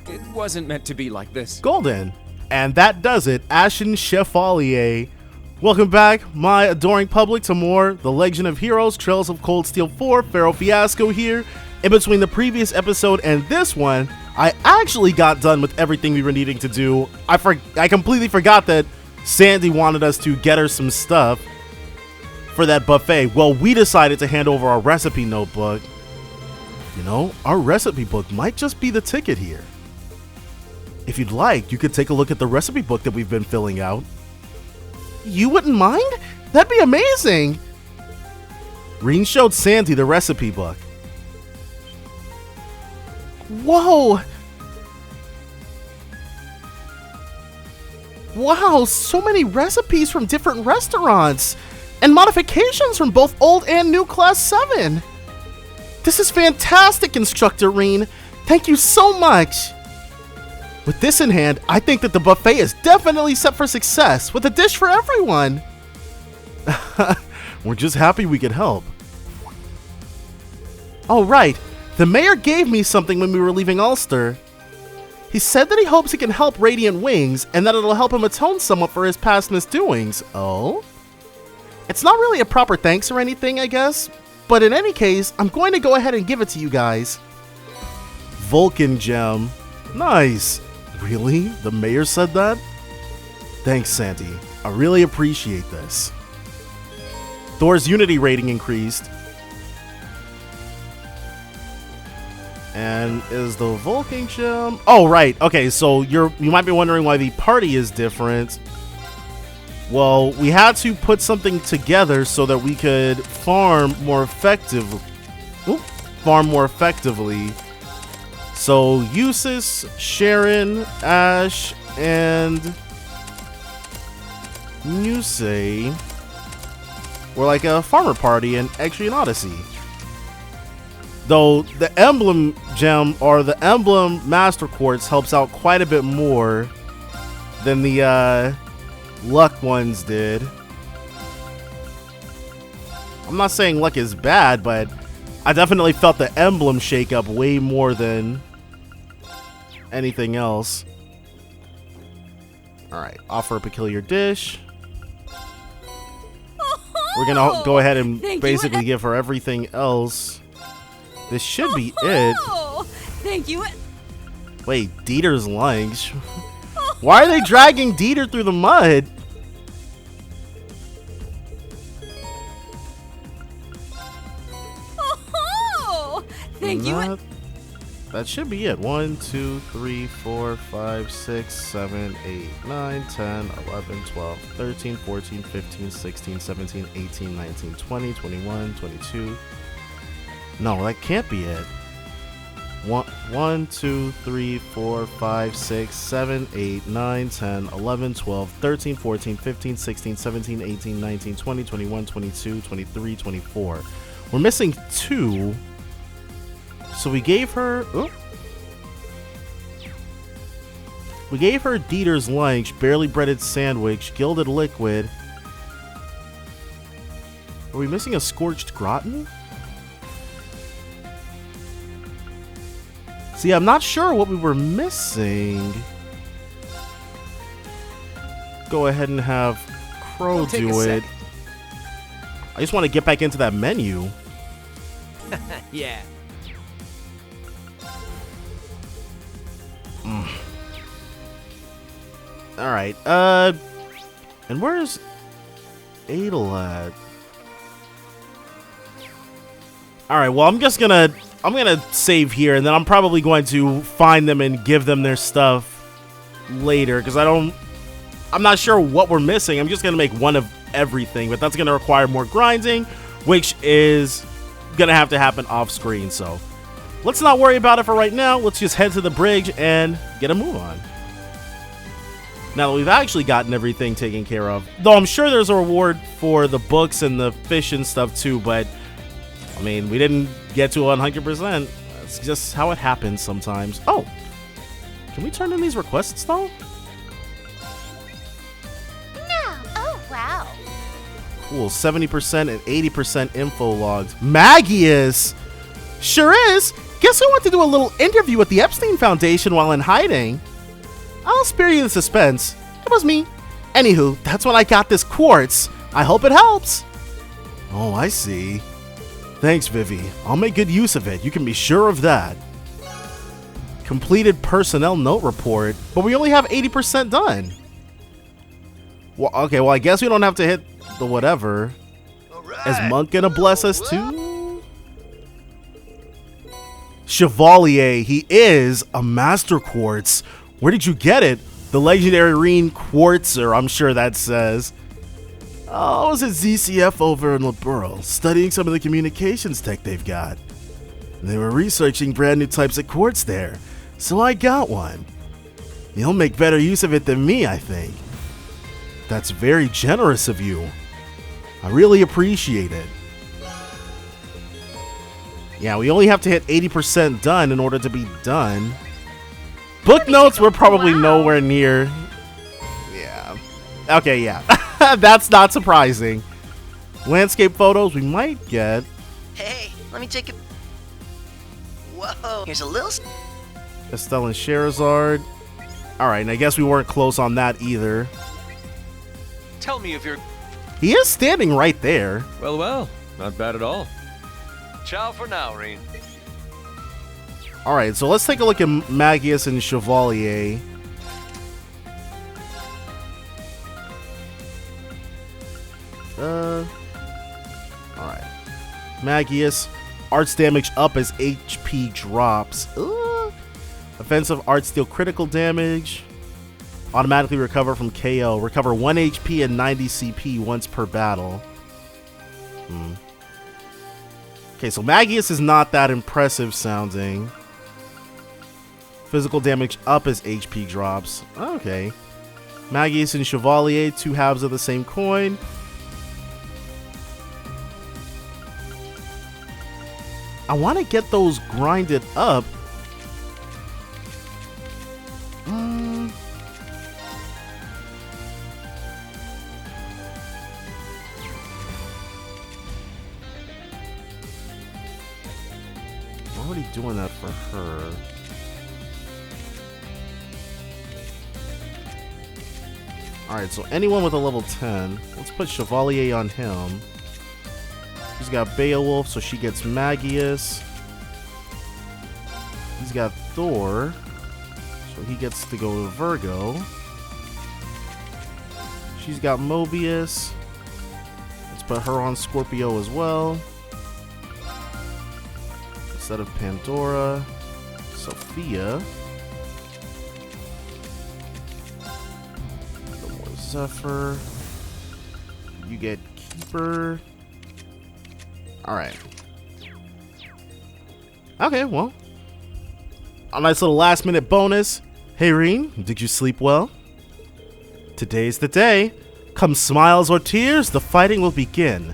It wasn't meant to be like this. Golden. And that does it. Ashen Chevalier. Welcome back, my adoring public, to more The Legend of Heroes, Trails of Cold Steel 4, Pharaoh Fiasco here. In between the previous episode and this one, I actually got done with everything we were needing to do. I completely forgot that Sandy wanted us to get her some stuff for that buffet. Well, we decided to hand over our recipe notebook. You know, our recipe book might just be the ticket here. If you'd like, you could take a look at the recipe book that we've been filling out. You wouldn't mind? That'd be amazing! Reen showed Sandy the recipe book. Whoa! Wow, so many recipes from different restaurants! And modifications from both old and new Class 7! This is fantastic, Instructor Reen! Thank you so much! With this in hand, I think that the buffet is definitely set for success, with a dish for everyone! We're just happy we could help. Oh right, the mayor gave me something when we were leaving Ulster. He said that he hopes he can help Radiant Wings, and that it'll help him atone somewhat for his past misdoings. Oh? It's not really a proper thanks or anything, I guess, but in any case, I'm going to go ahead and give it to you guys. Vulcan Gem. Nice. Really? The mayor said that? Thanks, Sandy. I really appreciate this. Thor's Unity rating increased. And is the Vulcan Gem... Oh, right. Okay, so you might be wondering why the party is different. Well, we had to put something together so that we could farm more effectively. So, Eustace, Sharon, Ash, and Nusei were like a farmer party in Extreme Odyssey. Though the Emblem Gem, or the Emblem Master Quartz, helps out quite a bit more than the Luck ones did. I'm not saying Luck is bad, but I definitely felt the Emblem shake-up way more than anything else. Alright, offer a peculiar dish. We're gonna go ahead and basically give her everything else. This should be it. Thank you. Wait, Dieter's lunch? Why are they dragging Dieter through the mud? Thank you. That should be it. 1, 2, 3, 4, 5, 6, 7, 8, 9, 10, 11, 12, 13, 14, 15, 16, 17, 18, 19, 20, 21, 22. No, that can't be it. 1, 2, 3, 4, 5, 6, 7, 8, 9, 10, 11, 12, 13, 14, 15, 16, 17, 18, 19, 20, 21, 22, 23, 24. We're missing 2. So we gave her... We gave her Dieter's lunch, barely breaded sandwich, gilded liquid. Are we missing a scorched gratin? See, I'm not sure what we were missing. Go ahead and have Crow do it. I just want to get back into that menu. Yeah. Alright, and where's Adel at? Alright, well, I'm gonna save here, and then I'm probably going to find them and give them their stuff later, because I'm not sure what we're missing. I'm just gonna make one of everything, but that's gonna require more grinding, which is gonna have to happen off screen, so let's not worry about it for right now. Let's just head to the bridge and get a move on. Now that we've actually gotten everything taken care of, though I'm sure there's a reward for the books and the fish and stuff too, but I mean, we didn't get to 100%. That's just how it happens sometimes. Oh, Can we turn in these requests though? No. Oh, wow. Cool, 70% and 80% info logs. Magius! Sure is! Guess who went to do a little interview with the Epstein Foundation while in hiding? I'll spare you the suspense. It was me. Anywho, that's when I got this quartz. I hope it helps. Oh, I see. Thanks, Vivi. I'll make good use of it. You can be sure of that. Completed personnel note report, but we only have 80% done. Well, okay, well, I guess we don't have to hit the whatever. Is Monk gonna bless us too? Chevalier, he is a master quartz. Where did you get it? The legendary Reen Quartzer, I'm sure that says. Oh, I was at ZCF over in Liberal, studying some of the communications tech they've got. They were researching brand new types of quartz there, so I got one. You'll make better use of it than me, I think. That's very generous of you. I really appreciate it. Yeah, we only have to hit 80% done in order to be done. Book notes, we're probably nowhere near. Yeah. Okay, yeah. That's not surprising. Landscape photos, we might get. Hey, let me take a... Whoa, here's a little... Estelle and Sherazard. Alright, and I guess we weren't close on that either. Tell me of your... He is standing right there. Well, well, not bad at all. Ciao for now, Reen. Alright, so let's take a look at Magius and Chevalier. Alright. Magius, arts damage up as HP drops. Offensive arts deal critical damage. Automatically recover from KO. Recover 1 HP and 90 CP once per battle. Okay, so Magius is not that impressive sounding. Physical damage up as HP drops. Okay. Magius and Chevalier, two halves of the same coin. I want to get those grinded up. I'm already doing that for her. Alright, so anyone with a level 10. Let's put Chevalier on him. She's got Beowulf, so she gets Magius. He's got Thor, so he gets to go to Virgo. She's got Mobius. Let's put her on Scorpio as well. Instead of Pandora, Sophia. No more Zephyr. You get Keeper. Alright. Okay, well. A nice little last minute bonus. Hey Reen, did you sleep well? Today's the day. Come smiles or tears, the fighting will begin.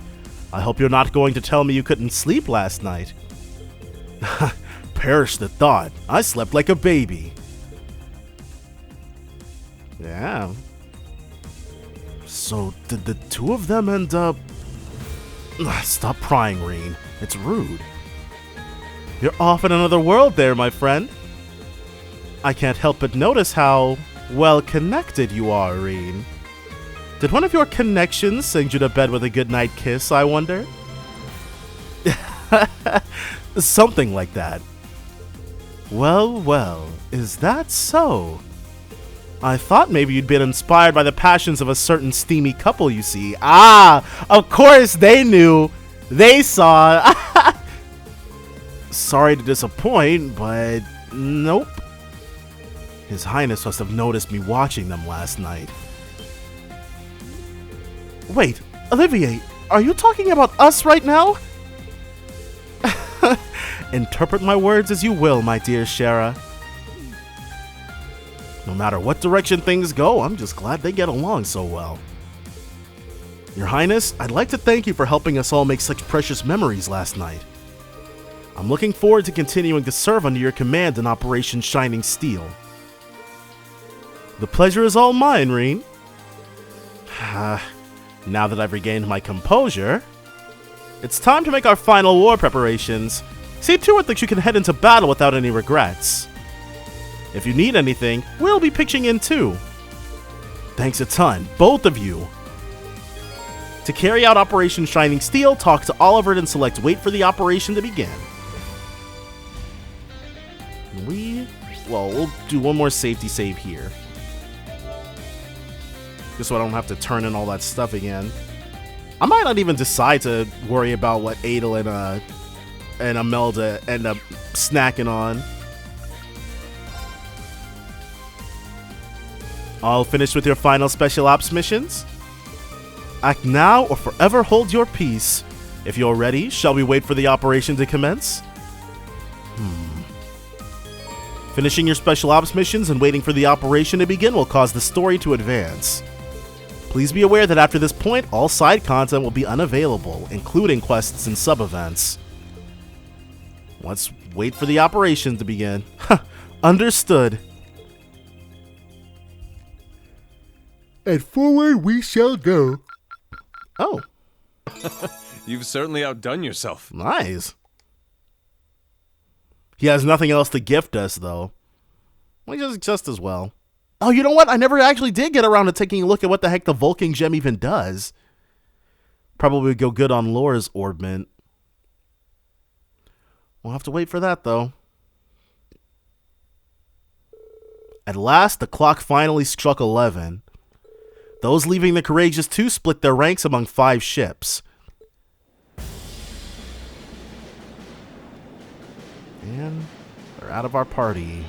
I hope you're not going to tell me you couldn't sleep last night. Perish the thought. I slept like a baby. Yeah. So, did the two of them end up... Stop prying, Reen. It's rude. You're off in another world there, my friend. I can't help but notice how well-connected you are, Reen. Did one of your connections send you to bed with a goodnight kiss, I wonder? Something like that. Well, well, is that so? I thought maybe you'd been inspired by the passions of a certain steamy couple you see. Ah, of course they knew. They saw. Sorry to disappoint, but nope. His Highness must have noticed me watching them last night. Wait, Olivier, are you talking about us right now? Interpret my words as you will, my dear Shara. No matter what direction things go, I'm just glad they get along so well. Your Highness, I'd like to thank you for helping us all make such precious memories last night. I'm looking forward to continuing to serve under your command in Operation Shining Steel. The pleasure is all mine, Reen. Now that I've regained my composure, it's time to make our final war preparations. See to it that you can head into battle without any regrets. If you need anything, we'll be pitching in too. Thanks a ton, both of you. To carry out Operation Shining Steel, talk to Oliver and select wait for the operation to begin. We'll do one more safety save here. Just so I don't have to turn in all that stuff again. I might not even decide to worry about what Adel and Imelda end up snacking on. All finished with your final special ops missions? Act now or forever hold your peace. If you're ready, shall we wait for the operation to commence? Finishing your special ops missions and waiting for the operation to begin will cause the story to advance. Please be aware that after this point, all side content will be unavailable, including quests and sub-events. Let's wait for the operation to begin. Understood. And forward we shall go. Oh. You've certainly outdone yourself. Nice. He has nothing else to gift us, though. Well, just as well. Oh, you know what? I never actually did get around to taking a look at what the heck the Vulcan gem even does. Probably would go good on Laura's orbment. We'll have to wait for that, though. At last, the clock finally struck 11. Those leaving the Courageous 2 split their ranks among 5 ships. And they're out of our party.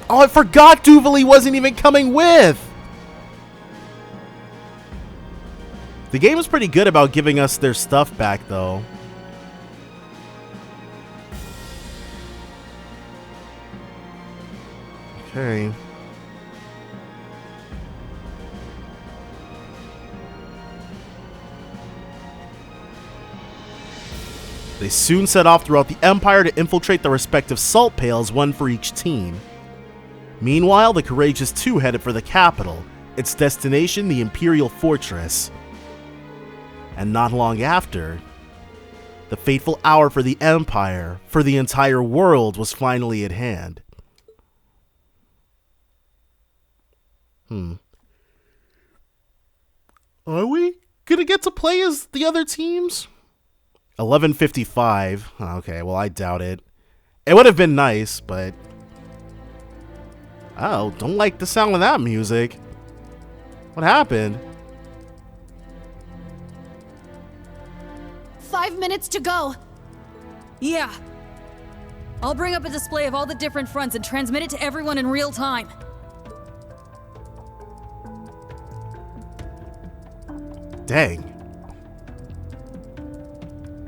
Oh, I forgot Duvalie wasn't even coming with! The game is pretty good about giving us their stuff back, though. Okay. They soon set off throughout the Empire to infiltrate the respective salt pails, one for each team. Meanwhile, the Courageous 2 headed for the capital, its destination the Imperial Fortress. And not long after, the fateful hour for the Empire, for the entire world, was finally at hand. Are we gonna get to play as the other teams? 11:55. Okay, well, I doubt it. It would have been nice, but... Oh, don't like the sound of that music. What happened? 5 minutes to go. Yeah. I'll bring up a display of all the different fronts and transmit it to everyone in real time. Dang.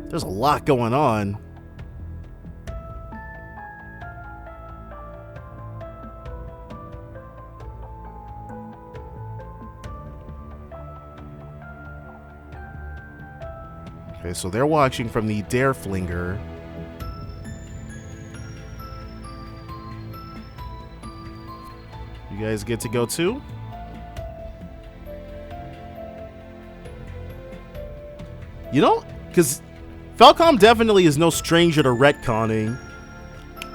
There's a lot going on. Okay, so they're watching from the Dareflinger. You guys get to go too? You know, because Falcom definitely is no stranger to retconning.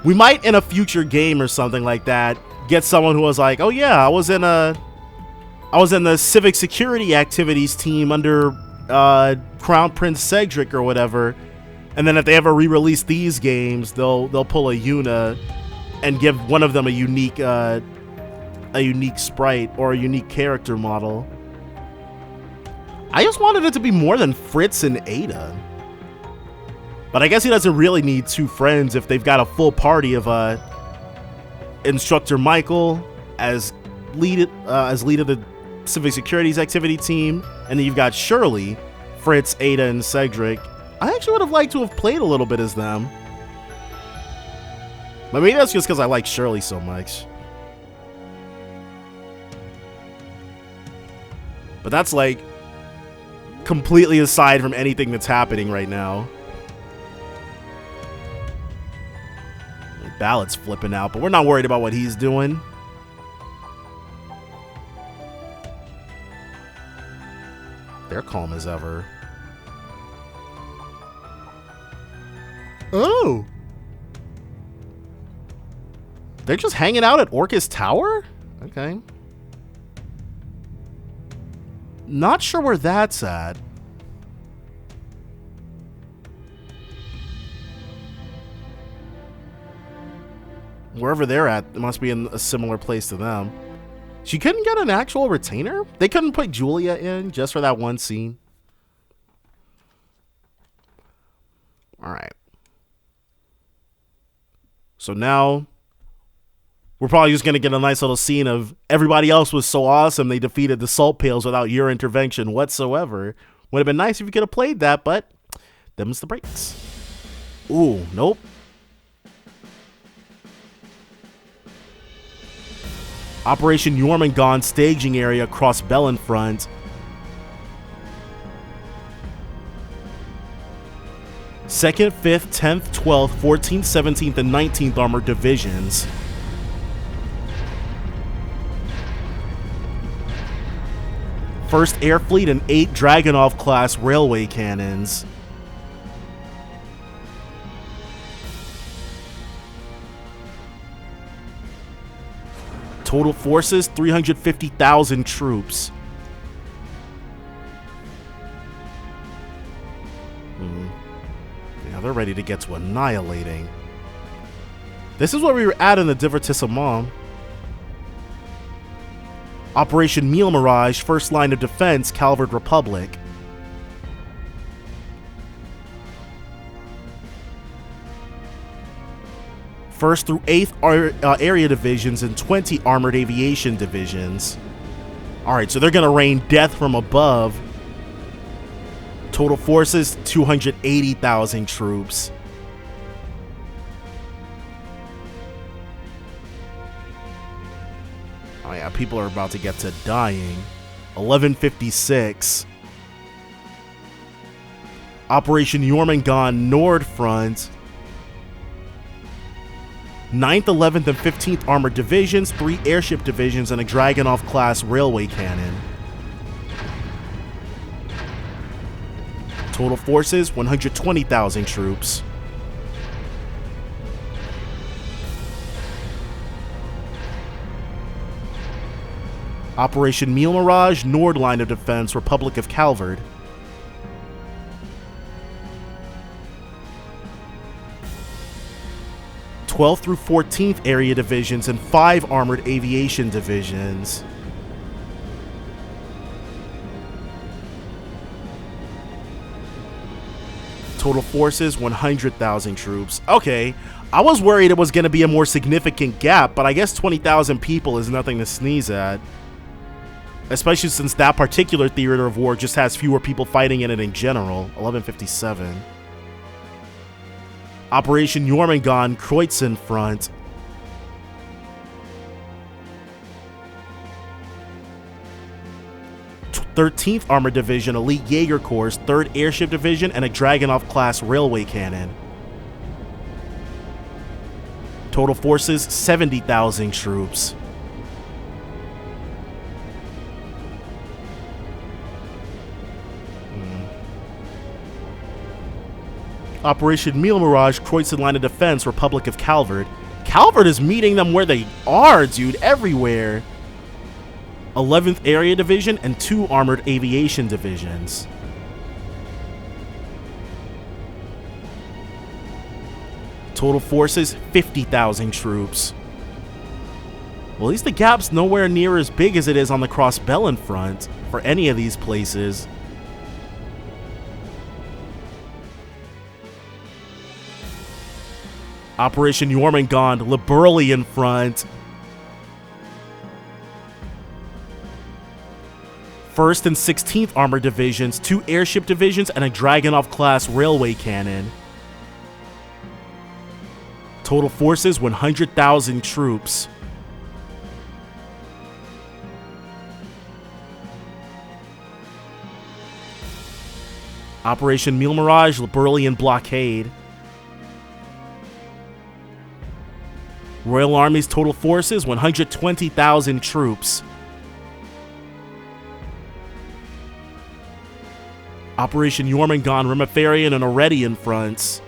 We might, in a future game or something like that, get someone who was like, oh yeah, I was in the civic security activities team under Crown Prince Cedric or whatever, and then if they ever re-release these games, they'll pull a Yuna and give one of them a unique sprite or a unique character model. I just wanted it to be more than Fritz and Ada. But I guess he doesn't really need 2 friends if they've got a full party of Instructor Michael as lead of the Civic Securities activity team, and then you've got Shirley, Fritz, Ada, and Cedric. I actually would have liked to have played a little bit as them. But maybe that's just because I like Shirley so much. But that's like completely aside from anything that's happening right now. Ballot's flipping out, but we're not worried about what he's doing. they're calm as ever. Oh! They're just hanging out at Orcus Tower? Okay. Not sure where that's at. Wherever they're at, it must be in a similar place to them. She couldn't get an actual retainer? They couldn't put Julia in just for that one scene? Alright. So now, we're probably just going to get a nice little scene of everybody else was so awesome they defeated the salt pails without your intervention whatsoever. Would have been nice if you could have played that, but them's the breaks. Ooh, nope. Operation Jormungand staging area across Bellenfront. Second, 5th, 10th, 12th, 14th, 17th, and 19th Armored Divisions. First Air Fleet and 8 Dragunov-class railway cannons. Total forces, 350,000 troops. Yeah, they're ready to get to annihilating. This is where we were at in the Divertissement. Operation Meal Mirage, first line of defense, Calvard Republic. First through 8th area divisions and 20 armored aviation divisions. Alright, so they're going to rain death from above. Total forces, 280,000 troops. Oh yeah, people are about to get to dying. 1156. Operation Jormungand Nord Front. 9th, 11th, and 15th Armored Divisions, 3 airship divisions, and a Dragunov-class railway cannon. Total forces, 120,000 troops. Operation Meal Mirage, Nord Line of Defense, Republic of Calvard. (12th through 14th area divisions and 5 armored aviation divisions. Total forces, 100,000 troops. Okay, I was worried it was going to be a more significant gap, but I guess 20,000 people is nothing to sneeze at. Especially since that particular theater of war just has fewer people fighting in it in general. 1157. Operation Jormungand Kreutzen Front. (13th Armored Division, Elite Jaeger Corps, 3rd Airship Division, and a Dragunov-class railway cannon. Total forces, 70,000 troops. Operation Meal Mirage, Kreutzen Line of Defense, Republic of Calvard. Calvard is meeting them where they are, dude, everywhere. 11th Area Division and 2 Armored Aviation Divisions. Total forces, 50,000 troops. Well, at least the gap's nowhere near as big as it is on the Cross-Bellin front for any of these places. Operation Jormungand, Liberalian Front. 1st and 16th Armored Divisions, 2 airship divisions, and a Dragunov-class railway cannon. Total forces, 100,000 troops. Operation Meal Mirage, Liberalian Blockade. Royal Army's total forces, 120,000 troops. Operation Jormungand, Remiferian, and Aurelian fronts.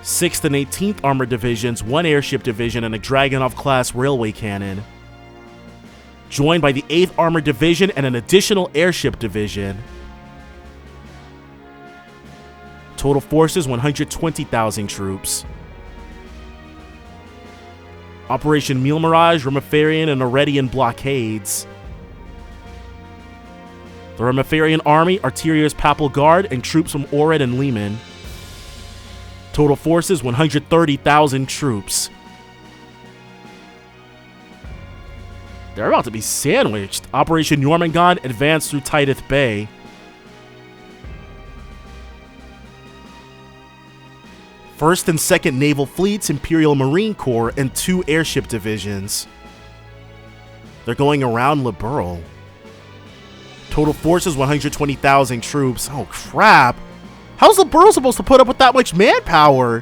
6th and 18th Armored Divisions, 1 Airship Division, and a Dragunov-class railway cannon. Joined by the 8th Armored Division and an additional Airship Division. Total forces, 120,000 troops. Operation Meal Mirage, Remiferian, and Aurelian blockades. The Remiferian Army, Arteria's Papal Guard, and troops from Ored and Lehman. Total forces, 130,000 troops. They're about to be sandwiched. Operation Jormungand advanced through Tideth Bay. First and Second Naval Fleets, Imperial Marine Corps, and 2 airship divisions. They're going around Liberl. Total forces, 120,000 troops. Oh, crap. How's Liberl supposed to put up with that much manpower?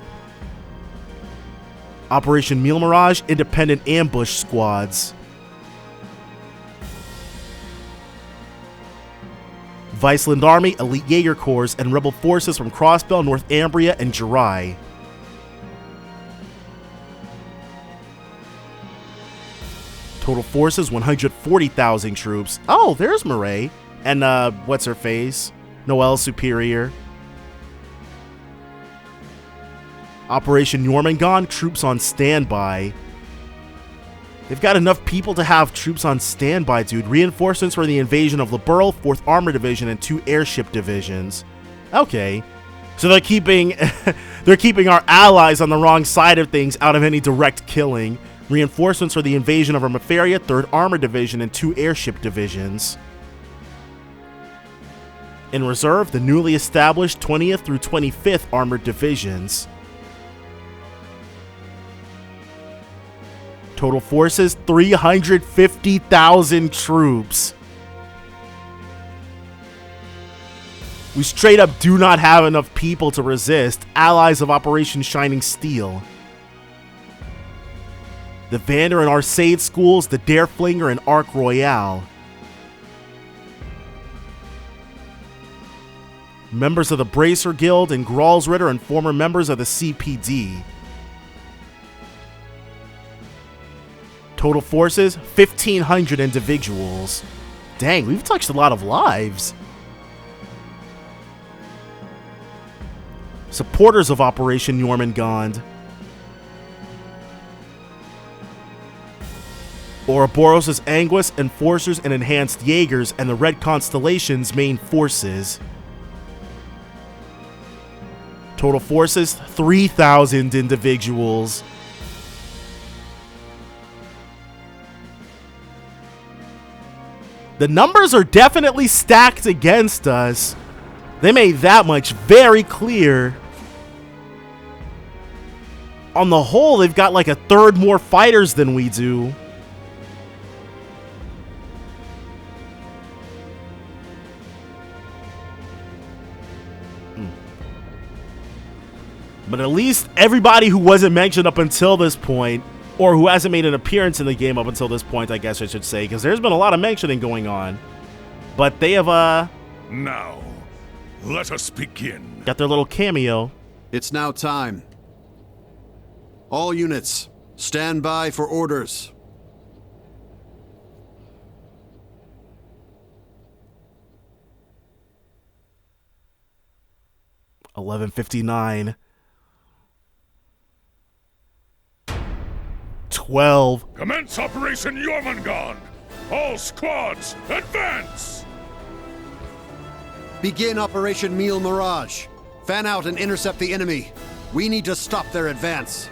Operation Meal Mirage, Independent Ambush Squads. Viceland Army, Elite Jaeger Corps, and Rebel forces from Crossbell, Northumbria, and Jirai. Total forces, 140,000 troops. Oh, there's Murray. And, what's her face? Noelle Superior. Operation Jormungand, troops on standby. They've got enough people to have troops on standby, dude. Reinforcements for the invasion of Liberl, 4th Armored Division, and 2 airship divisions. Okay. So they're keeping they're keeping our allies on the wrong side of things out of any direct killing. Reinforcements for the invasion of Remiferia, 3rd Armored Division, and 2 airship divisions. In reserve, the newly established 20th through 25th Armored Divisions. Total forces, 350,000 troops. We straight up do not have enough people to resist. Allies of Operation Shining Steel. The Vander and Arcade schools, the Dareflinger and Arc Royale. Members of the Bracer Guild and Gralsritter and former members of the CPD. Total forces, 1,500 individuals. Dang, we've touched a lot of lives. Supporters of Operation Jormungand. Ouroboros' Anguis, Enforcers, and Enhanced Jaegers, and the Red Constellation's main forces. Total forces, 3,000 individuals. The numbers are definitely stacked against us. They made that much very clear. On the whole, they've got like a third more fighters than we do. But at least everybody who wasn't mentioned up until this point, or who hasn't made an appearance in the game up until this point, I guess I should say, because there's been a lot of mentioning going on. But they have, Now, let us begin. got their little cameo. It's now time. All units, stand by for orders. $11:59. 12. Commence Operation Jormungand. All squads, advance! Begin Operation Meal Mirage. Fan out and intercept the enemy. We need to stop their advance.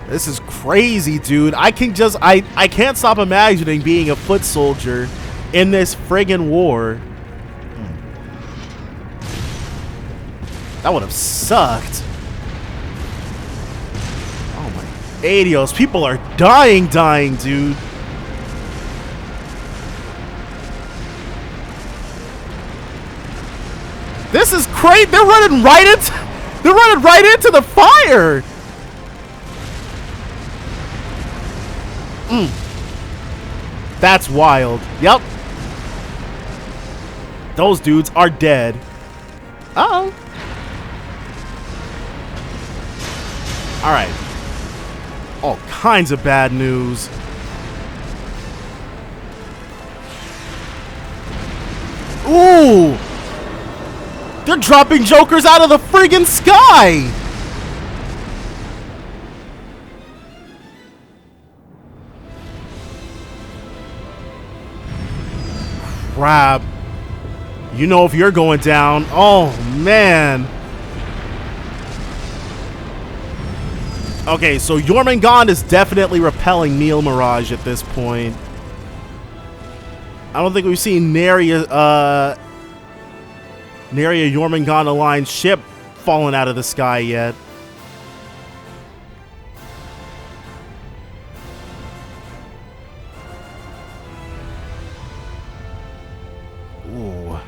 This is crazy, dude. I can't stop imagining being a foot soldier in this friggin' war. That would have sucked. Oh my. Adios. People are dying, dude. This is great. They're running right into the fire. That's wild. Yep. Those dudes are dead. Uh-oh. All right. All kinds of bad news. Ooh. They're dropping jokers out of the friggin' sky. Crap. You know if you're going down. Oh, man. Okay, so Jormungand is definitely repelling Neil Mirage at this point. I don't think we've seen nary a Jormungand aligned ship falling out of the sky yet. Ooh.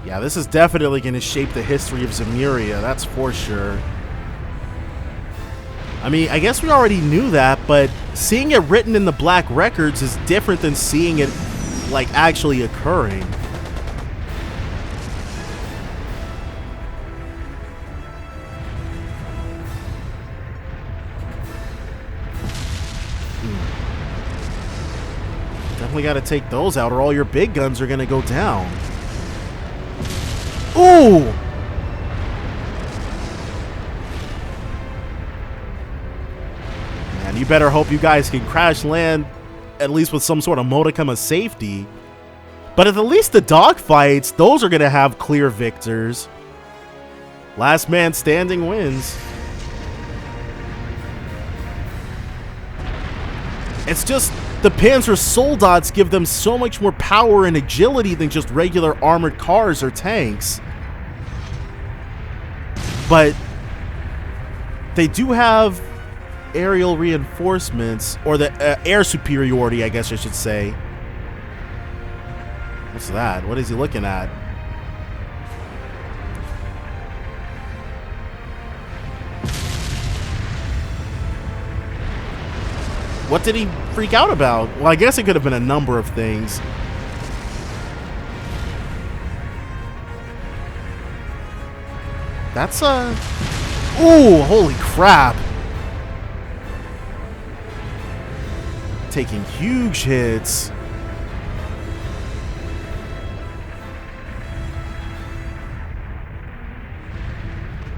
Yeah, this is definitely going to shape the history of Zemuria, that's for sure. I mean, I guess we already knew that, but seeing it written in the Black Records is different than seeing it, like, actually occurring. Definitely got to take those out or all your big guns are going to go down. Ooh! Man, you better hope you guys can crash land at least with some sort of modicum of safety. But at the least the dogfights, those are going to have clear victors. Last man standing wins. It's just the Panzer Soldats give them so much more power and agility than just regular armored cars or tanks. But they do have aerial reinforcements, or the air superiority, I guess I should say. What's that? What is he looking at? What did he freak out about? Well, I guess it could have been a number of things. That's ooh, holy crap. Taking huge hits.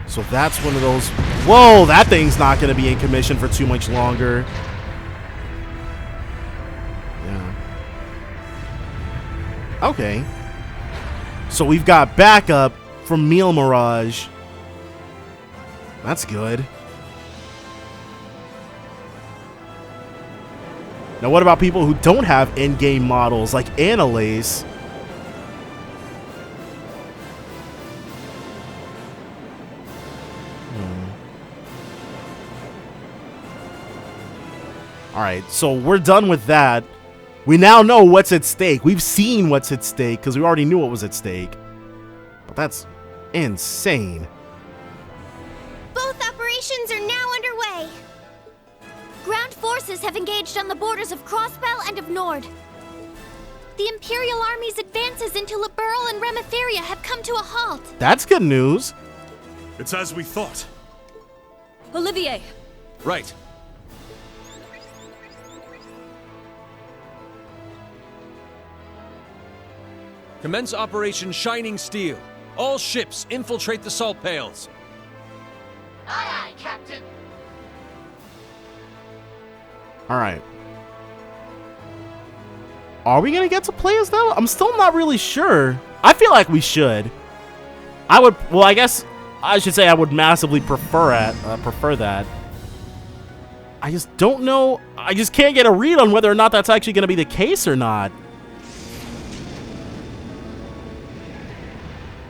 So that's one of those. Whoa, that thing's not going to be in commission for too much longer. Okay. So we've got backup from Neil Mirage. That's good. Now what about people who don't have in-game models like Annalise? Alright, so we're done with that. We now know what's at stake. We've seen what's at stake because we already knew what was at stake. But that's insane. Both operations are now underway. Ground forces have engaged on the borders of Crossbell and of Nord. The Imperial Army's advances into Liberl and Remetheria have come to a halt. That's good news. It's as we thought. Olivier, Right. Commence Operation Shining Steel. All ships infiltrate the salt pails. Aye, aye, Captain. All right. Are we going to get to play as though? I'm still not really sure. I feel like we should. I would, well, I guess I should say I would massively prefer that. I just don't know. I just can't get a read on whether or not that's actually going to be the case or not.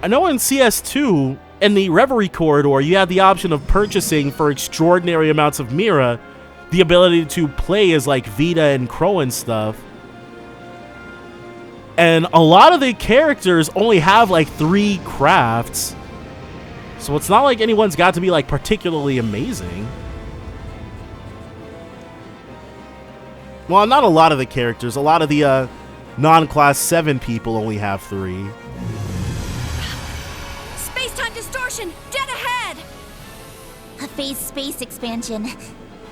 I know in CS2, in the Reverie Corridor, you have the option of purchasing for extraordinary amounts of Mira the ability to play as like Vita and Crow and stuff. And a lot of the characters only have like 3 crafts. So it's not like anyone's got to be like particularly amazing. Well, not a lot of the characters. A lot of the non-Class 7 people only have 3. Space-time distortion! Dead ahead! A phase space expansion.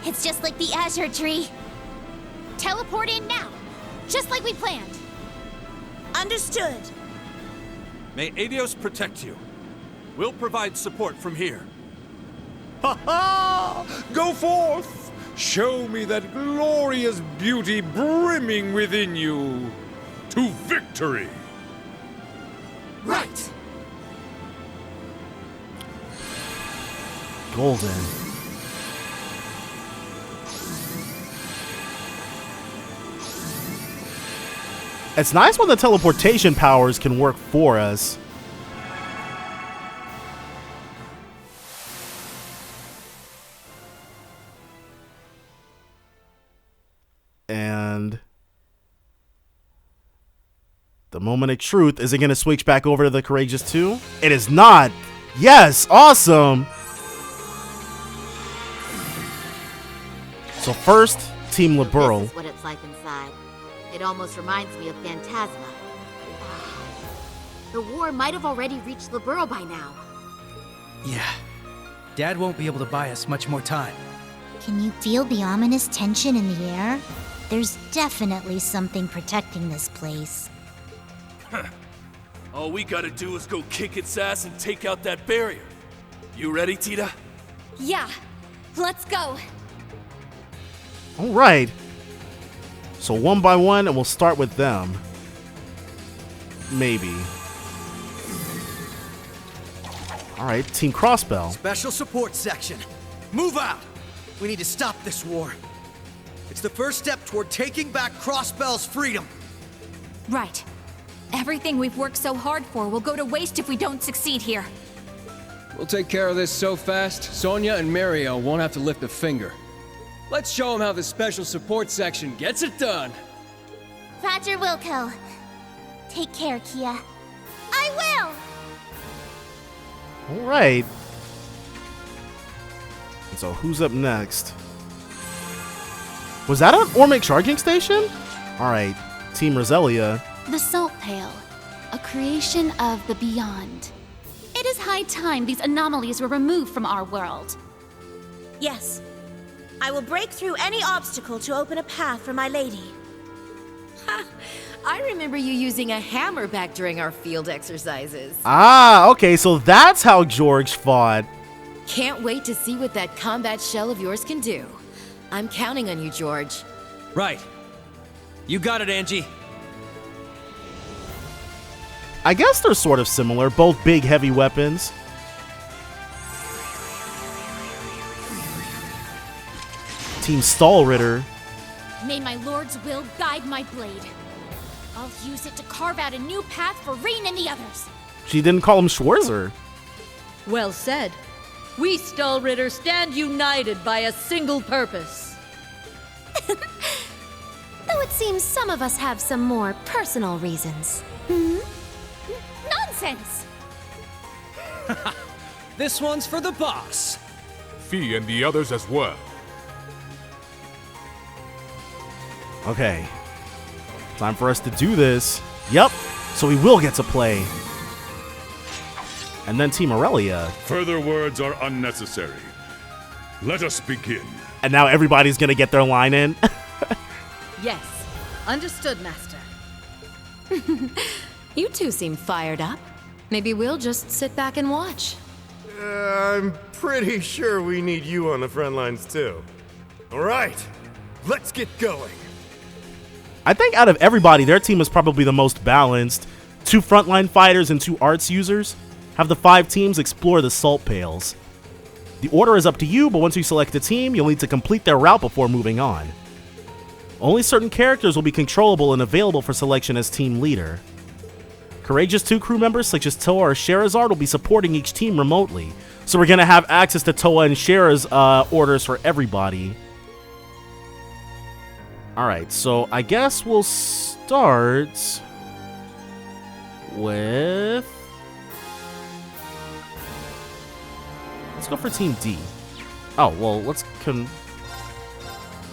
It's just like the Azure Tree. Teleport in now, just like we planned. Understood. May Adios protect you. We'll provide support from here. Ha ha! Go forth! Show me that glorious beauty brimming within you. To victory! Right. Golden. It's nice when the teleportation powers can work for us. And the moment of truth, is it going to switch back over to the Courageous 2? It is not. Yes, awesome. So first, Team Liberal. This is what it's like inside. It almost reminds me of Phantasma. The war might have already reached Liberal by now. Yeah. Dad won't be able to buy us much more time. Can you feel the ominous tension in the air? There's definitely something protecting this place. All we gotta do is go kick its ass and take out that barrier. You ready, Tita? Yeah, let's go. All right. So one by one, and we'll start with them. Maybe. All right, Team Crossbell. Special support section. Move out! We need to stop this war. It's the first step toward taking back Crossbell's freedom. Right. Everything we've worked so hard for will go to waste if we don't succeed here. We'll take care of this so fast, Sonia and Mario won't have to lift a finger. Let's show them how the special support section gets it done. Roger Wilco. Take care, Kia. I will! All right. And so who's up next? Was that an Ormic charging station? All right, Team Roselia. The Salt Pail, a creation of the Beyond. It is high time these anomalies were removed from our world. Yes. I will break through any obstacle to open a path for my lady. Ha! I remember you using a hammer back during our field exercises. Ah, okay, so that's how George fought. Can't wait to see what that combat shell of yours can do. I'm counting on you, George. Right. You got it, Angie. I guess they're sort of similar, both big, heavy weapons. Team Stahlritter. May my lord's will guide my blade. I'll use it to carve out a new path for Rean and the others. She didn't call him Schwarzer. Well said. We Stahlritter stand united by a single purpose. Though it seems some of us have some more personal reasons. Nonsense! This one's for the boss. Fee and the others as well. Okay. Time for us to do this. Yep. So we will get to play. And then Team Aurelia. Further words are unnecessary. Let us begin. And now everybody's gonna get their line in. Yes. Understood, Master. You two seem fired up. Maybe we'll just sit back and watch. I'm pretty sure we need you on the front lines too. All right, let's get going. I think out of everybody, their team is probably the most balanced. 2 frontline fighters and 2 arts users. Have the 5 teams explore the salt pails. The order is up to you, but once you select a team, you'll need to complete their route before moving on. Only certain characters will be controllable and available for selection as team leader. Courageous 2 crew members such as Toa or Sherazard will be supporting each team remotely. So we're going to have access to Toa and Shera's orders for everybody. Alright, so I guess we'll start with... Let's go for Team D. Oh, well, let's...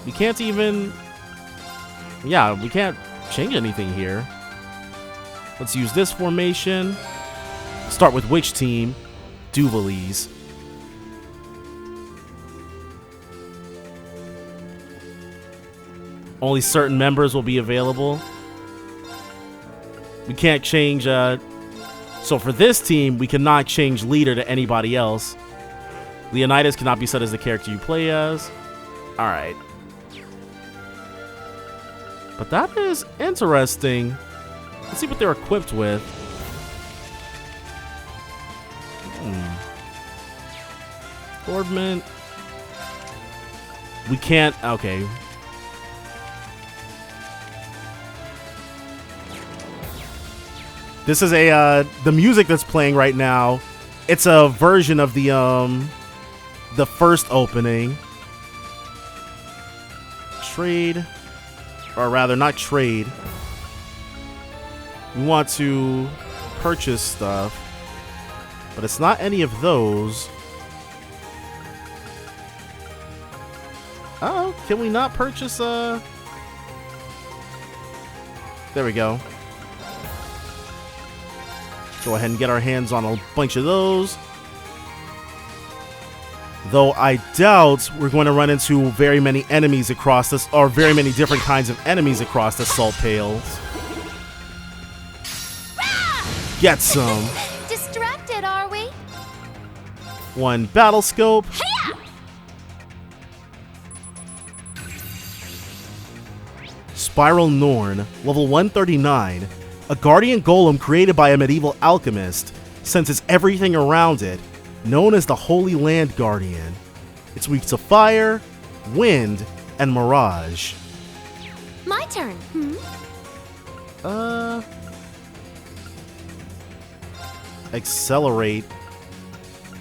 We can't even... Yeah, we can't change anything here. Let's use this formation. Start with which team? Duvalie's. Only certain members will be available. We can't change... So for this team, we cannot change leader to anybody else. Leonidas cannot be set as the character you play as. Alright. But that is interesting. Let's see what they're equipped with. Ornament. We can't... Okay. This is a... the music that's playing right now, it's a version of the first opening. Trade... Or rather, not trade. We want to purchase stuff. But it's not any of those. Oh, can we not purchase There we go. Go ahead and get our hands on a bunch of those. Though I doubt we're going to run into very many enemies across this, or very many different kinds of enemies across the salt pails. Get some. Distracted, are we? One battle scope. Spiral Norn, level 139. A guardian golem created by a medieval alchemist, senses everything around it, known as the Holy Land Guardian. It's weak to fire, wind, and mirage. My turn. Accelerate.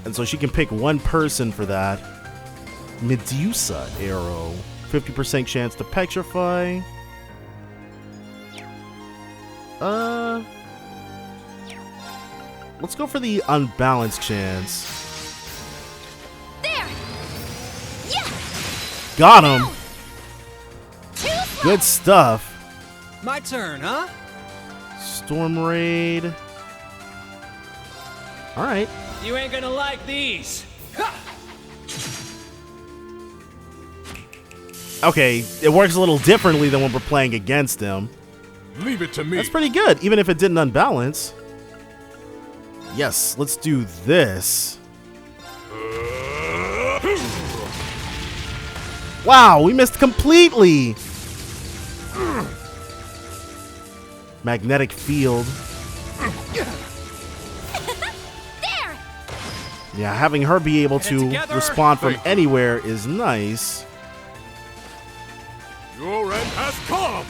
And so she can pick one person for that. Medusa arrow. 50% chance to petrify. Let's go for the unbalanced chance. There. Yeah. Got him. Good stuff. My turn, huh? Storm Raid. All right. You ain't gonna like these. Okay, it works a little differently than when we're playing against him. Leave it to me. That's pretty good, even if it didn't unbalance. Yes, let's do this. Wow, we missed completely. Magnetic field. There. Yeah, having her be able to respond from anywhere is nice. Your end has come.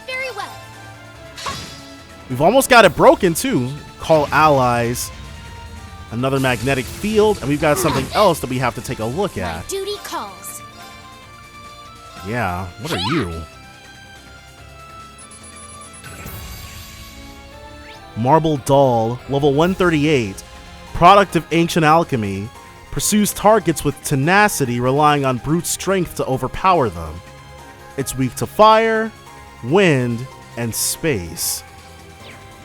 Very well. We've almost got it broken too. Call allies. Another magnetic field, and we've got something else that we have to take a look at. My duty calls. Yeah, what are you? Marble Doll, level 138. Product of ancient alchemy. Pursues targets with tenacity, relying on brute strength to overpower them. It's weak to fire, wind, and space.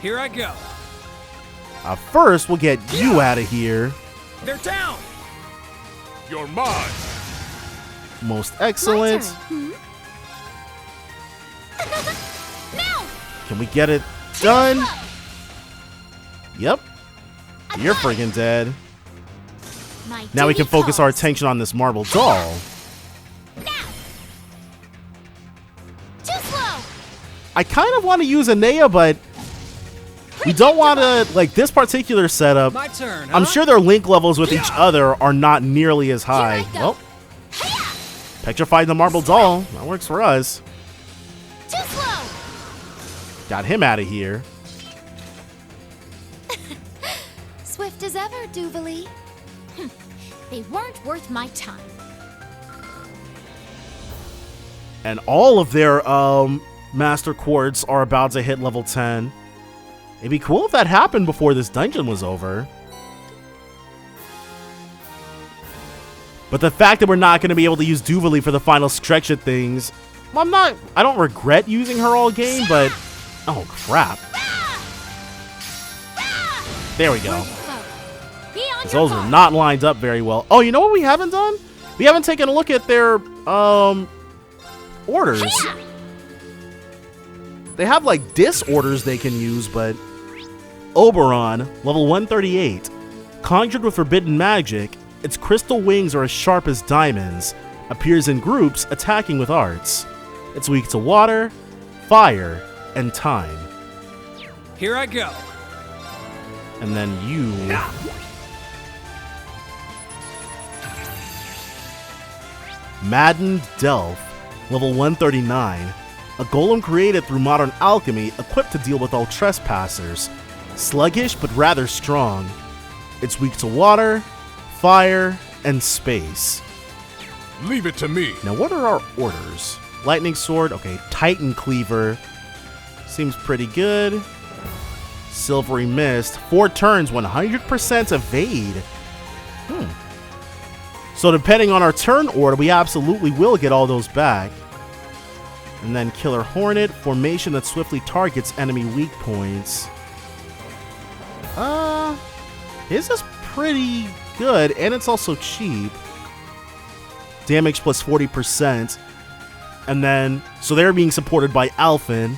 Here I go. First, we'll get you out of here. They're down. You're mine. Most excellent. Now. Can we get it done? Yep. You're friggin' dead. Now we can focus our attention on this marble doll. Too slow. I kind of want to use Anea, but we don't want to, like, this particular setup. My turn, huh? I'm sure their link levels with each other are not nearly as high. Well, petrified the marble doll. That works for us. Too slow. Got him out of here. as ever, Duvalie. They weren't worth my time. And all of their master quartz are about to hit level 10. It'd be cool if that happened before this dungeon was over. But the fact that we're not going to be able to use Duvalie for the final stretch of things, well, I don't regret using her all game, but oh crap. There we go. Those are not lined up very well. Oh, you know what we haven't done? We haven't taken a look at their orders. They have like disorders they can use, but Oberon, level 138, conjured with forbidden magic. Its crystal wings are as sharp as diamonds, appears in groups, attacking with arts. It's weak to water, fire, and time. Here I go. And then you... Maddened Delph, level 139, a golem created through modern alchemy, equipped to deal with all trespassers. Sluggish but rather strong. It's weak to water, fire, and space. Leave it to me. Now, what are our orders? Lightning Sword, okay. Titan Cleaver, seems pretty good. Silvery Mist, 4 turns, 100% evade. So depending on our turn order, we absolutely will get all those back. And then Killer Hornet, formation that swiftly targets enemy weak points. His is pretty good, and it's also cheap. Damage plus 40%. And then, so they're being supported by Alphen.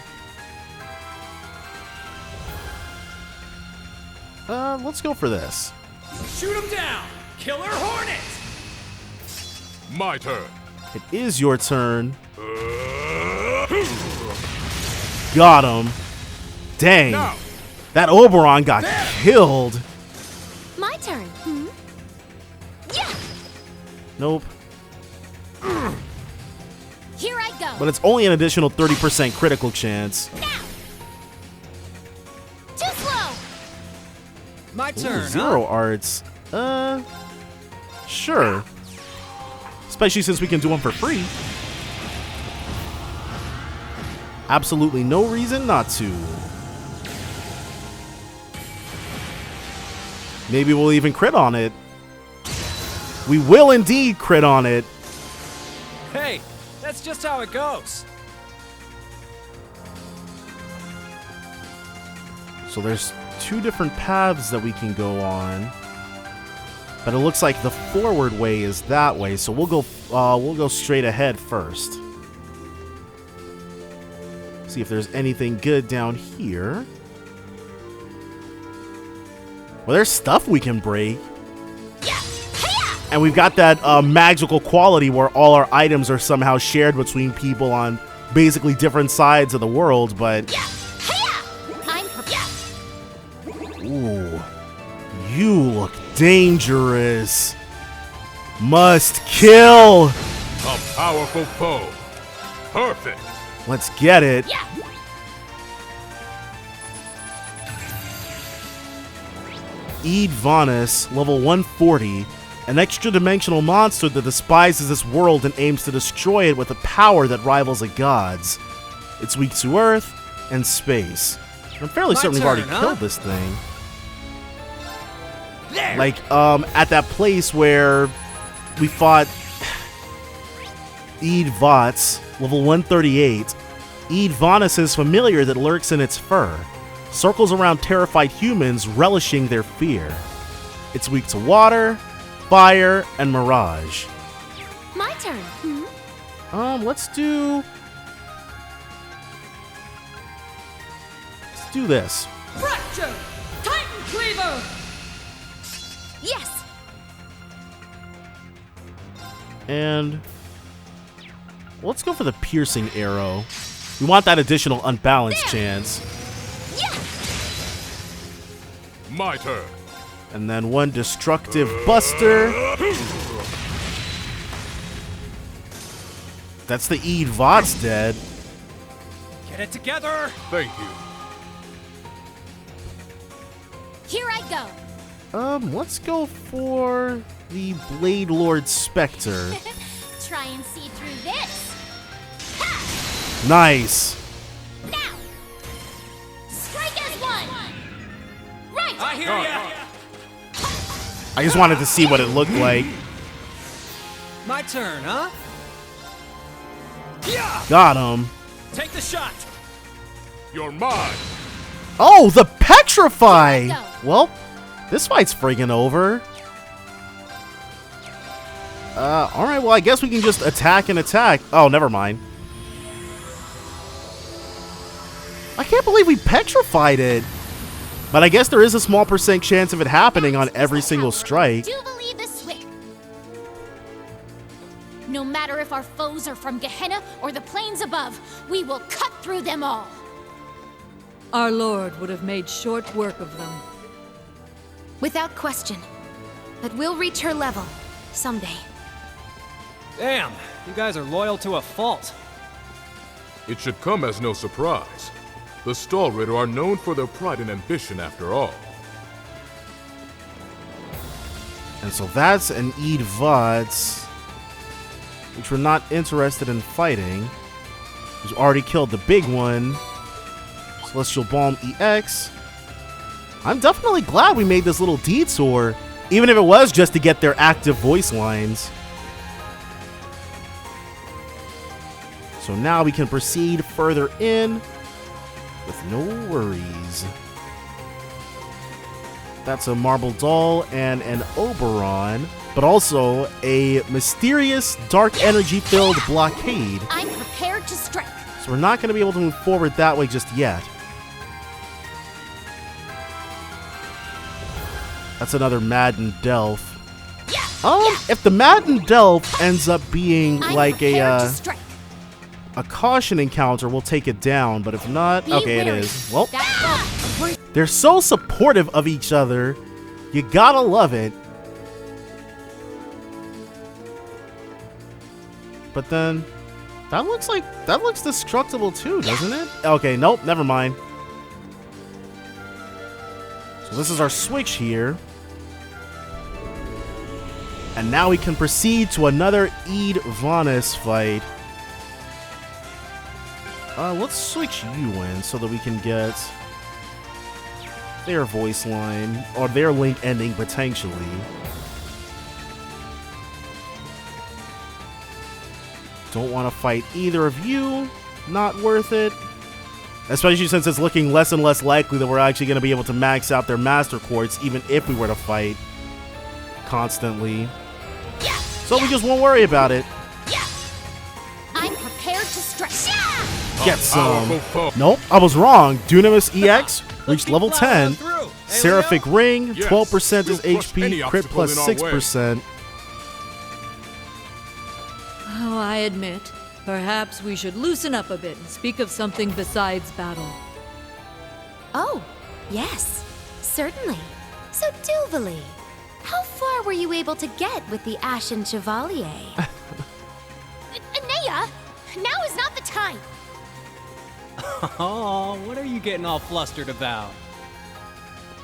Let's go for this. Shoot him down! Killer Hornet! My turn. It is your turn. Got him. Dang. Now. That Oberon got killed. My turn. Yeah. Nope. Here I go. But it's only an additional 30% critical chance. Now. Too slow. My turn, Zero arts. Sure. Especially since we can do them for free. Absolutely no reason not to. Maybe we'll even crit on it. We will indeed crit on it. Hey, that's just how it goes. So there's 2 different paths that we can go on. But it looks like the forward way is that way, so we'll go straight ahead first. See if there's anything good down here. Well, there's stuff we can break. And we've got that magical quality where all our items are somehow shared between people on basically different sides of the world, but... Ooh. You look dangerous. Must kill. A powerful foe. Perfect. Let's get it. Ede Vanus, level 140, an extra-dimensional monster that despises this world and aims to destroy it with a power that rivals a god's. It's weak to Earth and space. I'm fairly certain we've already killed this thing. There. Like, at that place where we fought Ede Vots, level 138. Ede Vanus is familiar that lurks in its fur. Circles around terrified humans, relishing their fear. It's weak to water, fire, and mirage. My turn. Let's do this. Fracture! Titan Cleaver! Yes. And let's go for the piercing arrow. We want that additional unbalanced chance. Yeah. My turn. And then 1 destructive buster. That's the Ede Vots dead. Get it together. Thank you. Here I go. Let's go for the Blade Lord Spectre. Try and see through this. Nice. Now, strike as one. Right. I hear ya. I just wanted to see what it looked like. My turn, huh? Yeah. Got him. Take the shot. You're mine. Oh, the Petrify! Well, this fight's friggin' over. Alright, well, I guess we can just attack and attack. Oh, never mind. I can't believe we petrified it. But I guess there is a small % chance of it happening on every single strike. Duvalie the Swift. No matter if our foes are from Gehenna or the plains above, we will cut through them all. Our Lord would have made short work of them. Without question. But we'll reach her level someday. Damn, you guys are loyal to a fault. It should come as no surprise. The Stahlritter are known for their pride and ambition after all. And so that's an Eid Vods, which we're not interested in fighting. Who's already killed the big one. Celestial Balm EX. I'm definitely glad we made this little detour, even if it was just to get their active voice lines. So now we can proceed further in with no worries. That's a Marble Doll and an Oberon, but also a mysterious dark energy-filled blockade. I'm prepared to strike. So we're not going to be able to move forward that way just yet. That's another Madden Delph. If the Madden Delph ends up being like a caution encounter, we'll take it down, but if not, okay, it is. Well, they're so supportive of each other. You gotta love it. But then, that looks destructible too, doesn't it? Okay, nope, never mind. So this is our switch here. And now we can proceed to another Eid Vonis fight. Let's switch you in so that we can get their voice line, or their link ending potentially. Don't want to fight either of you. Not worth it. Especially since it's looking less and less likely that we're actually going to be able to max out their Master Quartz, even if we were to fight constantly. So we just won't worry about it. I'm prepared to strike. Get some. Nope, I was wrong. Dunamis EX reached level 10. Seraphic Ring, 12% is HP, crit plus 6%. Oh, I admit, perhaps we should loosen up a bit and speak of something besides battle. Oh, yes, certainly. So, Duvalie, how far were you able to get with the Ashen Chevalier? Anea, now is not the time. Oh, what are you getting all flustered about?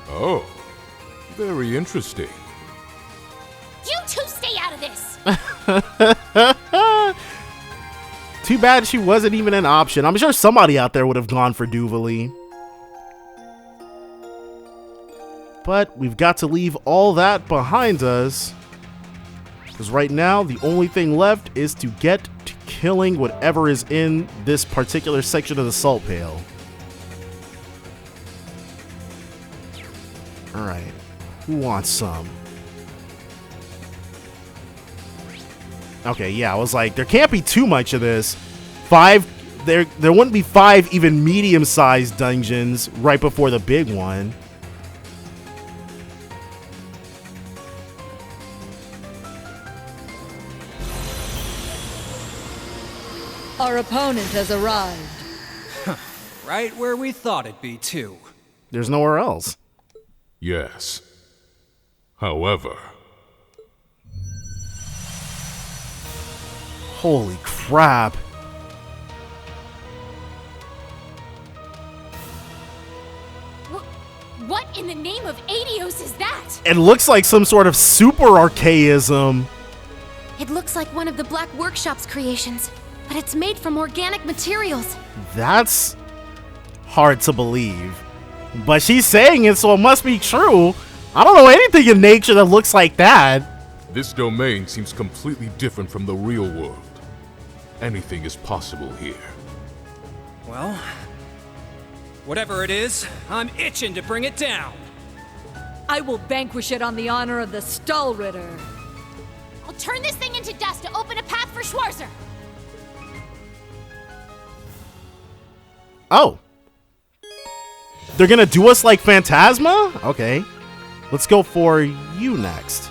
Oh, very interesting. You two stay out of this. Too bad she wasn't even an option. I'm sure somebody out there would have gone for Duvalie. But we've got to leave all that behind us. Because right now, the only thing left is to get to killing whatever is in this particular section of the salt pail. Alright. Who wants some? Okay, yeah, I was like, there can't be too much of this. There wouldn't be 5 even medium-sized dungeons right before the big one. Our opponent has arrived. Right where we thought it'd be, too. There's nowhere else. Yes. However... Holy crap. What in the name of Adios is that? It looks like some sort of super archaism. It looks like one of the Black Workshop's creations, but it's made from organic materials. That's hard to believe. But she's saying it, so it must be true. I don't know anything in nature that looks like that. This domain seems completely different from the real world. Anything is possible here. Well, whatever it is, I'm itching to bring it down. I will vanquish it on the honor of the Stahlritter. I'll turn this thing into dust to open a path for Schwarzer. Oh. They're gonna do us like Phantasma? Okay. Let's go for you next.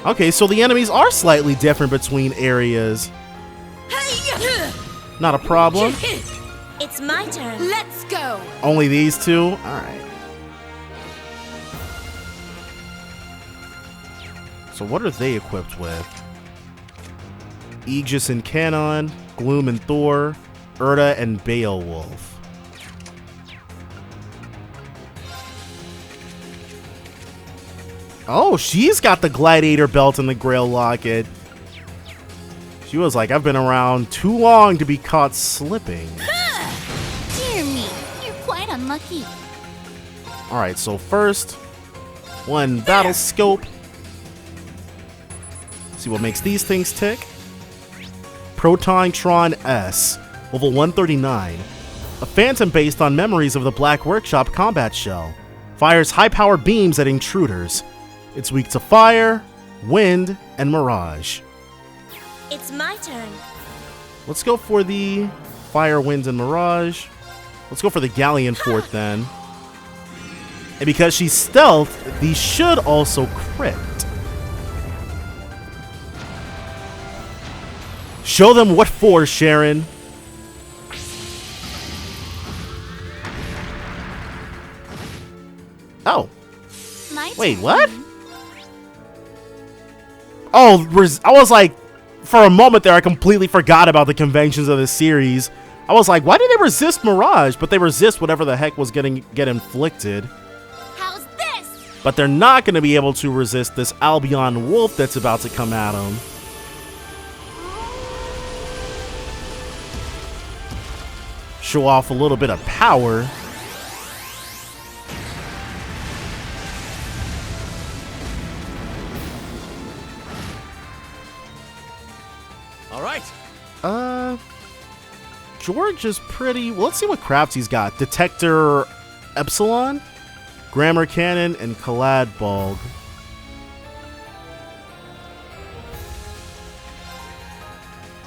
Okay, so the enemies are slightly different between areas. Not a problem. It's my turn. Let's go. Only these two? Alright. So what are they equipped with? Aegis and Canon, Gloom and Thor, Urda and Beowulf. Oh, she's got the Gladiator belt and the Grail locket. She was like, I've been around too long to be caught slipping. Dear me, you're quite unlucky. Alright, so first, one battle scope. See what makes these things tick. Proton Tron S, level 139. A phantom based on memories of the Black Workshop combat shell. Fires high-power beams at intruders. It's weak to fire, wind, and mirage. It's my turn. Let's go for the fire, wind, and mirage. Let's go for the Galleon Fort then. And because she's stealth, these should also crit. Show them what for, Sharon. Oh. Wait, what? Oh, I was like, for a moment there, I completely forgot about the conventions of the series. I was like, why did they resist Mirage? But they resist whatever the heck was get inflicted. How's this? But they're not going to be able to resist this Albion Wolf that's about to come at them. Show off a little bit of power. All right. George is pretty... Well, let's see what crafts he's got. Detector Epsilon, Grammar Cannon, and Caladbulg.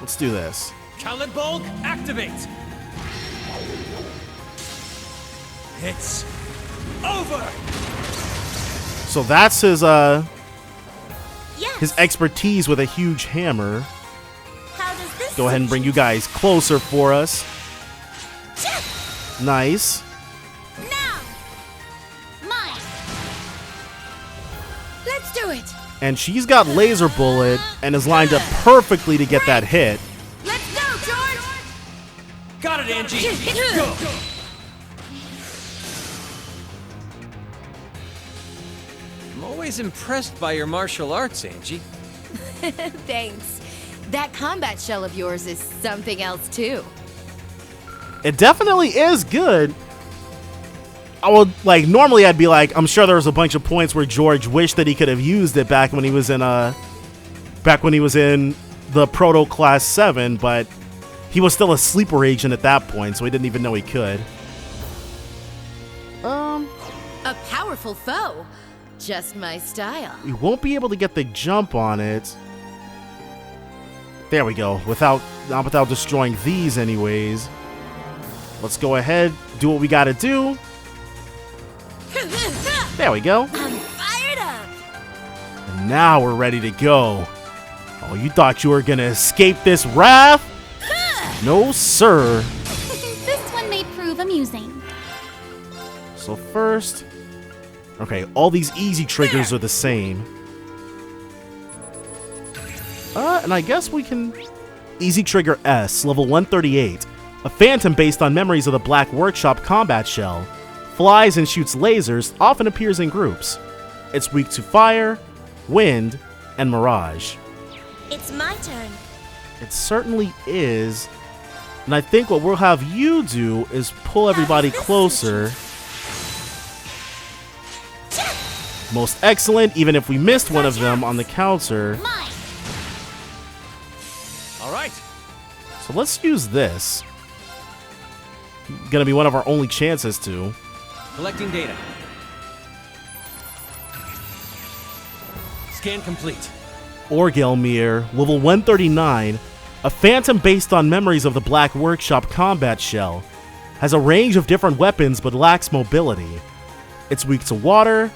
Let's do this. Caladbulg, activate! It's over! So that's his his expertise with a huge hammer. How does this Go ahead and bring you guys closer for us. Nice. Now! Mine! Let's do it! And she's got Laser Bullet and is lined up perfectly to get that hit. Let's go, George! Got it, Angie! Go! I'm always impressed by your martial arts, Angie. Thanks. That combat shell of yours is something else, too. It definitely is good. I would, like, normally I'd be like, I'm sure there was a bunch of points where George wished that he could have used it back when he was in the Proto Class 7, but he was still a sleeper agent at that point, so he didn't even know he could. A powerful foe. Just my style. We won't be able to get the jump on it. There we go. Not without destroying these anyways. Let's go ahead, do what we gotta do. There we go. I'm fired up. And now we're ready to go. Oh, you thought you were gonna escape this wrath? No, sir. This one may prove amusing. So first... Okay, all these easy triggers are the same. And I guess we can... Easy trigger S, level 138. a phantom based on memories of the Black Workshop combat shell. Flies and shoots lasers, often appears in groups. It's weak to fire, wind, and mirage. It's my turn. It certainly is. And I think what we'll have you do is pull everybody closer. Most excellent, even if we missed one of them on the counter. All right. So let's use this. Gonna be one of our only chances to. Collecting data. Scan complete. Orgelmir, level 139, a phantom based on memories of the Black Workshop combat shell. Has a range of different weapons but lacks mobility. It's weak to water,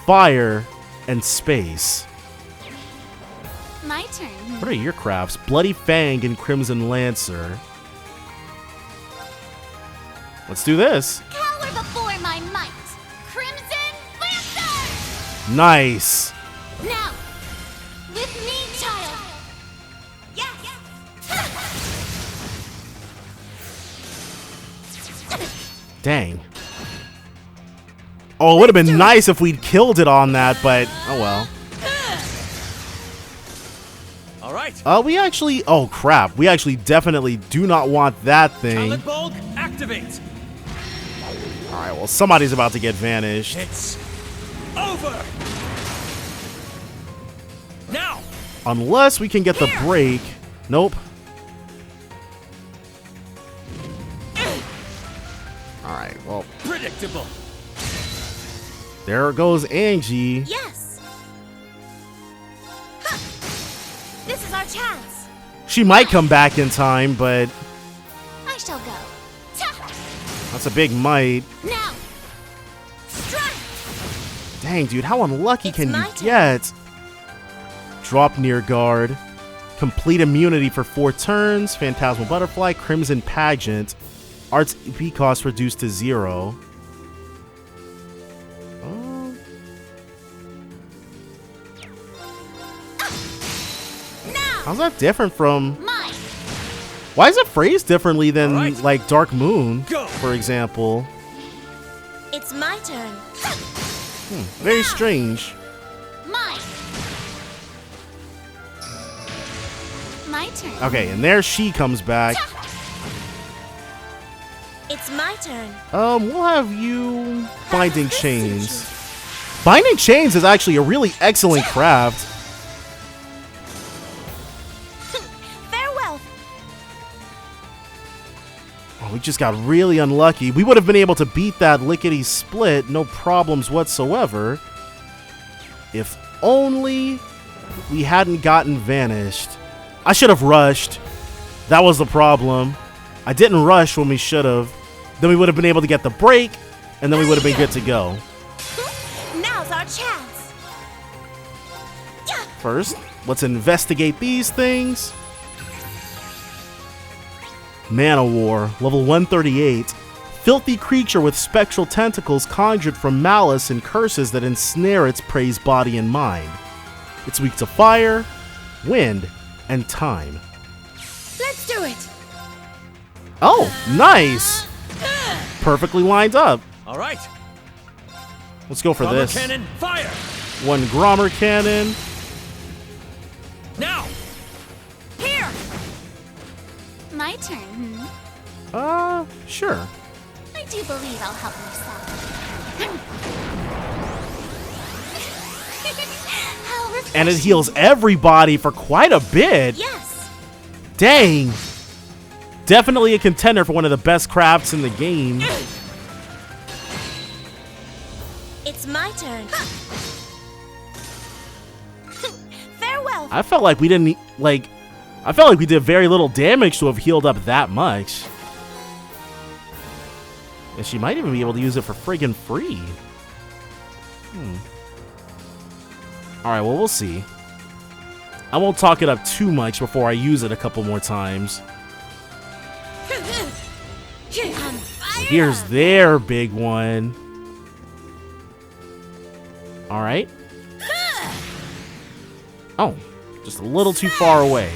fire, and space. My turn. What are your crafts? Bloody Fang and Crimson Lancer. Let's do this. Cower before my might. Crimson Lancer! Nice. Now, with me, child. Dang. Oh, it would have been nice if we'd killed it on that, but oh well. All right. We actually, oh crap, we actually definitely do not want that thing. Talent bulk, activate. All right, well, somebody's about to get vanished. It's over. Now. Unless we can get the break. Nope. All right, well. Predictable. There goes Angie. Yes. Huh. This is our chance. She might come back in time, but I shall go. that's a big might. Now. Strike. Dang, dude, how unlucky can you get? Drop near guard. Complete immunity for 4 turns. Phantasmal Butterfly. Crimson Pageant. Art's EP cost reduced to 0. How's that different from... Why is it phrased differently than, like, Dark Moon, for example? It's my turn. Very strange. My turn. Okay, and there she comes back. It's my turn. We'll have you... Binding Chains. Binding Chains is actually a really excellent craft. Farewell. Oh, we just got really unlucky. We would have been able to beat that lickety split, no problems whatsoever. If only we hadn't gotten vanished. I should have rushed. That was the problem. I didn't rush when we should have. Then we would have been able to get the break, and then we would have been good to go. Now's our chance. First, let's investigate these things. Mana War, level 138. Filthy creature with spectral tentacles conjured from malice and curses that ensnare its prey's body and mind. It's weak to fire, wind, and time. Let's do it. Oh, nice! Perfectly lined up. All right. Let's go for Grommer this. Cannon, fire! 1 Grommer Cannon. Now. Here. My turn. Sure. I do believe I'll help myself. How And it heals everybody for quite a bit. Yes. Dang. Definitely a contender for one of the best crafts in the game. It's my turn. Farewell. I felt like we didn't, I felt like we did very little damage to have healed up that much. And she might even be able to use it for friggin' free. Alright, well, we'll see. I won't talk it up too much before I use it a couple more times. Here's their big one. Alright. Oh, just a little too far away.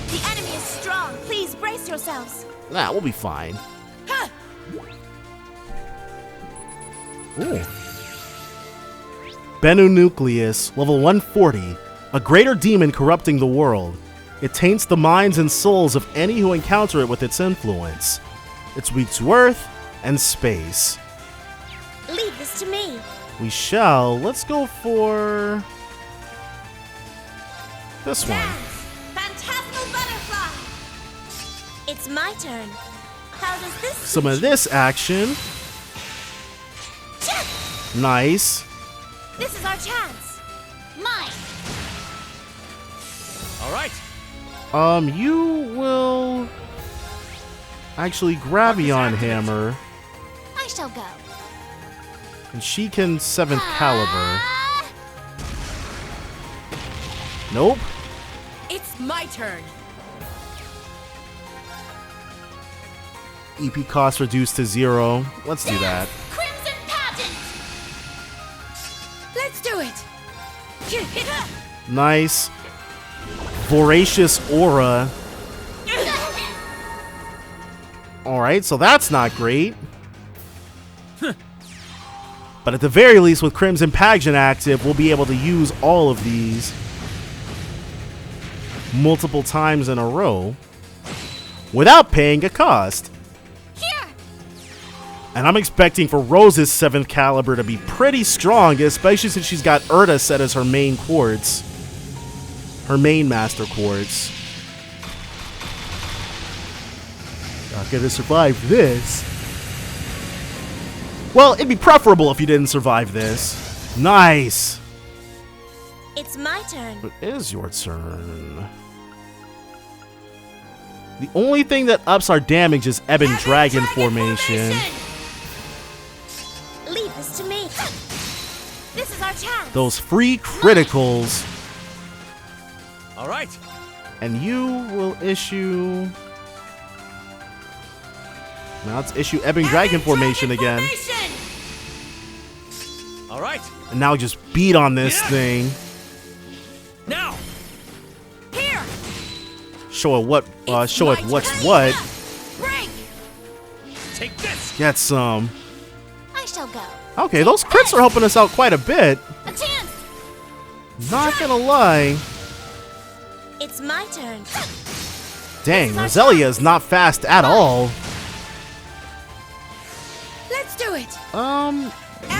The enemy is strong. Please brace Brace yourselves. Nah, we'll be fine. Ooh. Bennu Nucleus, level 140. A greater demon corrupting the world. It taints the minds and souls of any who encounter it with its influence. It's weak to earth and space. Leave this to me. We shall. Let's go for this one. Phantasmal butterfly. It's my turn. How does this Some of this action. Nice. This is our chance. Mine. All right. You will actually Gravion Hammer, I shall go. and she can 7th caliber. Nope. It's my turn. EP cost reduced to 0. Let's do that. Crimson pageant. Let's do it. Nice. Voracious Aura. Alright, so that's not great. But at the very least, with Crimson Pageant active, we'll be able to use all of these multiple times in a row without paying a cost. Here. And I'm expecting for Rose's 7th caliber to be pretty strong, especially since she's got Urta set as her main quartz. Her main master quartz. Not gonna survive this. Well, it'd be preferable if you didn't survive this. Nice. It's my turn. It is your turn. The only thing that ups our damage is Ebon Dragon formation. Leave this to me. This is our chance. Those free criticals. All right. And you will issue. Now let's issue Ebon Dragon formation again. All right. And now just beat on this thing. Now. Here. Show it what. Show it what's what. Break. Take this. Get some. I shall go. Okay, those crits are helping us out quite a bit. A chance. Not gonna lie. It's my turn. Dang, Roselia is not fast at all. Let's do it.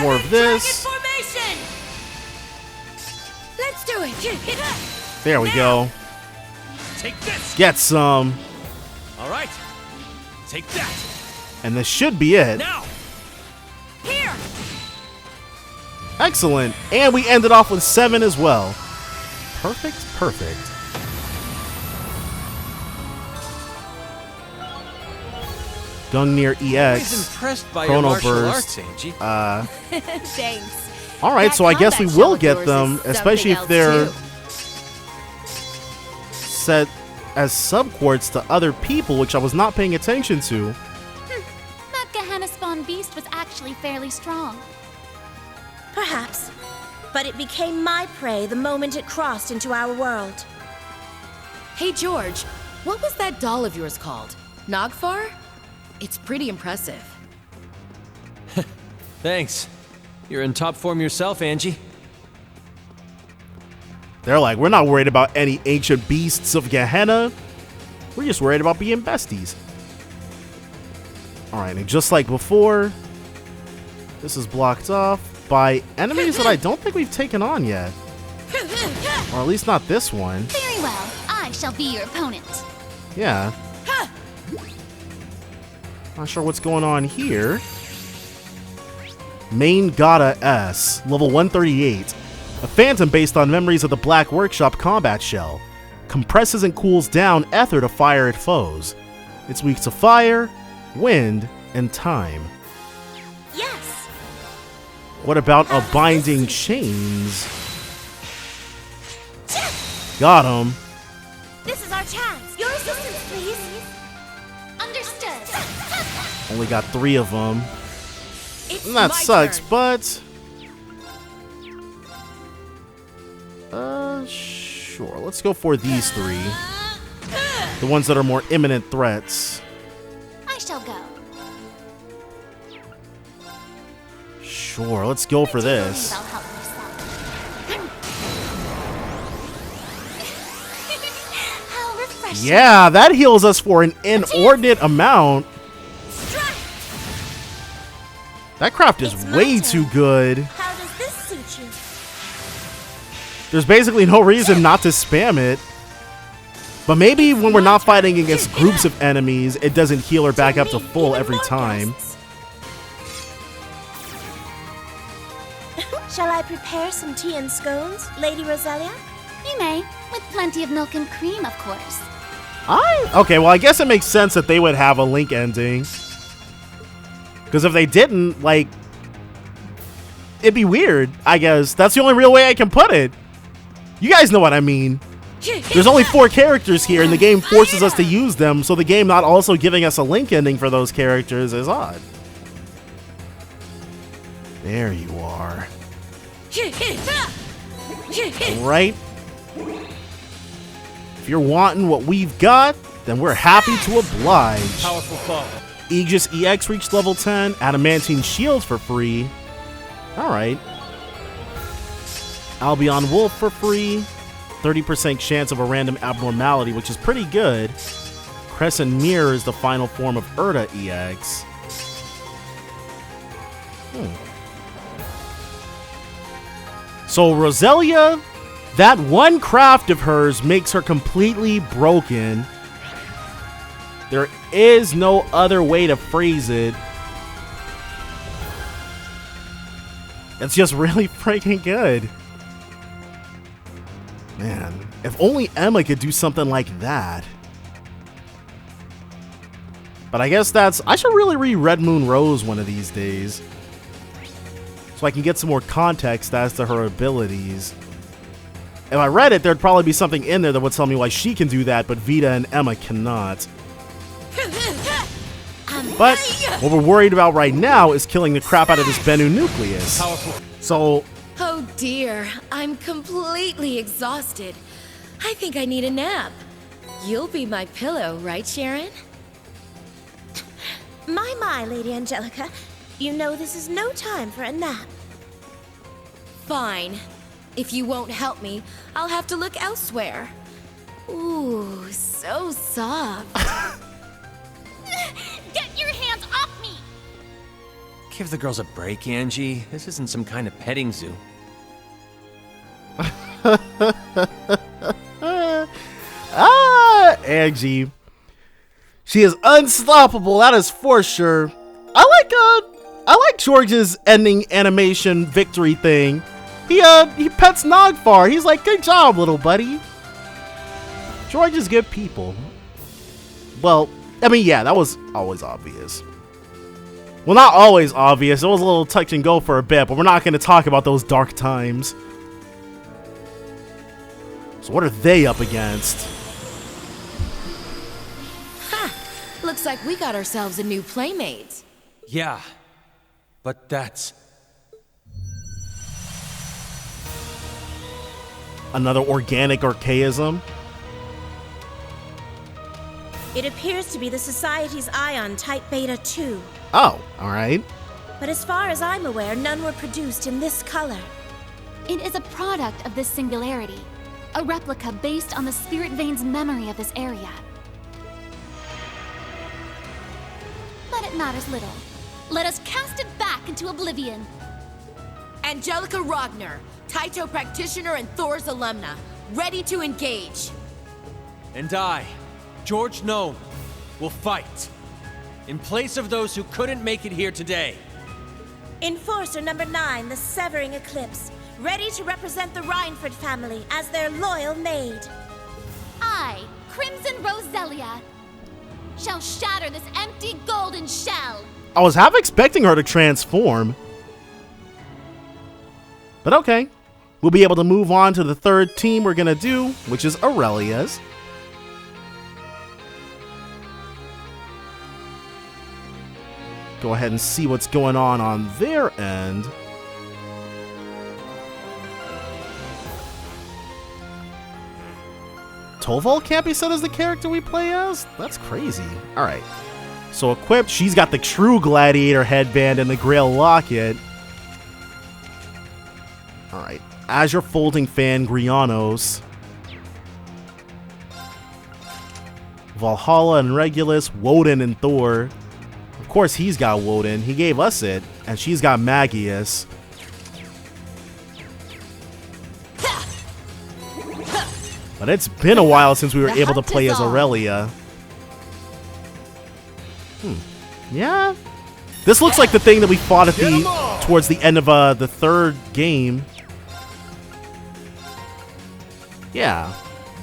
More of this. Formation. Let's do it. There we go. Take this. Get some. All right. Take that. And this should be it. Now. Here. Excellent. And we ended off with 7 as well. Perfect, perfect. Gungnir EX. Always impressed by Chrono your martial Burst. arts, Angie. Thanks. Alright, so I guess we combat will shell of get yours them, is especially if something they're else, set as subquarts to other people, which I was not paying attention to. That Gehenna spawn beast was actually fairly strong. Perhaps. But it became my prey the moment it crossed into our world. Hey, George, what was that doll of yours called? Nagfar? It's pretty impressive. Thanks. You're in top form yourself, Angie. They're like, we're not worried about any ancient beasts of Gehenna. We're just worried about being besties. Alright, and just like before, this is blocked off by enemies that I don't think we've taken on yet. Or at least not this one. Very well. I shall be your opponent. Yeah. Not sure what's going on here. Main Gata S, level 138. A phantom based on memories of the Black Workshop combat shell. Compresses and cools down ether to fire at foes. It's weak to fire, wind, and time. Yes. What about a binding chains? Got him. This is our chance. Your assistance, please. Understood. Only got 3 of them. It's That my sucks, turn. but... sure. Let's go for these 3. The ones that are more imminent threats. I shall go. Sure, let's go for this. I'll help yourself. How refreshing. Yeah, that heals us for an inordinate amount. That craft is way too good. How does this suit you? There's basically no reason not to spam it. But maybe when we're not fighting against groups of enemies, it doesn't heal her back up to full every time. Shall I prepare some tea and scones, Lady Roselia? You may, with plenty of milk and cream, of course. Okay, well, I guess it makes sense that they would have a link ending. Because if they didn't, like, it'd be weird, I guess. That's the only real way I can put it. You guys know what I mean. There's only 4 characters here, and the game forces us to use them, so the game not also giving us a link ending for those characters is odd. There you are. Right? If you're wanting what we've got, then we're happy to oblige. Powerful foe. Aegis EX reached level 10. Adamantine shield for free. Alright. Albion Wolf for free. 30% chance of a random abnormality, which is pretty good. Crescent Mirror is the final form of Urda EX. So Roselia, that one craft of hers makes her completely broken. There is no other way to phrase it. It's just really freaking good. Man, if only Emma could do something like that. But I guess I should really read Red Moon Rose one of these days. So I can get some more context as to her abilities. If I read it, there'd probably be something in there that would tell me why she can do that, but Vita and Emma cannot. But what we're worried about right now is killing the crap out of this Bennu nucleus. So... Oh dear, I'm completely exhausted. I think I need a nap. You'll be my pillow, right, Sharon? My, Lady Angelica. You know this is no time for a nap. Fine. If you won't help me, I'll have to look elsewhere. Ooh, so soft. Get your hands off me! Give the girls a break, Angie. This isn't some kind of petting zoo. Angie. She is unstoppable, that is for sure. I like George's ending animation victory thing. He pets Nogfar. He's like, good job, little buddy. George is good people. Well, I mean, yeah, that was always obvious. Well, not always obvious. It was a little touch and go for a bit, but we're not going to talk about those dark times. So what are they up against? Ha! Looks like we got ourselves a new playmate. Yeah, but that's... Another organic archaism? It appears to be the Society's Ion Type Beta 2. Oh, alright. But as far as I'm aware, none were produced in this color. It is a product of this singularity. A replica based on the Spirit Vein's memory of this area. But it matters little. Let us cast it back into oblivion. Angelica Rogner, Taito practitioner and Thor's alumna, ready to engage. And I, George Gnome, will fight. In place of those who couldn't make it here today. Enforcer number 9, the Severing Eclipse, ready to represent the Rhineford family as their loyal maid. I, Crimson Roselia, shall shatter this empty golden shell. I was half expecting her to transform. But okay. We'll be able to move on to the third team we're gonna do, which is Aurelia's. Go ahead and see what's going on their end. Toval can't be said as the character we play as? That's crazy. Alright. So equipped, she's got the true gladiator headband and the Grail locket. Alright. Azure folding fan Grianos. Valhalla and Regulus, Woden and Thor. Of course he's got Woden. He gave us it. And she's got Magius. But it's been a while since we were able to play as Aurelia. Yeah. This looks like the thing that we fought at towards the end of the third game. Yeah.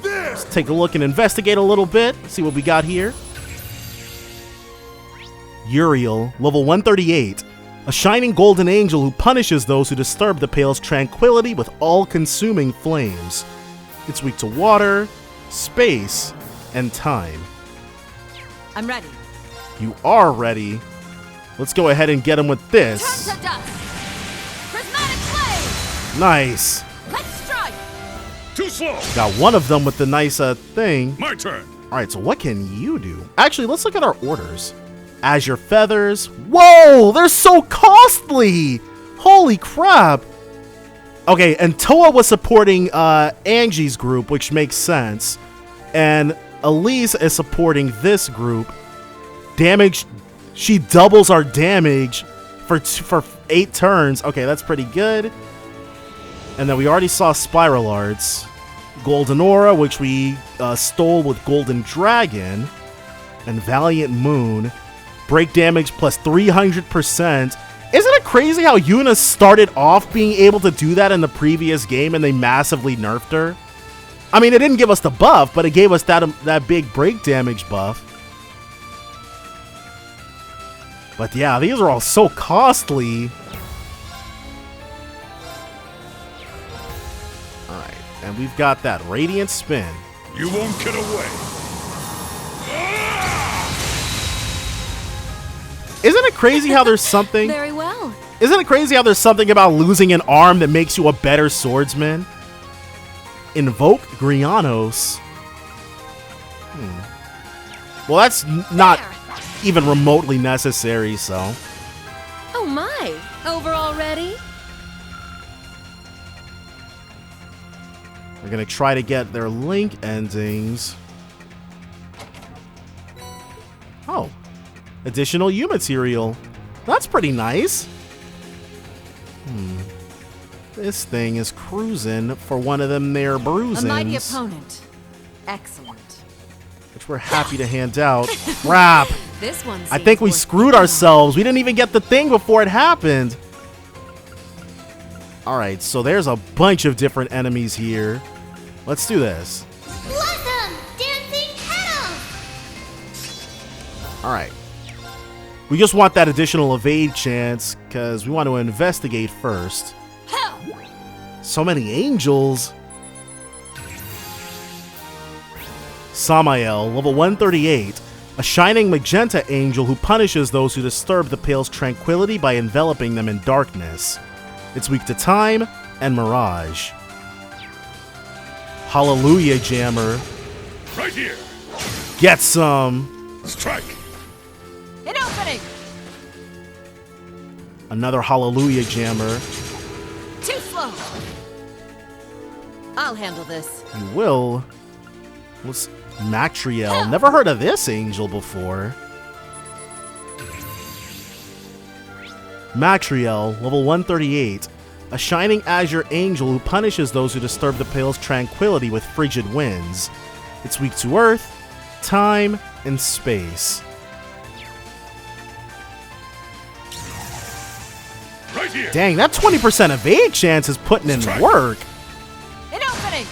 Let's take a look and investigate a little bit. See what we got here. Uriel, level 138. A shining golden angel who punishes those who disturb the Pale's tranquility with all-consuming flames. It's weak to water, space, and time. I'm ready. You are ready. Let's go ahead and get him with this. Turn to dust. Prismatic flame. Nice. Let's strike. Too slow. Got one of them with the nice thing. My turn. All right, so what can you do? Actually, let's look at our orders. Azure feathers. Whoa, they're so costly. Holy crap. Okay, and Toa was supporting Angie's group, which makes sense. And Elise is supporting this group. Damage, she doubles our damage for 8 turns. Okay, that's pretty good. And then we already saw Spiral Arts. Golden Aura, which we stole with Golden Dragon. And Valiant Moon. Break damage plus 300%. Isn't it crazy how Yuna started off being able to do that in the previous game and they massively nerfed her? I mean, it didn't give us the buff, but it gave us that big break damage buff. But yeah, these are all so costly. Alright, and we've got that Radiant Spin. You won't get away. Isn't it crazy how there's something... Very well. Isn't it crazy how there's something about losing an arm that makes you a better swordsman? Invoke Grianos. Well, that's not even remotely necessary, so... Oh my! Over already? We're gonna try to get their link endings. Oh. Additional U material. That's pretty nice. This thing is cruising for one of them there bruisings. A mighty opponent. Excellent. Which we're happy to hand out. Crap. This one I think we screwed ourselves. We didn't even get the thing before it happened. Alright, so there's a bunch of different enemies here. Let's do this. Blossom! Dancing petals! Alright. We just want that additional evade chance, because we want to investigate first. So many angels! Samael, level 138. A shining magenta angel who punishes those who disturb the Pale's tranquility by enveloping them in darkness. It's weak to time and mirage. Hallelujah Jammer. Right here. Get some. Strike. An opening. Another Hallelujah Jammer. Too slow. I'll handle this. You will. What's Matriel? Never heard of this angel before. Matriel, level 138. A shining azure angel who punishes those who disturb the Pale's tranquility with frigid winds. It's weak to earth, time, and space. Right here. Dang, that 20% evade chance is putting in work. An opening.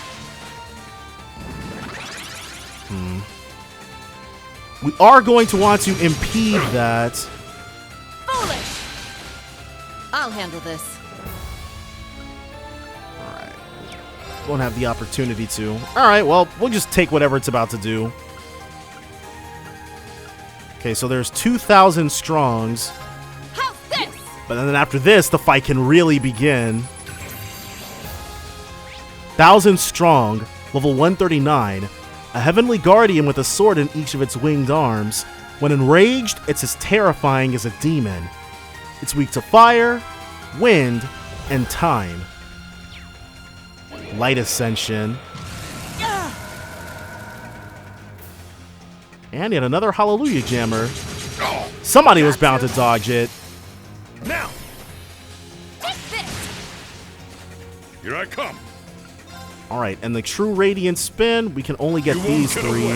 We are going to want to impede that. Foolish. I'll handle this. Alright. Won't have the opportunity to. Alright, well, we'll just take whatever it's about to do. Okay, so there's 2,000 strongs. How's this? But then after this, the fight can really begin. 1,000 strong, level 139. A heavenly guardian with a sword in each of its winged arms. When enraged, it's as terrifying as a demon. It's weak to fire, wind, and time. Light Ascension. And yet another Hallelujah Jammer. Somebody was bound to dodge it. Now! Here I come. Alright, and the true Radiant Spin, we can only get these three.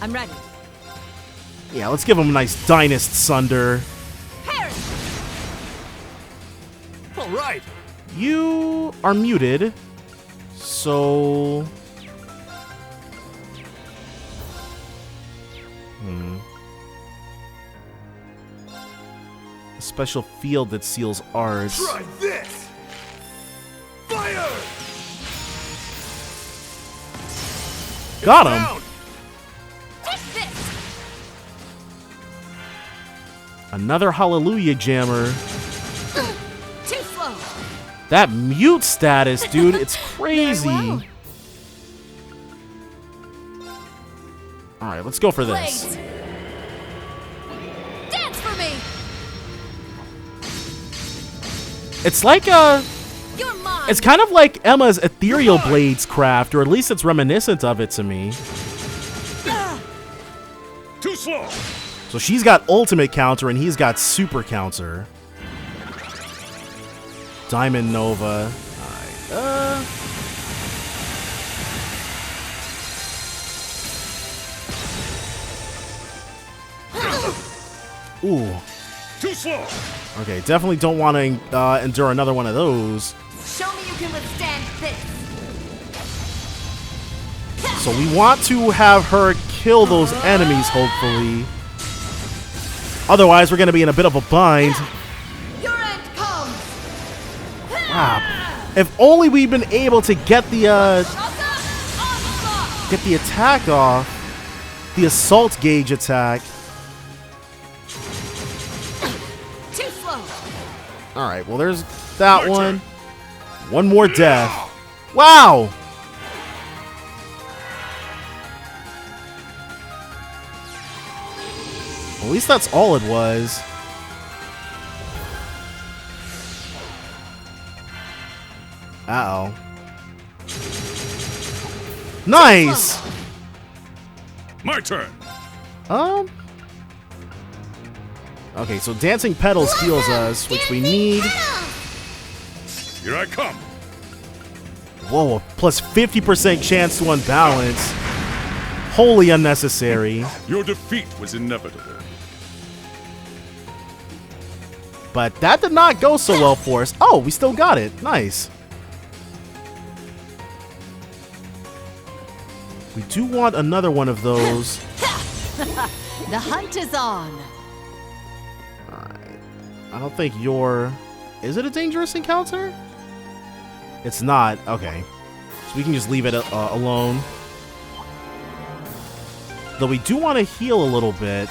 I'm ready. Yeah, let's give him a nice Dynast Sunder. All right. You are muted, so... A special field that seals ours. Try this. Fire! Got him. Another Hallelujah Jammer. Too slow. That mute status, dude, it's crazy. Alright, let's go for this. Dance for me. It's like it's kind of like Emma's Ethereal Blades craft, or at least it's reminiscent of it to me. Too slow. So she's got ultimate counter and he's got super counter. Diamond Nova. Alright, Ooh. Too slow. Okay, definitely don't want to endure another one of those. Show me you can withstand this. So we want to have her kill those enemies, hopefully. Otherwise, we're going to be in a bit of a bind. Your end comes. Ah, if only we'd been able to get the attack off, the assault gauge attack. Too slow. All right, well, there's that one. One more death. Wow. At least that's all it was. Uh-oh. Nice! My turn. Okay, so Dancing Petals heals us, which we need. Here I come. Whoa, a plus 50% chance to unbalance. Wholly unnecessary. Your defeat was inevitable. But that did not go so well for us. Oh, we still got it. Nice. We do want another one of those. The hunt is on. Alright. I don't think you're... Is it a dangerous encounter? It's not. Okay. So we can just leave it alone. Though we do want to heal a little bit.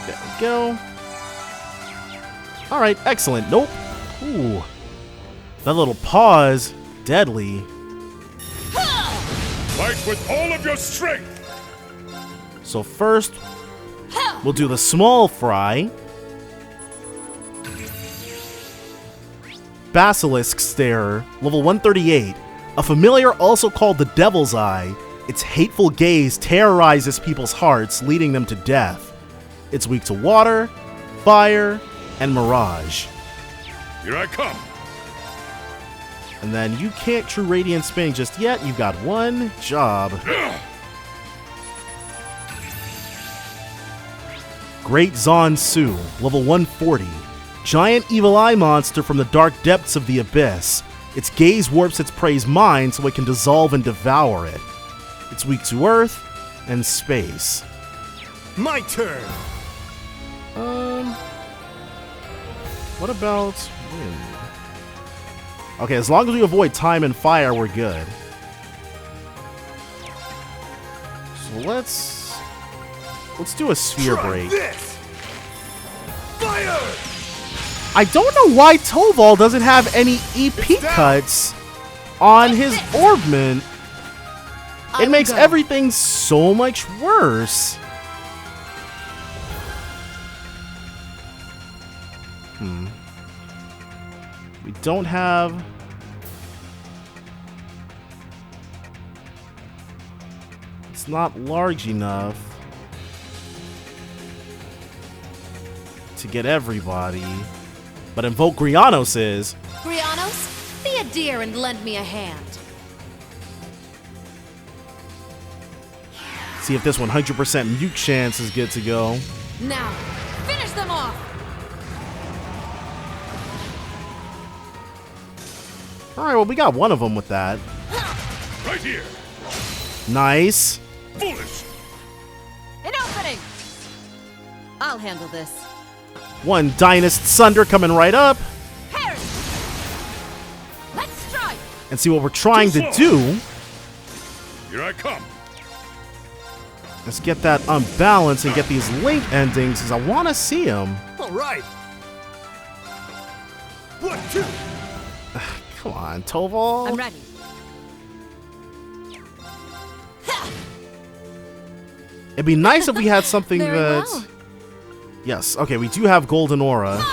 There we go. Alright, excellent. Nope. Ooh. That little pause. Deadly. Fight with all of your strength. So first, we'll do the small fry. Basilisk Stare, level 138. A familiar also called the Devil's Eye. Its hateful gaze terrorizes people's hearts, leading them to death. It's weak to water, fire, and mirage. Here I come. And then you can't True Radiant Spin just yet. You've got one job. Great Zon Su, level 140. Giant evil eye monster from the dark depths of the abyss. Its gaze warps its prey's mind so it can dissolve and devour it. It's weak to earth and space. My turn. What about wind? Okay, as long as we avoid time and fire, we're good. So let's do a sphere break. This. Fire! I don't know why Toval doesn't have any EP cuts on his Orbman. It makes everything so much worse. We don't have... It's not large enough to get everybody. But Invoke Grianos is. Grianos, be a dear and lend me a hand. See if this 100% mute chance is good to go. Now, finish them off! Alright, well, we got one of them with that. Right here. Nice. Foolish. An opening! I'll handle this. One Dynast Sunder coming right up. Let's strike! And see what we're trying to do. Here I come. Let's get that unbalanced and get these link endings because I want to see them. All right. 1, 2. Come on, Toval. I'm ready. It'd be nice if we had something Very that... well. Yes, okay, we do have Golden Aura.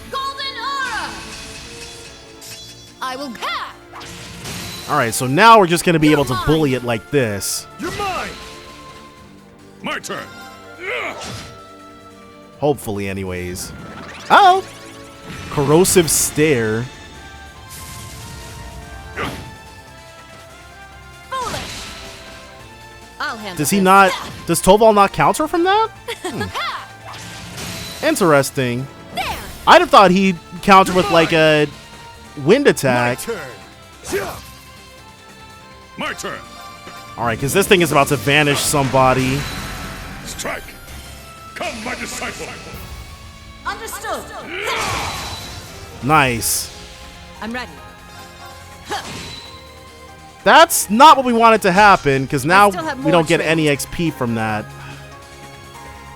Golden Aura! I will... Alright, so now we're just going to be able to bully it like this. You're mine. My turn. Hopefully, anyways. Oh! Corrosive Stare. I'll handle Does he this. not... Does Toval not counter from that? Interesting. I'd have thought he'd counter with like a wind attack. My turn. Alright, because this thing is about to vanish somebody. Strike. Come, my disciple. Understood. Nice. I'm ready. That's not what we wanted to happen, because now still have we more don't get tricks. any XP from that.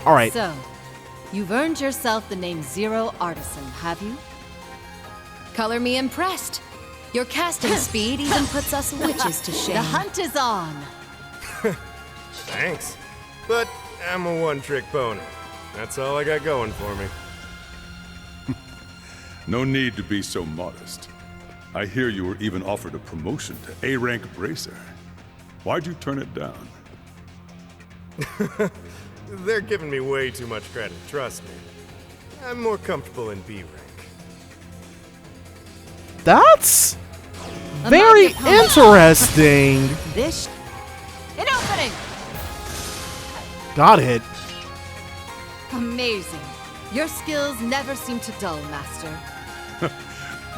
Alright. So, you've earned yourself the name Zero Artisan, have you? Color me impressed. Your casting speed even puts us witches to shame. The hunt is on. Thanks. But I'm a one-trick pony. That's all I got going for me. No need to be so modest. I hear you were even offered a promotion to A-rank bracer. Why'd you turn it down? They're giving me way too much credit, trust me. I'm more comfortable in B rank. That's very interesting. This an opening. Got it. Amazing. Your skills never seem to dull, Master.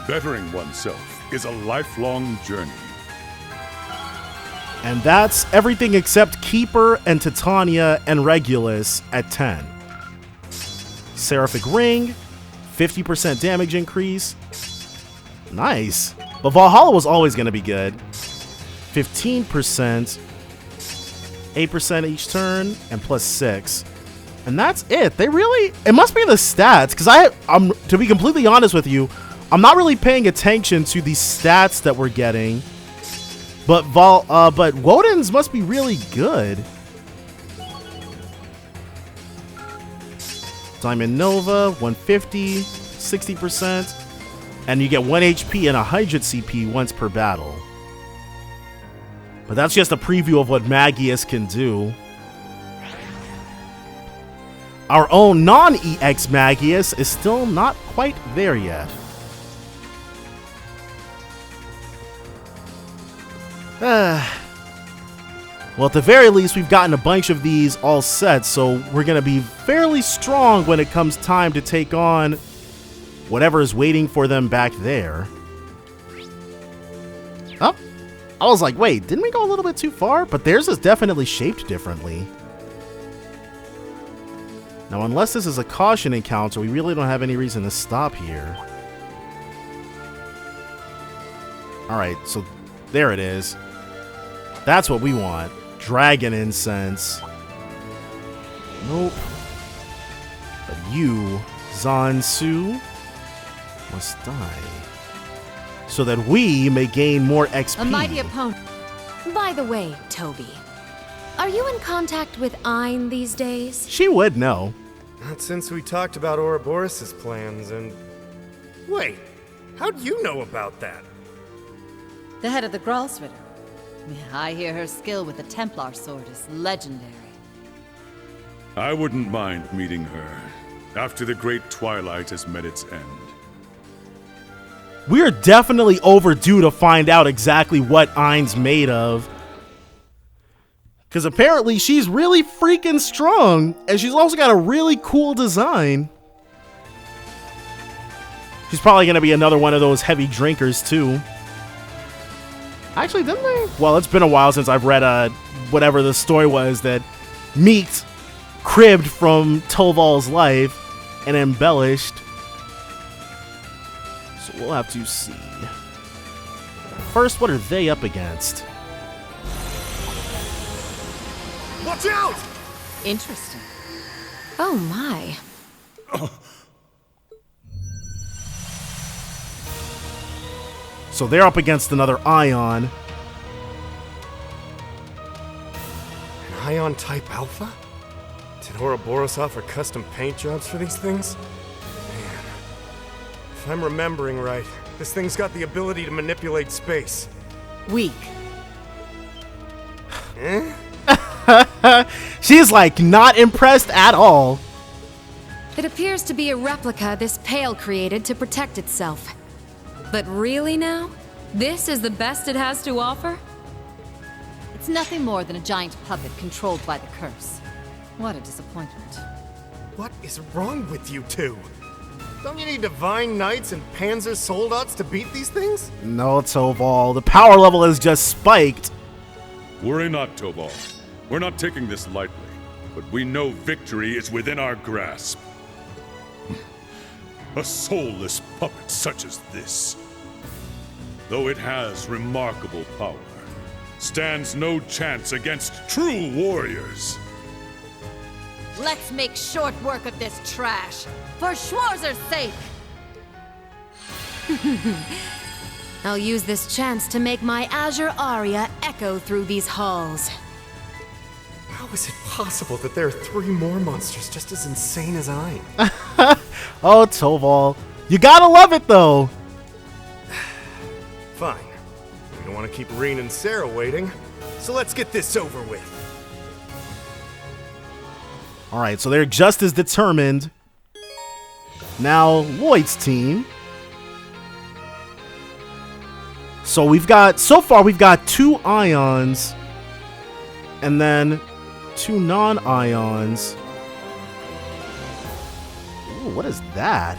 Bettering oneself is a lifelong journey. And that's everything except Keeper and Titania and Regulus at 10. Seraphic Ring, 50% damage increase. Nice. But Valhalla was always going to be good. 15%, 8% each turn, and plus 6. And that's it. They really... It must be the stats, because I'm to be completely honest with you, I'm not really paying attention to the stats that we're getting. But Woden's must be really good. Diamond Nova, 150, 60%. And you get 1 HP and 100 CP once per battle. But that's just a preview of what Magius can do. Our own non-EX Magius is still not quite there yet. Well, at the very least, we've gotten a bunch of these all set, so we're going to be fairly strong when it comes time to take on whatever is waiting for them back there. Oh, I was like, wait, didn't we go a little bit too far? But theirs is definitely shaped differently. Now, unless this is a caution encounter, we really don't have any reason to stop here. Alright, so there it is. That's what we want. Dragon Incense. Nope. But you, Zansu. must die, so that we may gain more XP. A mighty opponent. By the way, Toby, are you in contact with Ein these days? She would know. Not since we talked about Ouroboros' plans and... Wait, how'd you know about that? The head of the Gralsritter. I hear her skill with the Templar sword is legendary. I wouldn't mind meeting her after the Great Twilight has met its end. We are definitely overdue to find out exactly what Ein's made of. Because apparently she's really freaking strong, and she's also got a really cool design. She's probably going to be another one of those heavy drinkers, too. Actually, didn't they? Well, it's been a while since I've read whatever the story was that Meat cribbed from Toval's life and embellished. So we'll have to see. First, what are they up against? Watch out! Interesting. Oh my. So they're up against another Ion. An Ion type Alpha? Did Ouroboros offer custom paint jobs for these things? Man. If I'm remembering right, this thing's got the ability to manipulate space. Weak. Eh? She's like not impressed at all. It appears to be a replica this pail created to protect itself. But really now? This is the best it has to offer? It's nothing more than a giant puppet controlled by the curse. What a disappointment. What is wrong with you two? Don't you need divine knights and panzer soldats to beat these things? No, Toval. The power level is just spiked. Worry not, Toval. We're not taking this lightly, but we know victory is within our grasp. A soulless puppet such as this, though it has remarkable power, stands no chance against true warriors. Let's make short work of this trash, for Schwarzer's sake! I'll use this chance to make my Azure aria echo through these halls. How is it possible that there are 3 more monsters just as insane as I am? Oh, Toval. You gotta love it, though. Fine. We don't want to keep Reen and Sarah waiting, so let's get this over with. Alright, so they're just as determined. Now, Lloyd's team. So so far we've got 2 Ions. And then 2 non-Ions. Ooh, what is that?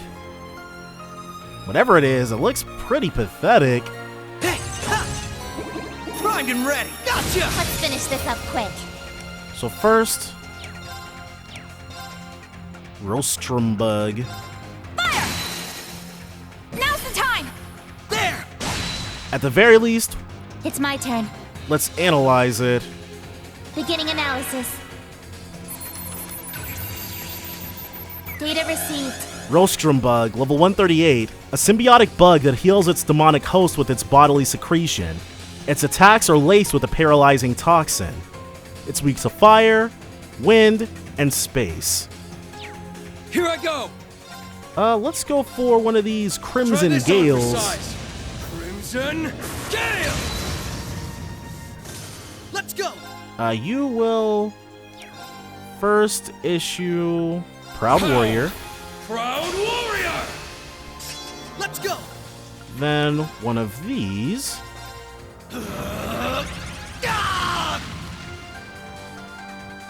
Whatever it is, it looks pretty pathetic. Hey! Ha! Primed and ready! Gotcha! Let's finish this up quick. So first... Rostrum Bug. Fire! Now's the time! There! At the very least... It's my turn. Let's analyze it. Beginning analysis. Data received. Rostrum Bug, level 138, a symbiotic bug that heals its demonic host with its bodily secretion. Its attacks are laced with a paralyzing toxin. It's weak to fire, wind, and space. Here I go! Let's go for one of these Crimson Gales. Crimson Gale! Let's go! You will first issue Proud Warrior. Proud Warrior! Let's go! Then one of these.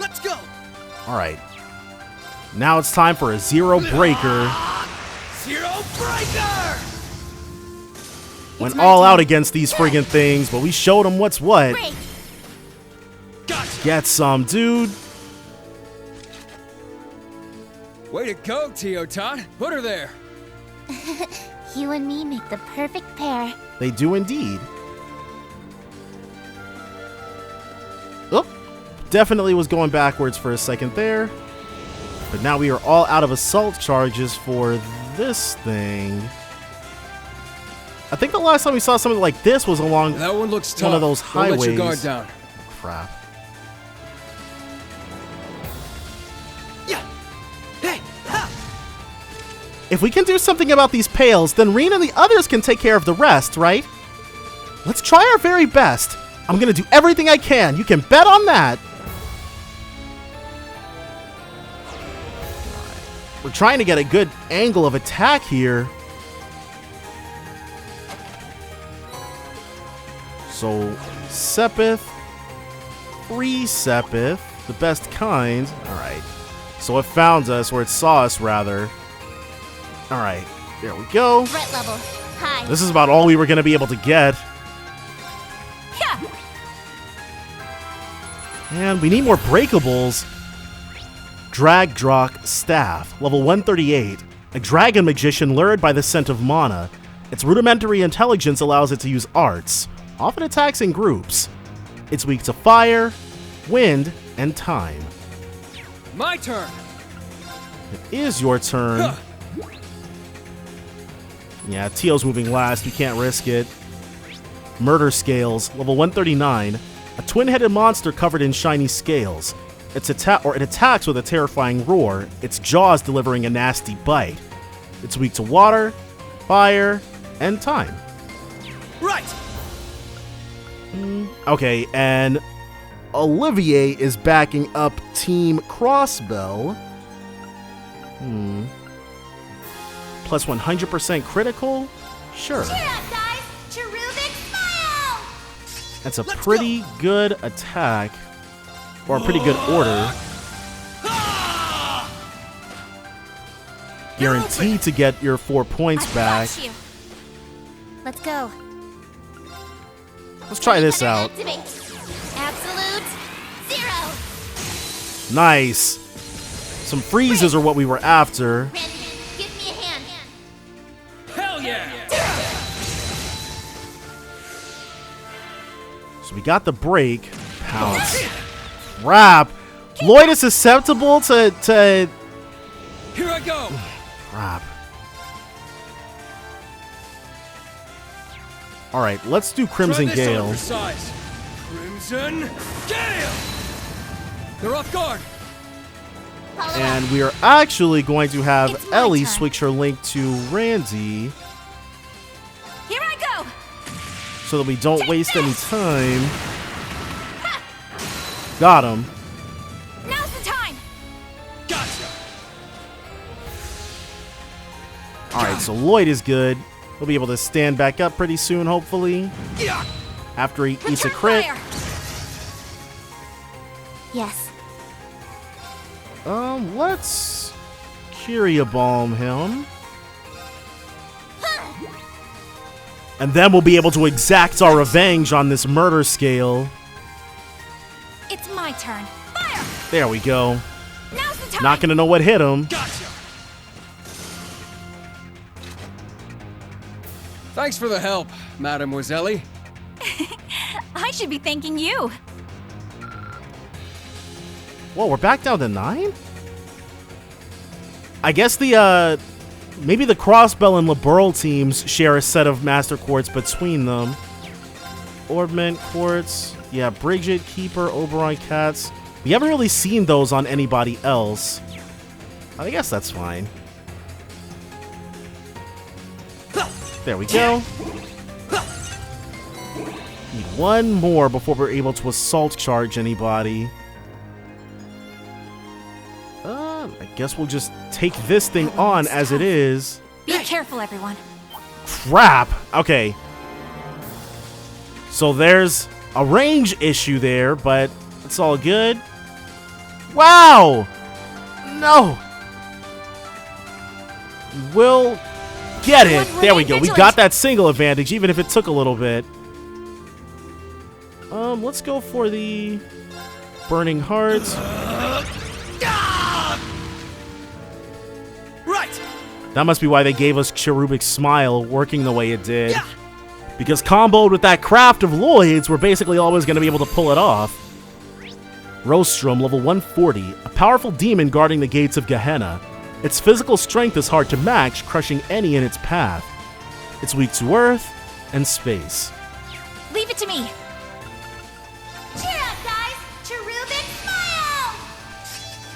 Let's go! Alright. Now it's time for a Zero Breaker. Zero Breaker! Went all out against these friggin' things, but we showed them what's what. Gotcha. Get some, dude. Way to go, Teotot. Put her there. You and me make the perfect pair. They do indeed. Oh, definitely was going backwards for a second there. But now we are all out of assault charges for this thing. I think the last time we saw something like this was along That one looks tough. one of those Don't highways. let your guard down. Crap. If we can do something about these pails, then Reen and the others can take care of the rest, right? Let's try our very best. I'm gonna do everything I can. You can bet on that. We're trying to get a good angle of attack here. So, Sepith, free Sepith, the best kind. Alright. So it found us, or it saw us rather. Alright, there we go. Threat level high. This is about all we were going to be able to get. Yeah. And we need more breakables. Dragdrock Staff, level 138. A dragon magician lured by the scent of mana. Its rudimentary intelligence allows it to use arts. Often attacks in groups. It's weak to fire, wind, and time. My turn. It is your turn. Yeah, Tio's moving last. We can't risk it. Murder Scales, level 139. A twin-headed monster covered in shiny scales. It attacks with a terrifying roar, its jaws delivering a nasty bite. It's weak to water, fire, and time. Right. Okay, and Olivier is backing up Team Crossbell. Plus 100% critical? Sure. Cheer up, guys! Cherubic smile! That's a pretty good attack. Or a pretty good order. Guaranteed to get your 4 points back. You. Let's go. Let's try this out. Activate. Absolute 0. Nice. Some freezes are what we were after. Randy, give me a hand. Hell yeah! So we got the break. Pounce. Crap. Lloyd is susceptible to... Here I go. Crap. Alright, let's do Crimson Gale. Crimson Gale! They're off guard. And we are actually going to have Ellie switch her link to Randy. Here I go. So that we don't waste any time. Got him. Now's the time. Gotcha. Alright, so Lloyd is good. He'll be able to stand back up pretty soon, hopefully. After he eats a crit. Fire. Yes. Let's Curia Balm him. And then we'll be able to exact our revenge on this murder scale. It's my turn. Fire. There we go. Now's the time. Not gonna know what hit him. Gotcha. Thanks for the help, Mademoiselle. I should be thanking you. Whoa, we're back down to 9? I guess the, maybe the Crossbell and Liberal teams share a set of Master Quartz between them. Orbment Quartz. Yeah, Bridget, Keeper, Oberon, Cats. We haven't really seen those on anybody else. I guess that's fine. There we go. Need one more before we're able to assault charge anybody. I guess we'll just take this thing on as it is. Be careful, everyone. Crap! Okay. So there's a range issue there, but it's all good. Wow! No! We'll get it. There we go. We got that single advantage, even if it took a little bit. Let's go for the Burning Hearts. Right. That must be why they gave us Cherubic's Smile working the way it did. Because comboed with that craft of Lloyd's, we're basically always going to be able to pull it off. Rostrum, level 140, a powerful demon guarding the gates of Gehenna. Its physical strength is hard to match, crushing any in its path. It's weak to earth, and space. Leave it to me. Cheer up, guys! Cherubic smile!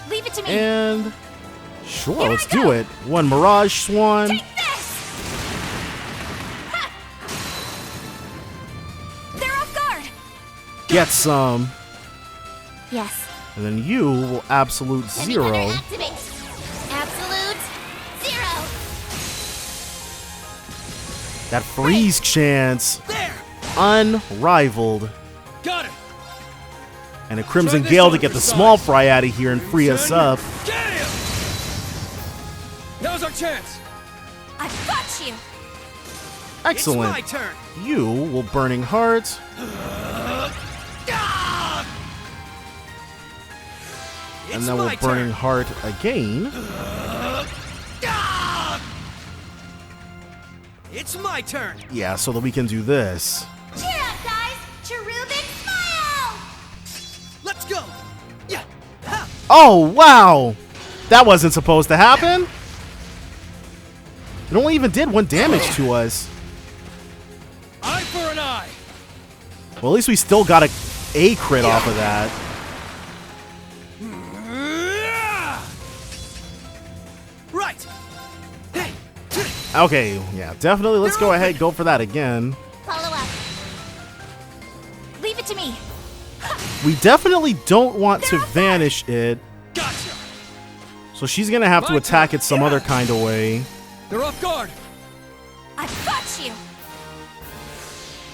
Leave it to me. And sure, let's do it. One Mirage Swan. Take this! Ha! They're off guard! Get some. Yes. And then you will absolute zero. Activate! Absolute zero! That freeze chance. Unrivaled. Got it! And a Crimson Gale to get the small fry out of here and free us up. Get him! Now's our chance! I've got you! Excellent. It's my turn! You will Burning Heart. And then we'll Burning Heart again. It's my turn! Yeah, so that we can do this. Cheer up, guys! Cherubic smile! Let's go! Yeah! Ha! Oh, wow! That wasn't supposed to happen. It only even did 1 damage to us. Eye for an eye! Well, at least we still got a crit off of that. Right! Okay, yeah, definitely. Let's go ahead, go for that again. Follow up. Leave it to me. We definitely don't want to vanish it. Gotcha! So she's gonna have to attack it some other kind of way. They're off guard! I've got you!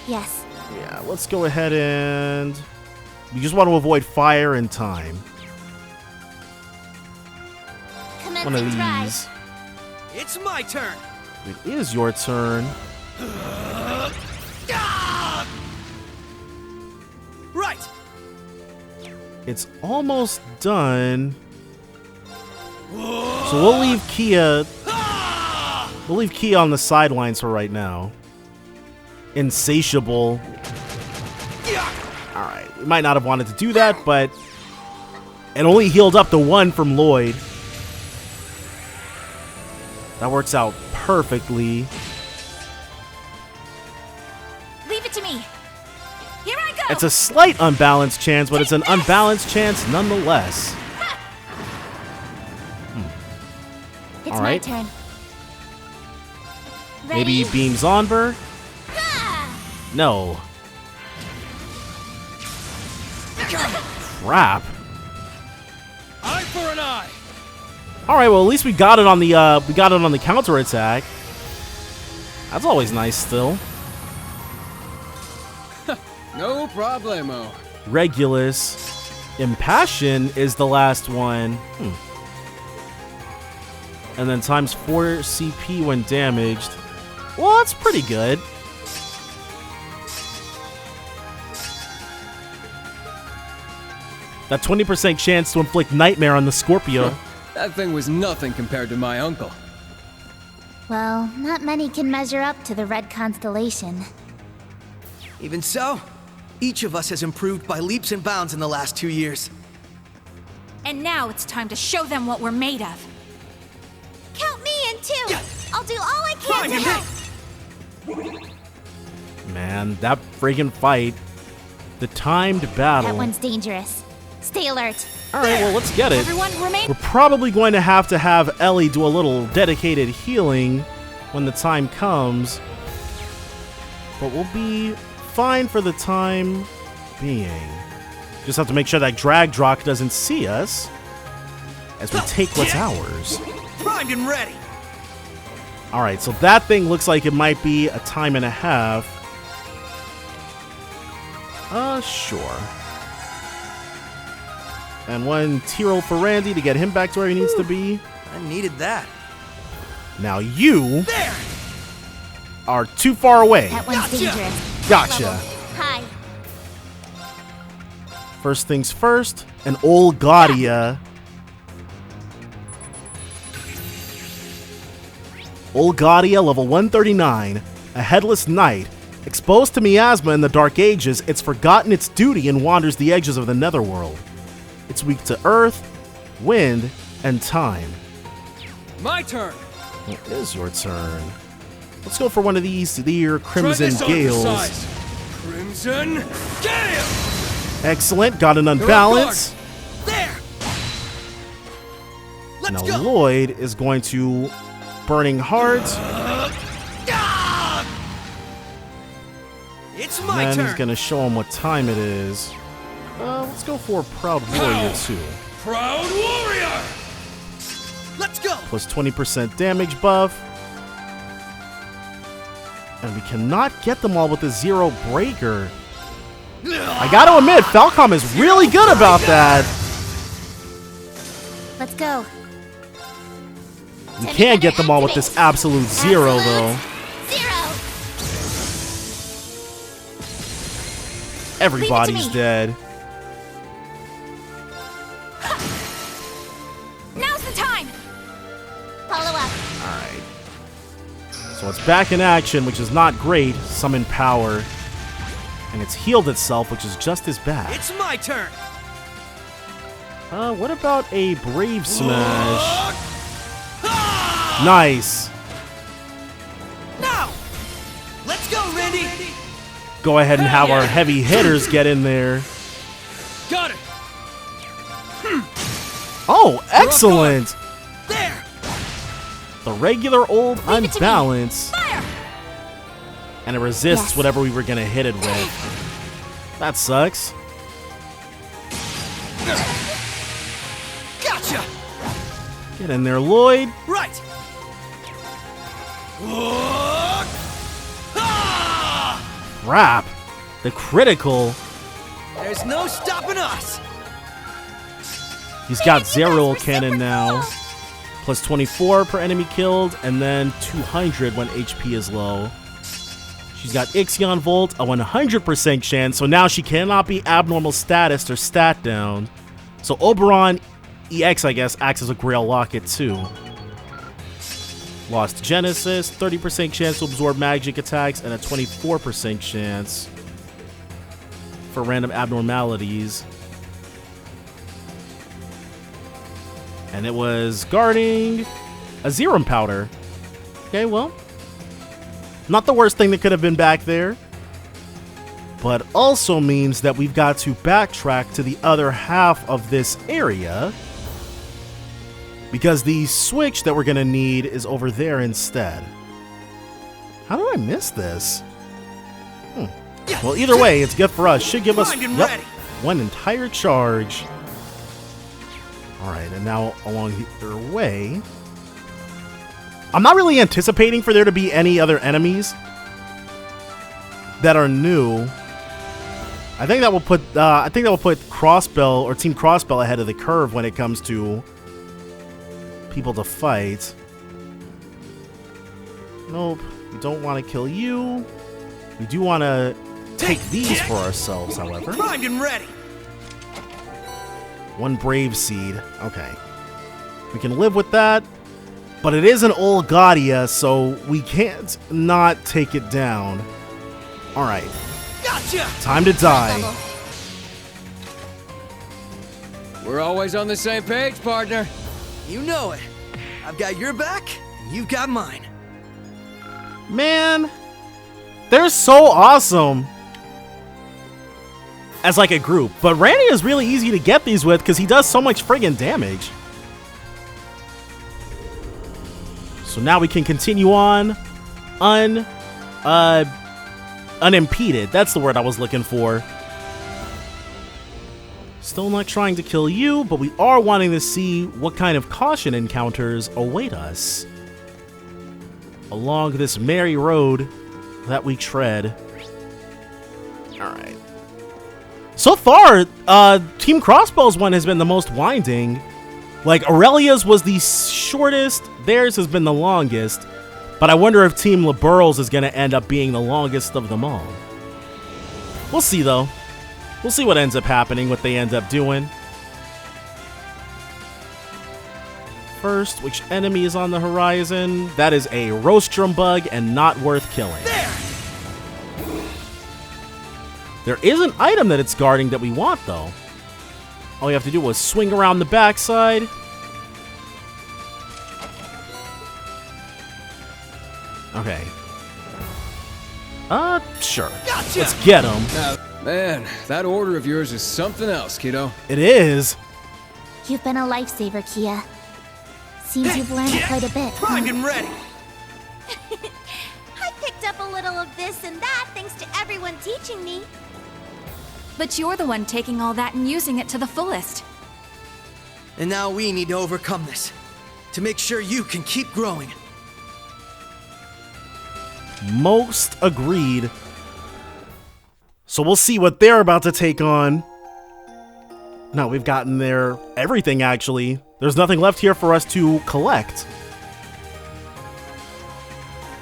Yes. Yeah, let's go ahead and... We just want to avoid fire and time. One of these. It's my turn! It is your turn. Right! It's almost done. So we'll leave Kia... We'll leave Kia on the sidelines for right now. Insatiable. Alright, we might not have wanted to do that, but... It only healed up the 1 from Lloyd. That works out perfectly. Leave it to me. Here I go. It's a slight unbalanced chance, but it's an unbalanced chance nonetheless. It's All my right. turn. Maybe he beams Onver? No. Crap. Eye for an eye! All right, well at least we got it on the counter attack. That's always nice still. No problemo. Regulus. Impassion is the last one. And then times 4 CP when damaged. Well, that's pretty good. That 20% chance to inflict Nightmare on the Scorpio. That thing was nothing compared to my uncle. Well, not many can measure up to the Red Constellation. Even so, each of us has improved by leaps and bounds in the last 2 years. And now it's time to show them what we're made of. Count me in too! I'll do all I can to help! Man, that friggin' fight. The timed battle. That one's dangerous. Stay alert. Alright, well, let's get it. Everyone remain. We're probably going to have Ellie do a little dedicated healing when the time comes. But we'll be fine for the time being. Just have to make sure that Drag Drock doesn't see us as we take what's ours. Primed and ready! Alright, so that thing looks like it might be a time and a half. Sure. And 1 T-roll for Randy to get him back to where he needs to be. I needed that. Now you are too far away. That one's dangerous. Gotcha. Hi. First things first, an old Gaudia. Old Gaudia, level 139, a headless knight. Exposed to miasma in the Dark Ages, it's forgotten its duty and wanders the edges of the Netherworld. It's weak to earth, wind, and time. My turn! It is your turn. Let's go for one of these here Crimson Gales. Crimson Gale! Excellent, got an unbalance. There! Let's Now go! Lloyd is going to Burning Heart. It's And my then turn! he's going to show him what time it is. Let's go for Proud Warrior 2. Proud Warrior! Let's go! Plus 20% damage buff. And we cannot get them all with the Zero Breaker. I gotta admit, Falcom is really good about that. Let's go. You can't get them all with this absolute zero, though. Everybody's dead. Now's the time. Follow up. Alright. So it's back in action, which is not great. Summon power. And it's healed itself, which is just as bad. It's my turn. What about a Brave Smash? Nice. Now, let's go, Randy. Go ahead and have our heavy hitters get in there. Got it. Oh, excellent. There. The regular old unbalance. And it resists whatever we were going to hit it with. That sucks. Gotcha. Get in there, Lloyd. Right. Crap. The critical. There's no stopping us. He's got Zero Cannon now. Plus 24 per enemy killed, and then 200 when HP is low. She's got Ixion Volt, a 100% chance, so now she cannot be abnormal status or stat down. So Oberon EX, I guess, acts as a Grail Locket too. Lost Genesis, 30% chance to absorb magic attacks, and a 24% chance for random abnormalities. And it was guarding a Zerum Powder. Okay, well, not the worst thing that could have been back there. But also means that we've got to backtrack to the other half of this area. Because the switch that we're going to need is over there instead. How did I miss this? Well, either way, it's good for us. Should give us one entire charge. Alright, and now along the other way. I'm not really anticipating for there to be any other enemies that are new. I think that will put Crossbell or Team Crossbell ahead of the curve when it comes to people to fight. Nope, we don't want to kill you. We do want to take these for ourselves, however. Primed and ready. One Brave Seed. Okay. We can live with that. But it is an Olgadia, so we can't not take it down. Alright. Gotcha! Time to die. We're always on the same page, partner. You know it. I've got your back, and you've got mine. Man, they're so awesome as like a group. But Randy is really easy to get these with because he does so much friggin' damage. So now we can continue on unimpeded. That's the word I was looking for. Still not trying to kill you, but we are wanting to see what kind of caution encounters await us along this merry road that we tread. Alright. So far, Team Crossbow's one has been the most winding. Like, Aurelia's was the shortest, theirs has been the longest, but I wonder if Team Liberals is going to end up being the longest of them all. We'll see, though. We'll see what ends up happening, what they end up doing. First, which enemy is on the horizon? That is a Rostrum Bug and not worth killing. There is an item that it's guarding that we want, though. All you have to do was swing around the backside. Okay. Sure. Gotcha! Let's get him. Man, that order of yours is something else, kiddo. It is. You've been a lifesaver, Kia. Seems you've learned quite a bit. Primed and ready! I picked up a little of this and that thanks to everyone teaching me. But you're the one taking all that and using it to the fullest. And now we need to overcome this, to make sure you can keep growing. Most agreed. So we'll see what they're about to take on. No, we've gotten their everything, actually. There's nothing left here for us to collect.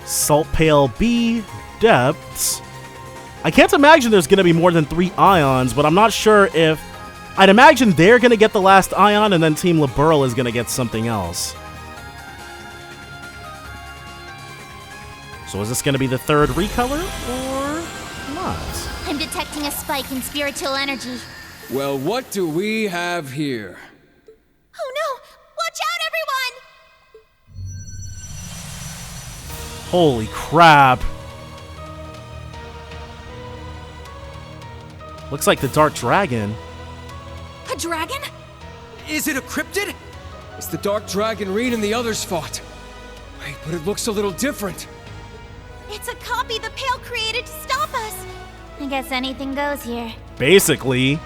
Salt Pail B, Depths. I can't imagine there's going to be more than 3 ions, but I'm not sure if... I'd imagine they're going to get the last ion, and then Team Liberl is going to get something else. So is this going to be the 3rd recolor, or not? I'm detecting a spike in spiritual energy. Well, what do we have here? Oh no! Watch out, everyone! Holy crap. Looks like the Dark Dragon. A dragon? Is it a cryptid? It's the Dark Dragon Reed and the others fought. Wait, but it looks a little different. It's a copy the Pale created to stop us. I guess anything goes here. Basically.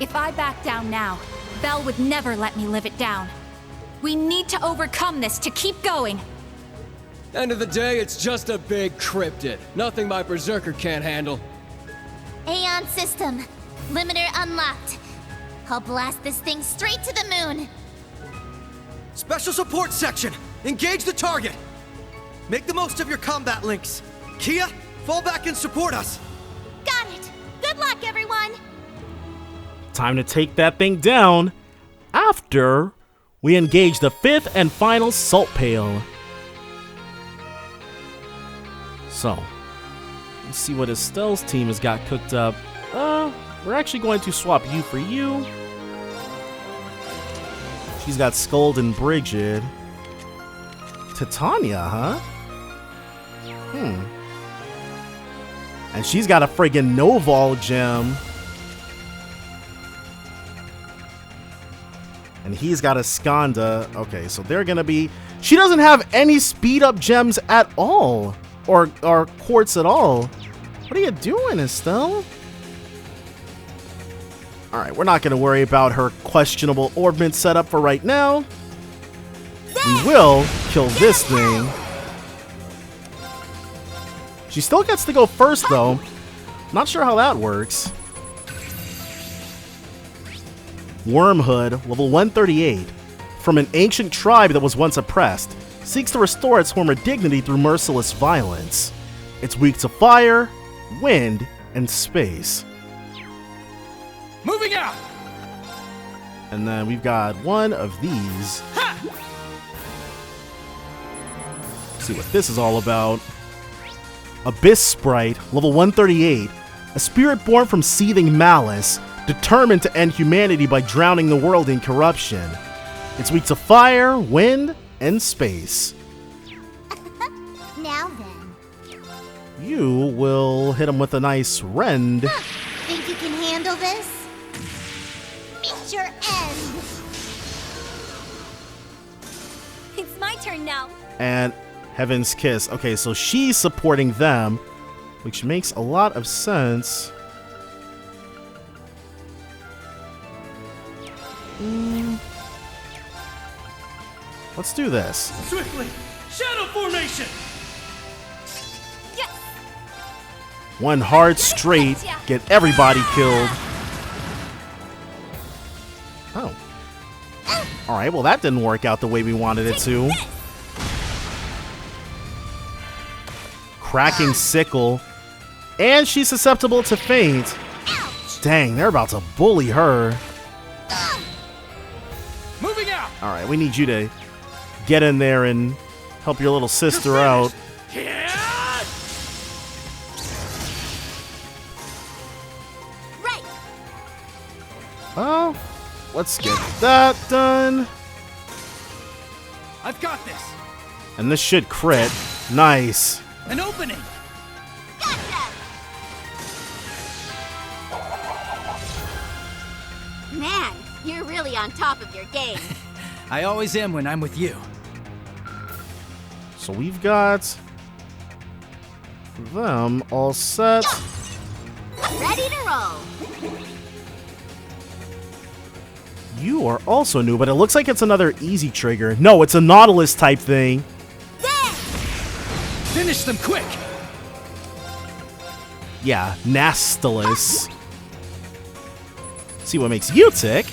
If I back down now, Belle would never let me live it down. We need to overcome this to keep going. End of the day, it's just a big cryptid. Nothing my berserker can't handle. Aeon system. Limiter unlocked. I'll blast this thing straight to the moon. Special support section! Engage the target! Make the most of your combat links. Kia, fall back and support us! Got it! Good luck, everyone! Time to take that thing down after we engage the 5th and final Salt Pail. So, let's see what Estelle's team has got cooked up. We're actually going to swap you for you. She's got Scold and Bridget. Titania, huh? And she's got a friggin' Noval gem. And he's got a Skanda. Okay, so they're gonna be... She doesn't have any speed-up gems at all. Or quartz at all. What are you doing, Estelle? Alright, we're not gonna worry about her questionable orbment setup for right now. We will kill this thing. She still gets to go first, though. Not sure how that works. Wormhood, level 138. From an ancient tribe that was once oppressed, seeks to restore its former dignity through merciless violence. It's weak to fire, wind, and space. Moving out! And then we've got one of these. See what this is all about. Abyss Sprite, level 138. A spirit born from seething malice, determined to end humanity by drowning the world in corruption. It's weak to fire, wind, and space. Now then. You will hit him with a nice rend. Think you can handle this? Meet your end! It's my turn now. And Heaven's Kiss. Okay, so she's supporting them, which makes a lot of sense. Let's do this. Swiftly! Shadow formation! Yes! One hard straight, get everybody killed. Oh. Alright, well that didn't work out the way we wanted it to. Cracking sickle. And she's susceptible to faint. Dang, they're about to bully her. Moving out! Alright, we need you to get in there and help your little sister out. Right. Oh, let's get that done. I've got this. And this should crit. Nice. An opening! Man, you're really on top of your game. I always am when I'm with you. So we've got them all set. Ready to roll. You are also new, but it looks like it's another easy trigger. No, it's a Nautilus type thing. Finish them quick! Yeah, Nastilus. See what makes you tick.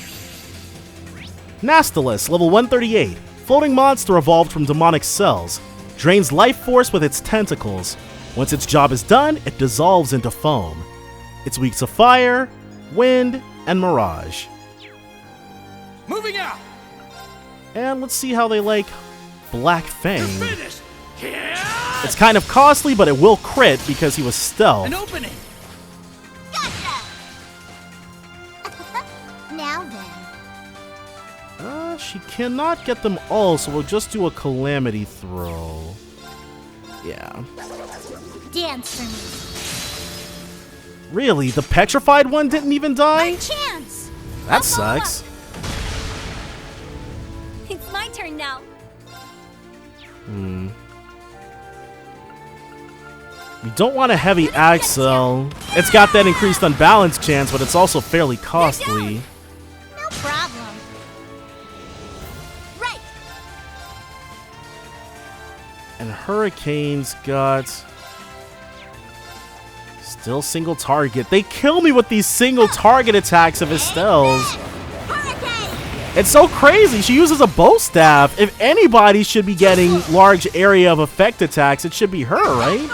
Nastilus, level 138. Floating monster evolved from demonic cells. Drains life force with its tentacles. Once its job is done, it dissolves into foam. It's weak to fire, wind, and mirage. Moving out! And let's see how they like Black Fang. Finish! Yeah! It's kind of costly, but it will crit because he was stealth. An opening! Now then. She cannot get them all, so we'll just do a calamity throw. Yeah. Dance for me. Really? The petrified one didn't even die? My chance. That sucks. It's my turn now. We don't want a heavy axle. It's got that increased unbalance chance, but it's also fairly costly. No problem. Right. And Hurricane's got still single target. They kill me with these single target attacks of Estelle's. It's so crazy. She uses a bow staff. If anybody should be getting large area of effect attacks, it should be her, right?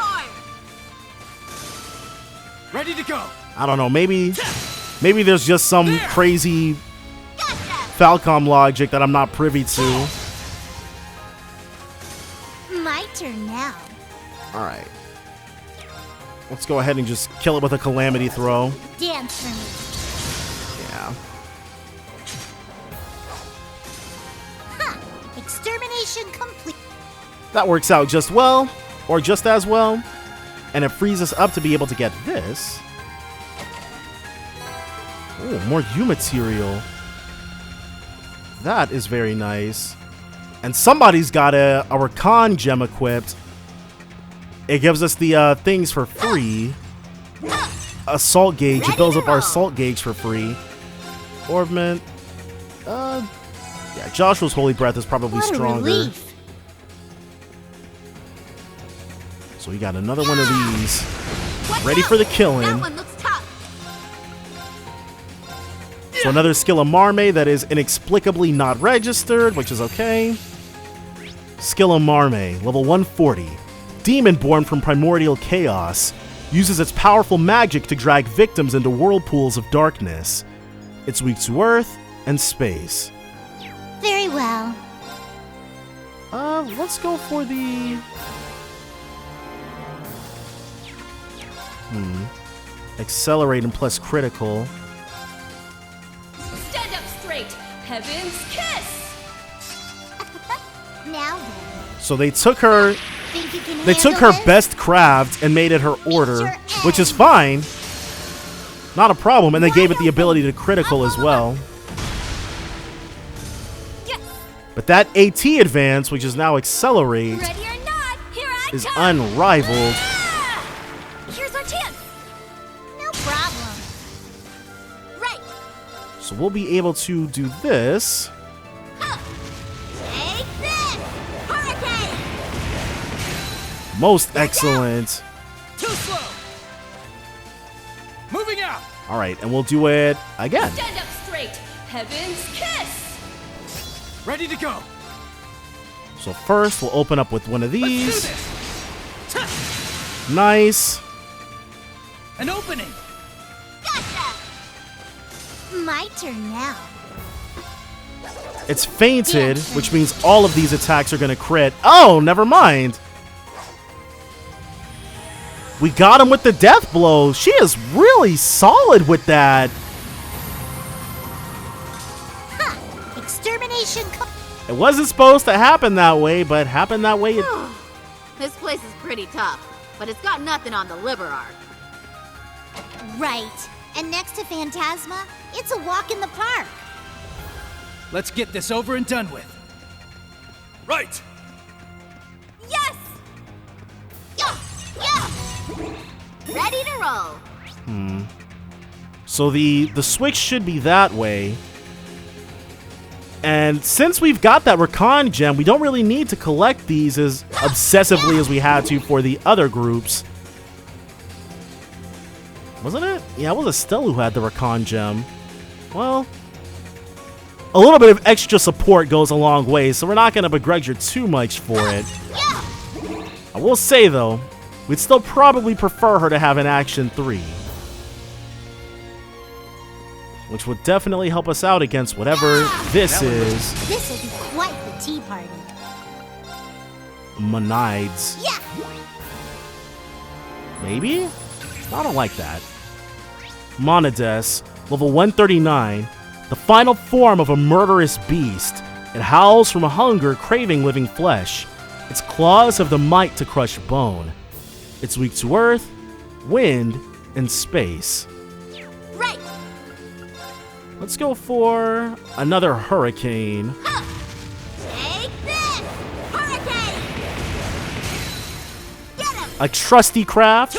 Ready to go. I don't know. Maybe there's just some crazy Falcom logic that I'm not privy to. My turn now. All right. Let's go ahead and just kill it with a calamity throw. Dance for me. Yeah. Extermination complete. That works out just well, or just as well. And it frees us up to be able to get this. Oh, more U material. That is very nice. And somebody's got a Rakan gem equipped. It gives us the things for free. Assault gauge. It builds up our assault gauge for free. Orbment. Yeah, Joshua's Holy Breath is probably stronger. So we got another one of these. Ready for the killing. That one looks tough. So another skill of Marme that is inexplicably not registered, which is okay. Skill of Marme, level 140. Demon born from primordial chaos. Uses its powerful magic to drag victims into whirlpools of darkness. It's weak to earth and space. Very well. Let's go for the... Accelerate and plus critical. Stand up straight. Heaven's kiss. Now then. So they took her... Think you can They took handle her this? best craft and made it her order, which is fine. Not a problem, and they gave it the ability to critical as well. But that AT advance, which is now accelerate, Ready or not, here I is come. unrivaled. Here's our chance. No problem. Right. So we'll be able to do this. Take this. Hurricane. Most excellent. Too slow. Moving out. All right, and we'll do it again. Stand up straight. Heaven's kiss. Ready to go. So first, we'll open up with one of these. Nice. An opening. My turn now. It's fainted, which means all of these attacks are going to crit. Oh, never mind. We got him with the death blow. She is really solid with that. Extermination. It wasn't supposed to happen that way, but happened that way. This place is pretty tough, but it's got nothing on the liver arc. Right. And next to Phantasma, it's a walk in the park. Let's get this over and done with. Right! Yes! Ready to roll. So the switch should be that way. And since we've got that Recon gem, we don't really need to collect these as obsessively as we had to for the other groups. Wasn't it? Yeah, it was Estelle who had the Recon gem. Well, a little bit of extra support goes a long way, so we're not going to begrudge her too much for it. I will say, though, we'd still probably prefer her to have an Action 3. Which would definitely help us out against whatever this is. This will be quite the tea party. Monides. Yeah. Maybe? I don't like that. Monades, level 139. The final form of a murderous beast. It howls from hunger, craving living flesh. Its claws have the might to crush bone. It's weak to earth, wind, and space. Right. Let's go for another hurricane. Take this! Hurricane! Get him! A trusty craft,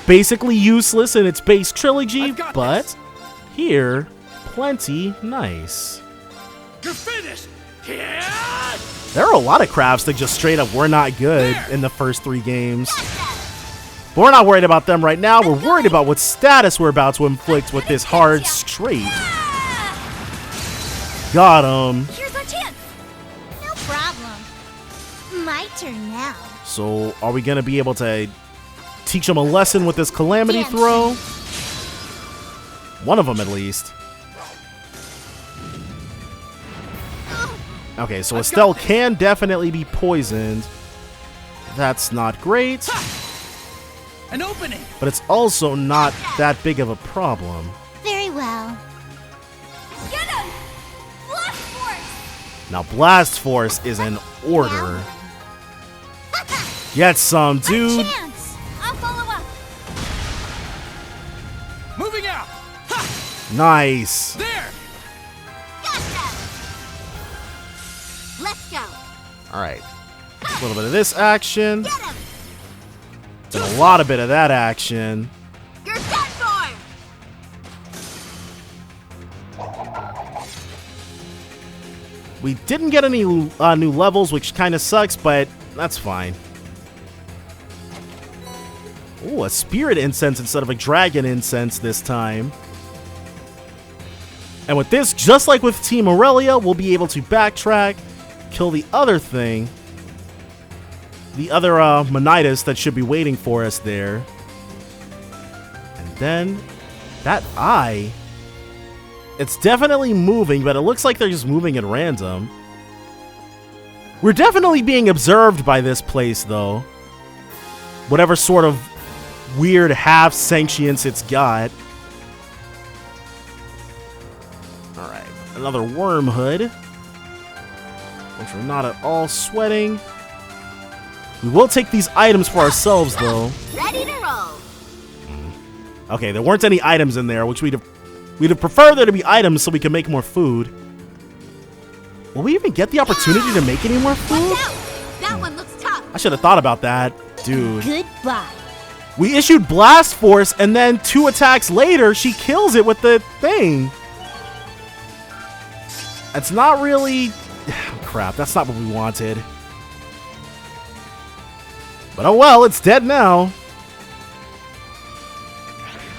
basically useless in its base trilogy, but here, plenty nice. You're finished! There are a lot of crafts that just straight up were not good in the first 3 games. But we're not worried about them right now. We're worried about what status we're about to inflict with this hard straight. Got him. Here's our chance. No problem. My turn now. So, are we going to be able to teach him a lesson with this Calamity throw? One of them, at least. Okay, so Estelle can definitely be poisoned. That's not great. An opening. But it's also not that big of a problem. Very well. Get him! Blast Force! Now, Blast Force is in order. Get some, dude. Chance. I'll follow up. Moving out. Nice. There. Gotcha. Let's go. All right. A little bit of this action. Get him. And a lot of bit of that action. You're done for. We didn't get any new levels, which kind of sucks, but that's fine. Ooh, a spirit incense instead of a dragon incense this time. And with this, just like with Team Aurelia, we'll be able to backtrack, kill the other thing. The other Monidas that should be waiting for us there. And then, that eye, it's definitely moving, but it looks like they're just moving at random. We're definitely being observed by this place, though. Whatever sort of weird half-sentience it's got. Alright, another worm hood. Which we're not at all sweating. We will take these items for ourselves, though. Ready to roll. Okay, there weren't any items in there, which we'd have preferred there to be items so we can make more food. Will we even get the opportunity to make any more food? That one looks tough. I should have thought about that, dude. Goodbye. We issued Blast Force, and then 2 attacks later, she kills it with the thing. It's not really... Crap, that's not what we wanted. But oh well, it's dead now.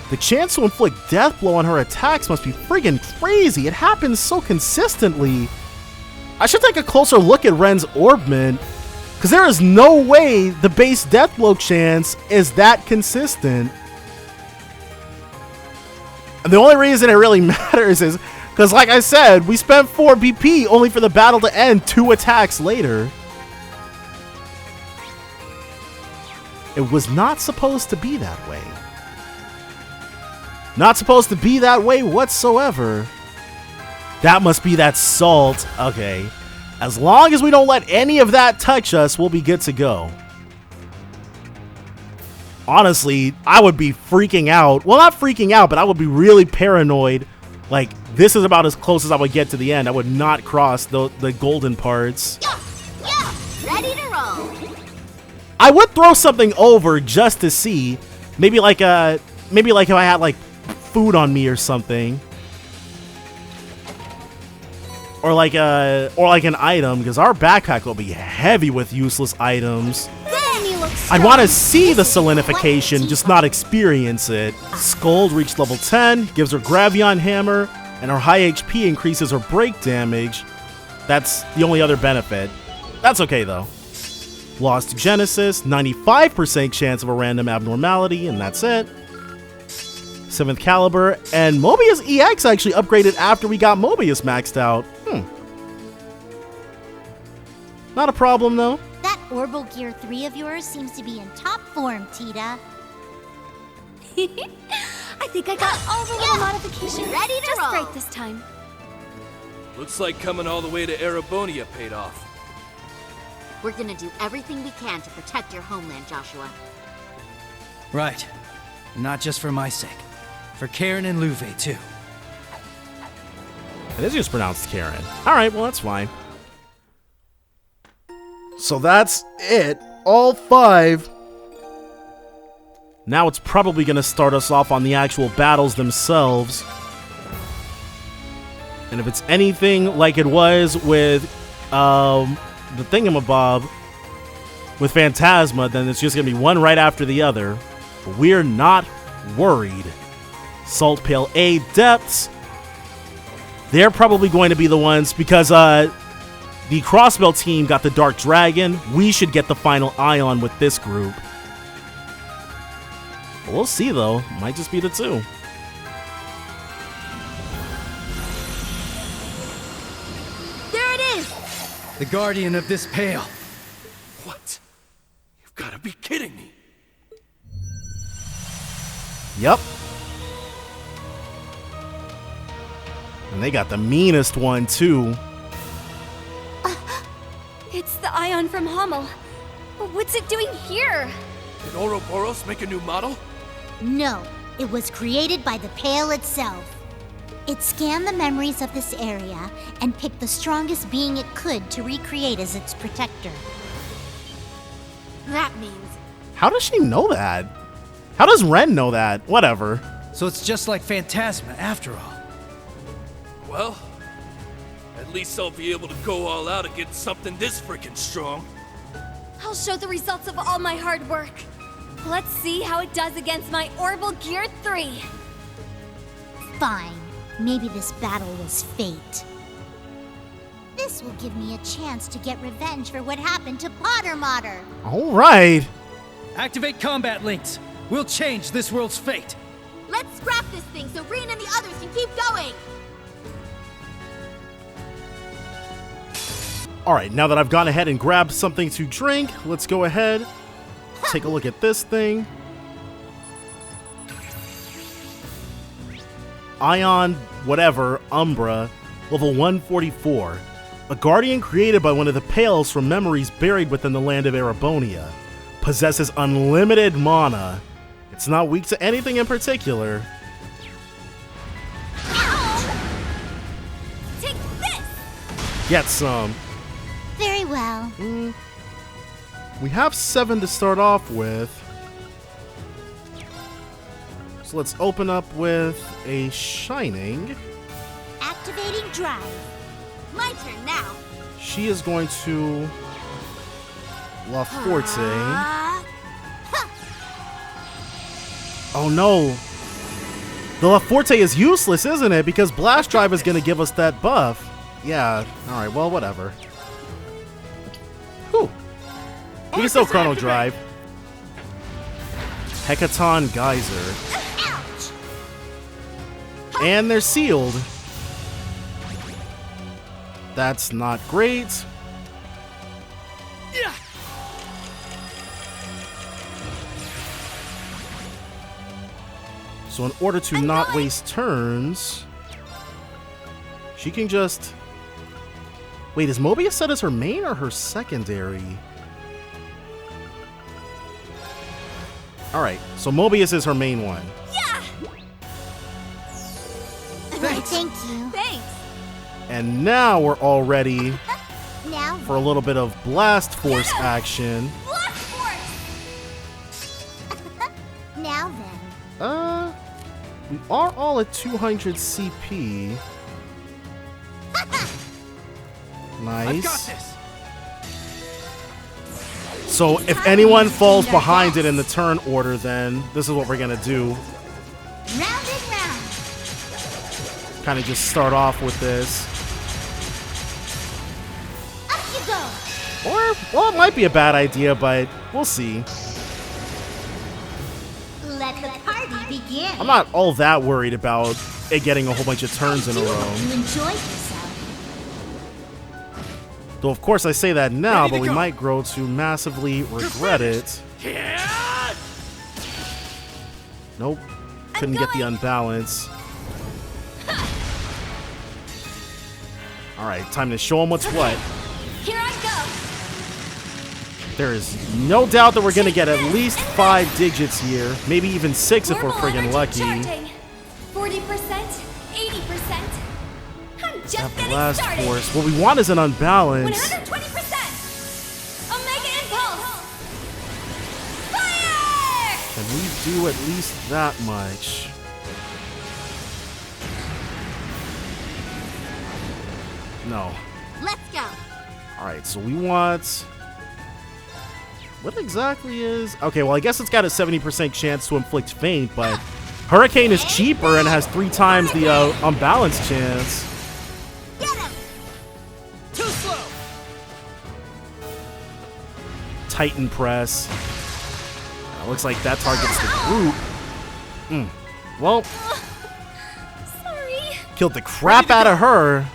The chance to inflict death blow on her attacks must be friggin' crazy. It happens so consistently. I should take a closer look at Ren's Orbment, because there is no way the base death blow chance is that consistent. And the only reason it really matters is because, like I said, we spent 4 BP only for the battle to end 2 attacks later. It was not supposed to be that way. Not supposed to be that way whatsoever. That must be that salt. Okay. As long as we don't let any of that touch us, we'll be good to go. honestly, I would be freaking out. Well, not freaking out, but I would be really paranoid. Like, this is about as close as I would get to the end. I would not cross the golden parts. Yeah, ready to roll. I would throw something over just to see. Maybe like if I had like food on me or something. Or like an item, because our backpack will be heavy with useless items. I'd want to see the solinification, just not experience it. Scold reached level 10, gives her Gravion Hammer, and her high HP increases her break damage. That's the only other benefit. That's okay though. Lost to Genesis, 95% chance of a random abnormality, and that's it. 7th Caliber, and Mobius EX actually upgraded after we got Mobius maxed out. Not a problem though. That Orbital Gear 3 of yours seems to be in top form, Tita. I think I got all the little modifications Ready to just roll. right this time. Looks like coming all the way to Erebonia paid off. We're gonna do everything we can to protect your homeland, Joshua. Right. Not just for my sake. For Karen and Luve, too. It is just pronounced Karen. Alright, well that's fine. So that's it. All 5. Now it's probably going to start us off on the actual battles themselves. And if it's anything like it was with the thingamabob with Phantasma, then it's just going to be one right after the other. But we're not worried. Salt Pail A Depths. They're probably going to be the ones because the Crossbell team got the Dark Dragon. We should get the final Ion with this group. But we'll see, though. Might just be the 2. There it is! The guardian of this pail. What? You've got to be kidding me. Yep. And they got the meanest one, too. It's the Ion from Hummel. What's it doing here? Did Ouroboros make a new model? No, it was created by the Pail itself. It scanned the memories of this area and picked the strongest being it could to recreate as its protector. That means... How does she know that? How does Ren know that? Whatever. So it's just like Phantasma after all. Well, at least I'll be able to go all out against something this freaking strong. I'll show the results of all my hard work. Let's see how it does against my Orbital Gear 3. Fine. Maybe this battle was fate. This will give me a chance to get revenge for what happened to Potter Mater. All right. Activate combat links. We'll change this world's fate. Let's scrap this thing so Reen and the others can keep going. All right, now that I've gone ahead and grabbed something to drink, let's go ahead, take a look at this thing. Ion, whatever, Umbra, level 144. A guardian created by one of the Pails from memories buried within the land of Erebonia. Possesses unlimited mana. It's not weak to anything in particular. Take this! Get some. Very well. We have 7 to start off with. So let's open up with a Shining. Activating drive. My turn now. She is going to La Forte. Oh no. The La Forte is useless, isn't it? Because Blast Drive is going to give us that buff. Yeah, alright, well, whatever. Whew. We can still Chrono Drive. Hecaton Geyser. And they're sealed. That's not great. So in order to not waste turns, she can just... Wait, is Mobius set as her main or her secondary? Alright, so Mobius is her main one. Yeah! Thank you. Thanks. And now we're all ready Now for a little bit of Blast Force action. Blast Force! Now then. We are all at 200 CP. Nice. I've got this. So if anyone falls behind it in the turn order, then this is what we're gonna do. Round and round. Kind of just start off with this. Up you go. Or, well, it might be a bad idea, but we'll see. Let the party begin. I'm not all that worried about it getting a whole bunch of turns in a row. You enjoyed yourself. Though, of course, I say that now, but we might grow to massively regret it. Nope. Couldn't get the unbalance. Alright, time to show them what's what. Here I go. There is no doubt that we're going to get at least 5 digits here. Maybe even 6 if we're friggin' lucky. 40%, 80%. I'm just That getting Blast started. Force. What we want is an unbalance. 120%. Omega Impulse. Fire! Can we do at least that much? No. Let's go. Alright, so we want... What exactly is... Okay, well, I guess it's got a 70% chance to inflict faint, but Hurricane is cheaper and has 3 times the unbalanced chance. Get him. Too slow. Titan Press. Looks like that targets the group. Well, Sorry. killed the crap out of her.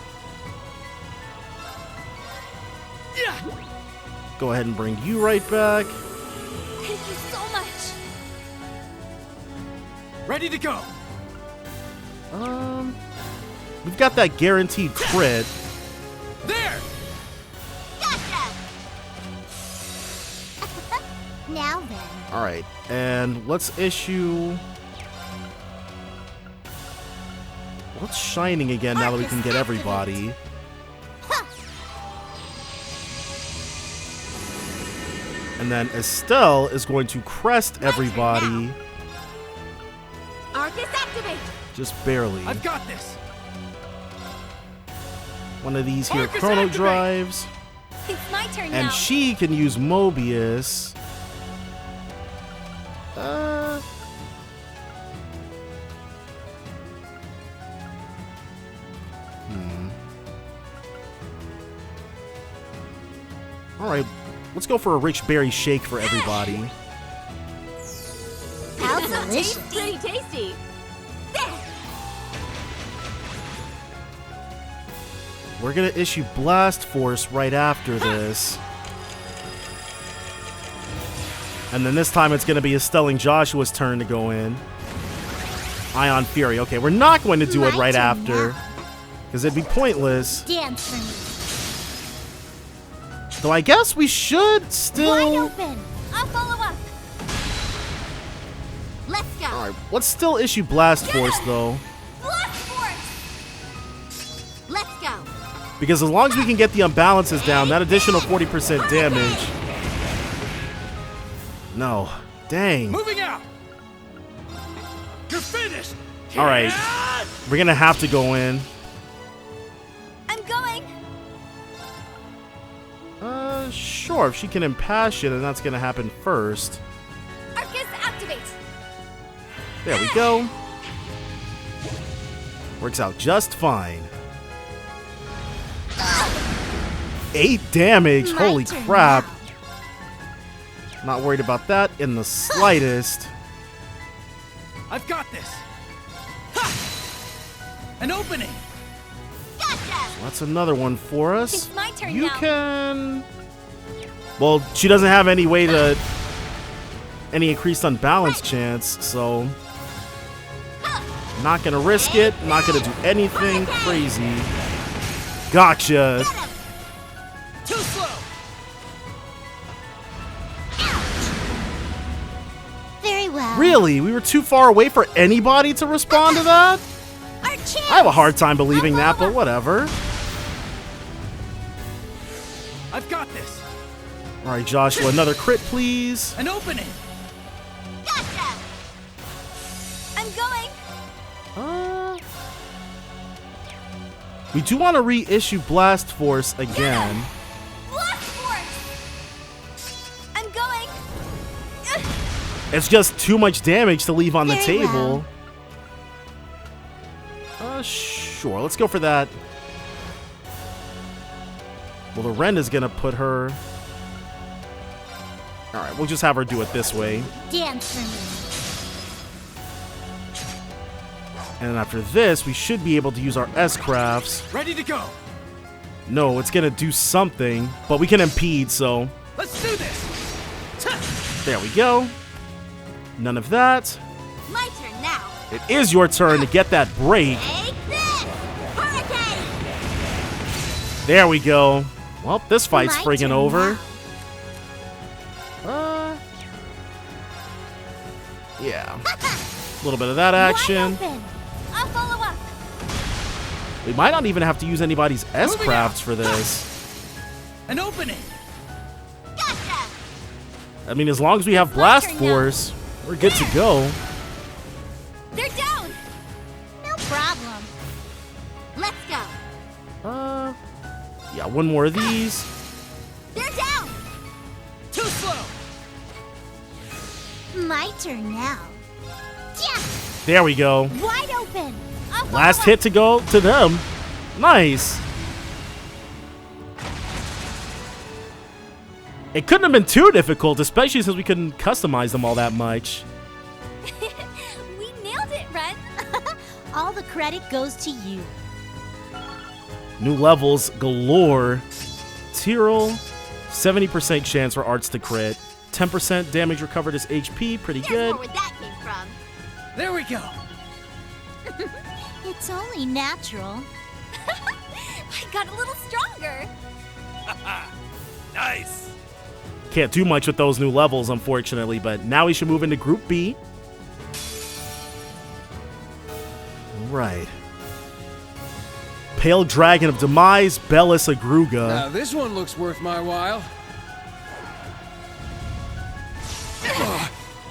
Go ahead and bring you right back. Thank you so much. Ready to go. We've got that guaranteed crit. There. Gotcha. Now then. All right, and let's issue. What's shining again now that we can get everybody? And then Estelle is going to crest everybody. Arcus activate. Just barely. I've got this. One of these here Arcus chrono activate. drives. It's my turn And now. she can use Mobius. Alright, let's go for a rich berry shake for everybody. How delicious. Pretty tasty. We're gonna issue Blast Force right after this. And then this time it's gonna be Estelle and Joshua's turn to go in. Ion Fury. Okay, we're not going to do it right after. Because it'd be pointless. Dance for me. Though I guess we should still... Wide open. I'll follow up. Let's go. Alright, let's still issue Blast Force, though. Blast Force. Let's go. Because as long as we can get the unbalances down, that additional 40% damage... No. Dang. Moving out. You're finished. Alright. We're gonna have to go in. I'm going. Sure, if she can impassion, and that's gonna happen first. Arcus activate. There we go. Works out just fine. 8 damage, holy crap. Not worried about that in the slightest. I've got this. Ha! An opening. Gotcha. That's another one for us. It's my turn You now. can... Well, she doesn't have any way to... Any increased unbalance chance, so... Not gonna risk it. Not gonna do anything crazy. Gotcha. Too slow. Very well. Really? We were too far away for anybody to respond to that? I have a hard time believing that, but whatever. I've got this. All right, Joshua, another crit, please. An opening. Gotcha. I'm going. We do want to reissue Blast Force again. Blast Force. I'm going. It's just too much damage to leave on the Very table. Sure, let's go for that. Well, the Ren is gonna put her. All right, we'll just have her do it this way. Dance for me. And after this, we should be able to use our S-Crafts. Ready to go. No, it's gonna do something, but we can impede, so. Let's do this. There we go. None of that. My turn now. It is your turn to get that break. Take this! Hurricane! There we go. Well, this fight's My friggin' turn over. Yeah. A little bit of that action. I'll follow up. We might not even have to use anybody's S-Crafts for this. An opening. Gotcha. I mean, as long as we have Blast Force, we're good to go. They're down. No problem. Let's go. Yeah, one more of these. They're down. Too slow. My turn now. Yeah. There we go. Wide open. Last hit to go to them. Nice. It couldn't have been too difficult, especially since we couldn't customize them all that much. We nailed it, Ren. All the credit goes to you. New levels galore. Tyrell, 70% chance for arts to crit. 10% damage recovered as HP, pretty good. Where that came from. There we go. It's only natural. I got a little stronger. Nice. Can't do much with those new levels, unfortunately, but now we should move into Group B. Right. Pale Dragon of Demise, Bellis Agruga. Now this one looks worth my while.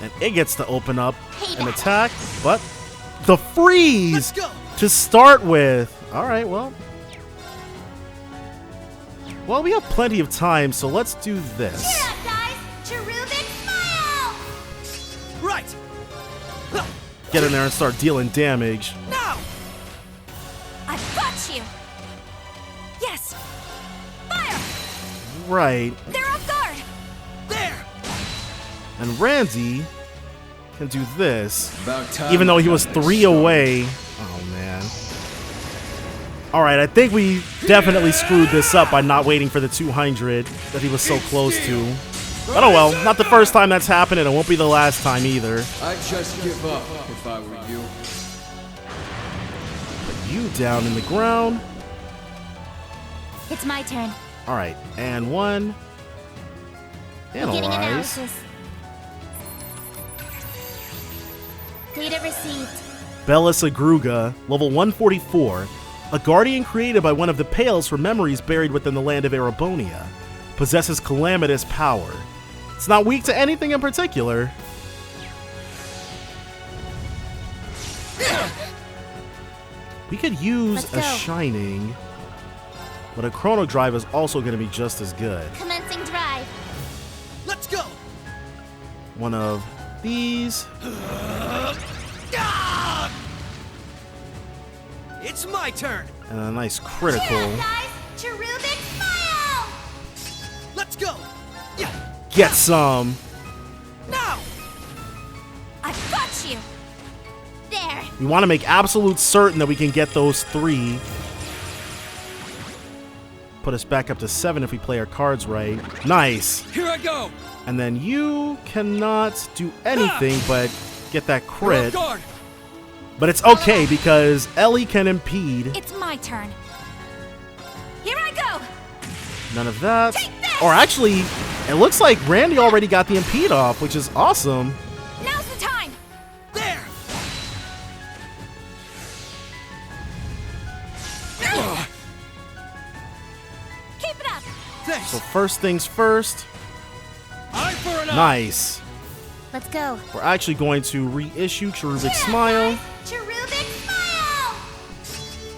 And it gets to open up an attack, but the freeze to start with. All right, well, we have plenty of time, so let's do this. Cheer up, guys! Cherubic smile! Right! Get in there and start dealing damage. No! I've got you! Yes! Fire! Right. They're off guard! There! And Randy can do this, About time even though he was got this 3 away. Oh, man. All right, I think we definitely screwed this up by not waiting for the 200 that he was so close to. But oh well, not the first time that's happened, and it won't be the last time either. I'd just give up if I were you. Put you down in the ground. It's my turn. All right, and one. Beginning Analyze. analysis. Data received. Bellis Agruga, level 144. A guardian created by one of the Pails for memories buried within the land of Erebonia. Possesses calamitous power. It's not weak to anything in particular. We could use a Shining, but a Chrono Drive is also going to be just as good. Commencing drive. Let's go. One of these. It's my turn. And a nice critical. Cheer up, guys! Cherubic smile! Let's go. Get some. No! I've got you! There. We want to make absolute certain that we can get those 3. Put us back up to 7 if we play our cards right. Nice. Here I go. And then you cannot do anything but get that crit. But it's okay because Ellie can impede. It's my turn. Here I go! None of that. Or actually, it looks like Randy already got the impede off, which is awesome. Now's the time! first things first. Nice. Let's go. We're actually going to reissue Cherubic Smile. Cherubic Smile!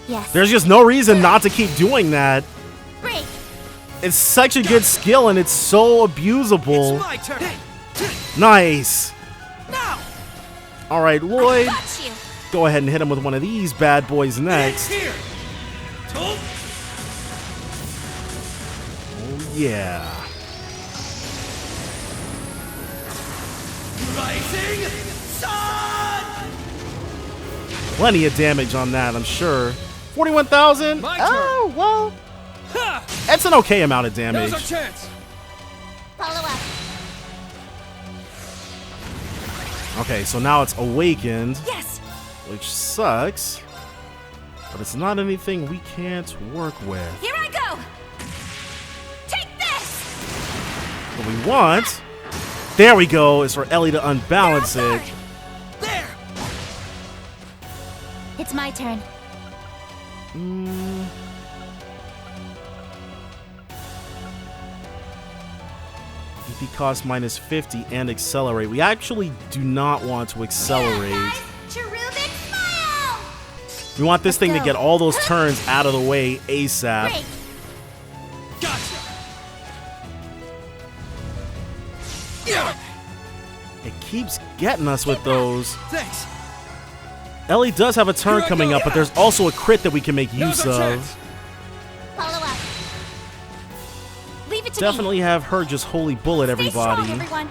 Yes. There's just no reason not to keep doing that. Break. It's such a good skill and it's so abusable. It's my turn. Nice. Now. All right, Lloyd. Got you. Go ahead and hit him with one of these bad boys next. Here. Oh, yeah. Rising sun. Plenty of damage on that, I'm sure. 41,000? Oh, well. That's an okay amount of damage. Now's our chance. Follow up. Okay, so now it's awakened. Yes. Which sucks. But it's not anything we can't work with. Here I go. Take this. What we want, there we go, is for Ellie to unbalance it. There. It's my turn. EP cost minus 50 and accelerate. We actually do not want to accelerate. Cherubic Smile. We want this thing to get all those turns out of the way ASAP. Break. Gotcha. It keeps getting us with those. Thanks. Ellie does have a turn coming up, but there's also a crit that we can make use of. Follow up. Leave it to Definitely have her just holy bullet everybody. Stay strong, everyone.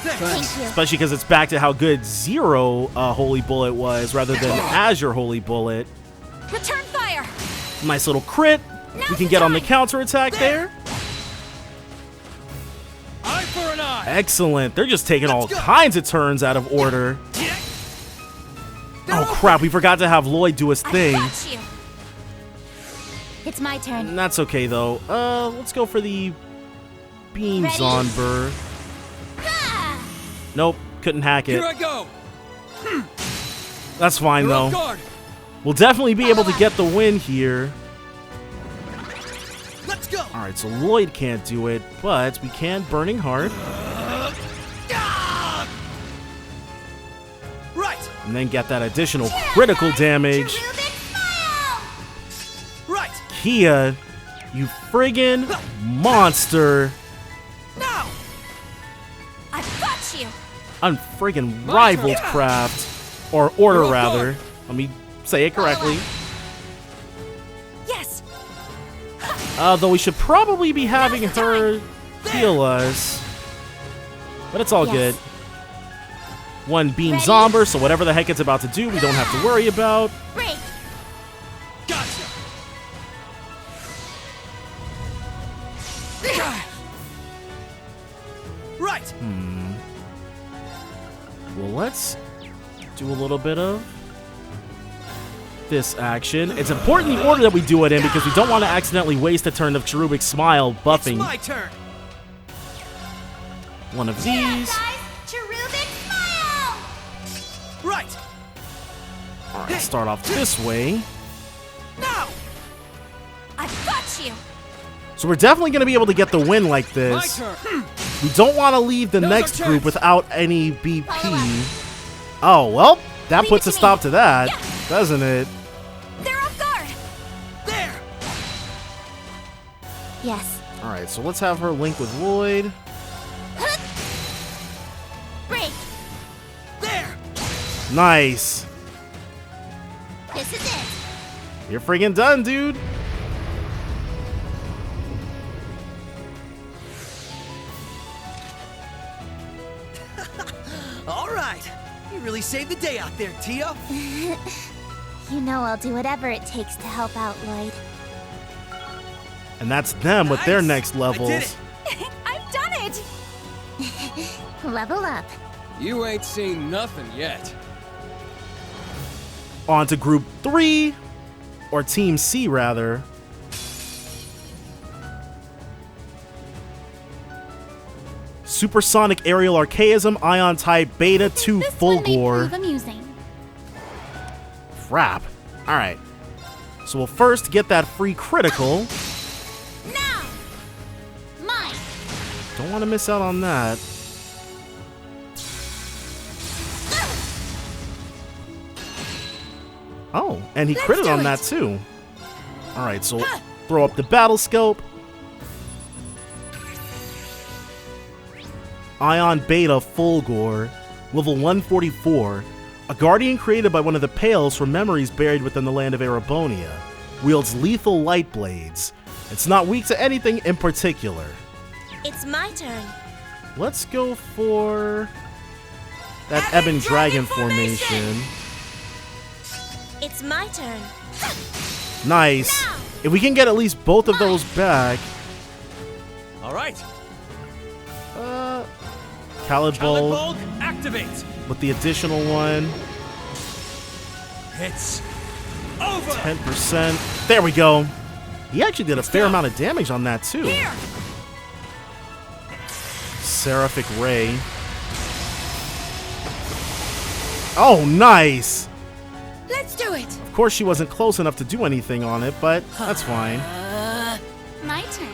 Thank you. Especially because it's back to how good Zero holy bullet was rather than Azure holy bullet. Return fire. Nice little crit. We can get on the counter attack there. Eye for an eye. Excellent. They're just taking all kinds of turns out of order. Oh crap, we forgot to have Lloyd do his thing. Got you. It's my turn. That's okay though. Let's go for the beam Zonber. Nope, couldn't hack it. Here I go. That's fine You're though. off guard. We'll definitely be able to get the win here. Let's go. All right, so Lloyd can't do it, but we can Burning Heart. Right. And then get that additional critical damage. Right. Kia, you friggin' monster. Now. I've got you. Unfriggin' rivaled craft. Or order, rather. Let me say it correctly. Yes. Though we should probably be having her heal us. But it's all good. One beam Zomber, so whatever the heck it's about to do, we don't have to worry about. Break. Gotcha. Right. Well, let's do a little bit of this action. It's important the order that we do it in because we don't want to accidentally waste a turn of Cherubic Smile buffing. It's my turn. One of these. Cherubic Smile. Right. All right, start off this way. Now. I've got you. So we're definitely going to be able to get the win like this. We don't want to leave the next group without any BP. Oh, well, that puts a stop to that, doesn't it? They're off guard. There. Yes. All right, so let's have her link with Lloyd. Break. There. Nice. This is it. You're friggin' done, dude. All right. You really saved the day out there, Tio. You know I'll do whatever it takes to help out, Lloyd. And that's them with their next levels. I did it. I've done it. Level up. You ain't seen nothing yet. On to Group 3, or Team C, rather. Supersonic Aerial Archaism, Ion Type Beta 2 Fulgore. Amusing. Crap. Alright. So we'll first get that free critical. Now. Don't want to miss out on that. Oh, and he critted on that too. Alright, so throw up the battle scope. Ion Beta Fulgor, level 144. A guardian created by one of the pails from memories buried within the land of Erebonia. Wields lethal light blades. It's not weak to anything in particular. It's my turn. Let's go for that Ebon Dragon formation. It's my turn. Nice. If we can get at least both of those back. All right. Khaled Bulk, activate. With the additional one. It's over. 10%. There we go. He actually did a fair amount of damage on that too. Here. Seraphic Ray. Oh, nice. Let's do it. Of course, she wasn't close enough to do anything on it, but that's fine. My turn.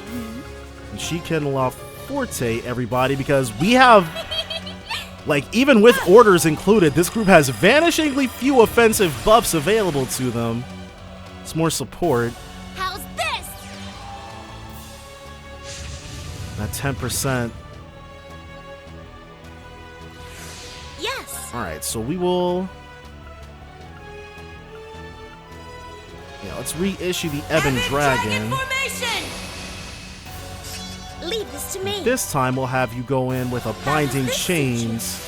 And she can La Forte everybody because we have, like, even with orders included, this group has vanishingly few offensive buffs available to them. It's more support. How's this? That 10%. Yes. All right, so we will. Yeah, let's reissue the Ebon Dragon. Leave this to me. This time we'll have you go in with a Binding Chains.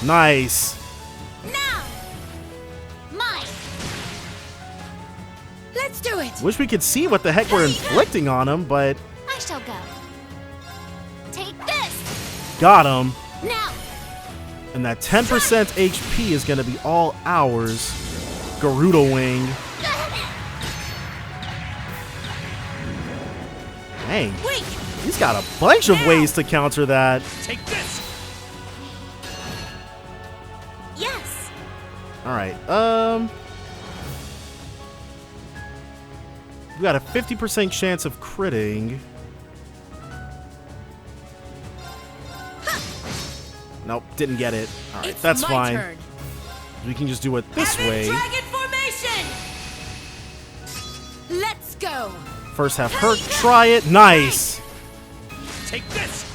Nice. Now. Mine. Let's do it. Wish we could see what the heck we're inflicting on him, but I shall go. Take this. got him. Now. And that 10% HP is going to be all ours. Garuda Wing. Dang. He's got a bunch of ways to counter that. Take this. Yes. All right. We got a 50% chance of critting. Nope, didn't get it. All right, that's fine. Turn. We can just do it this way. Dragon formation. Let's go. First have her try it. Nice. Take this.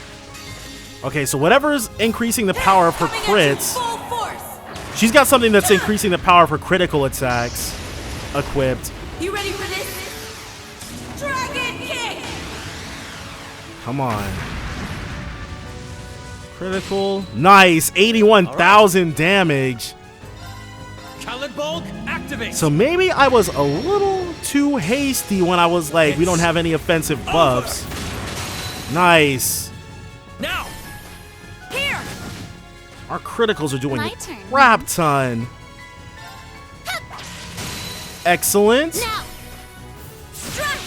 Okay, so whatever's increasing the power of her crits, she's got something that's increasing the power of her critical attacks equipped. You ready for this? Dragon kick. Come on. Critical. Nice. 81,000 damage. Khaled Bulk, activate. So maybe I was a little too hasty when I was like, we don't have any offensive buffs. Nice. Now. Here. Our criticals are doing My a turn. crap ton. Excellent. Now. Strike.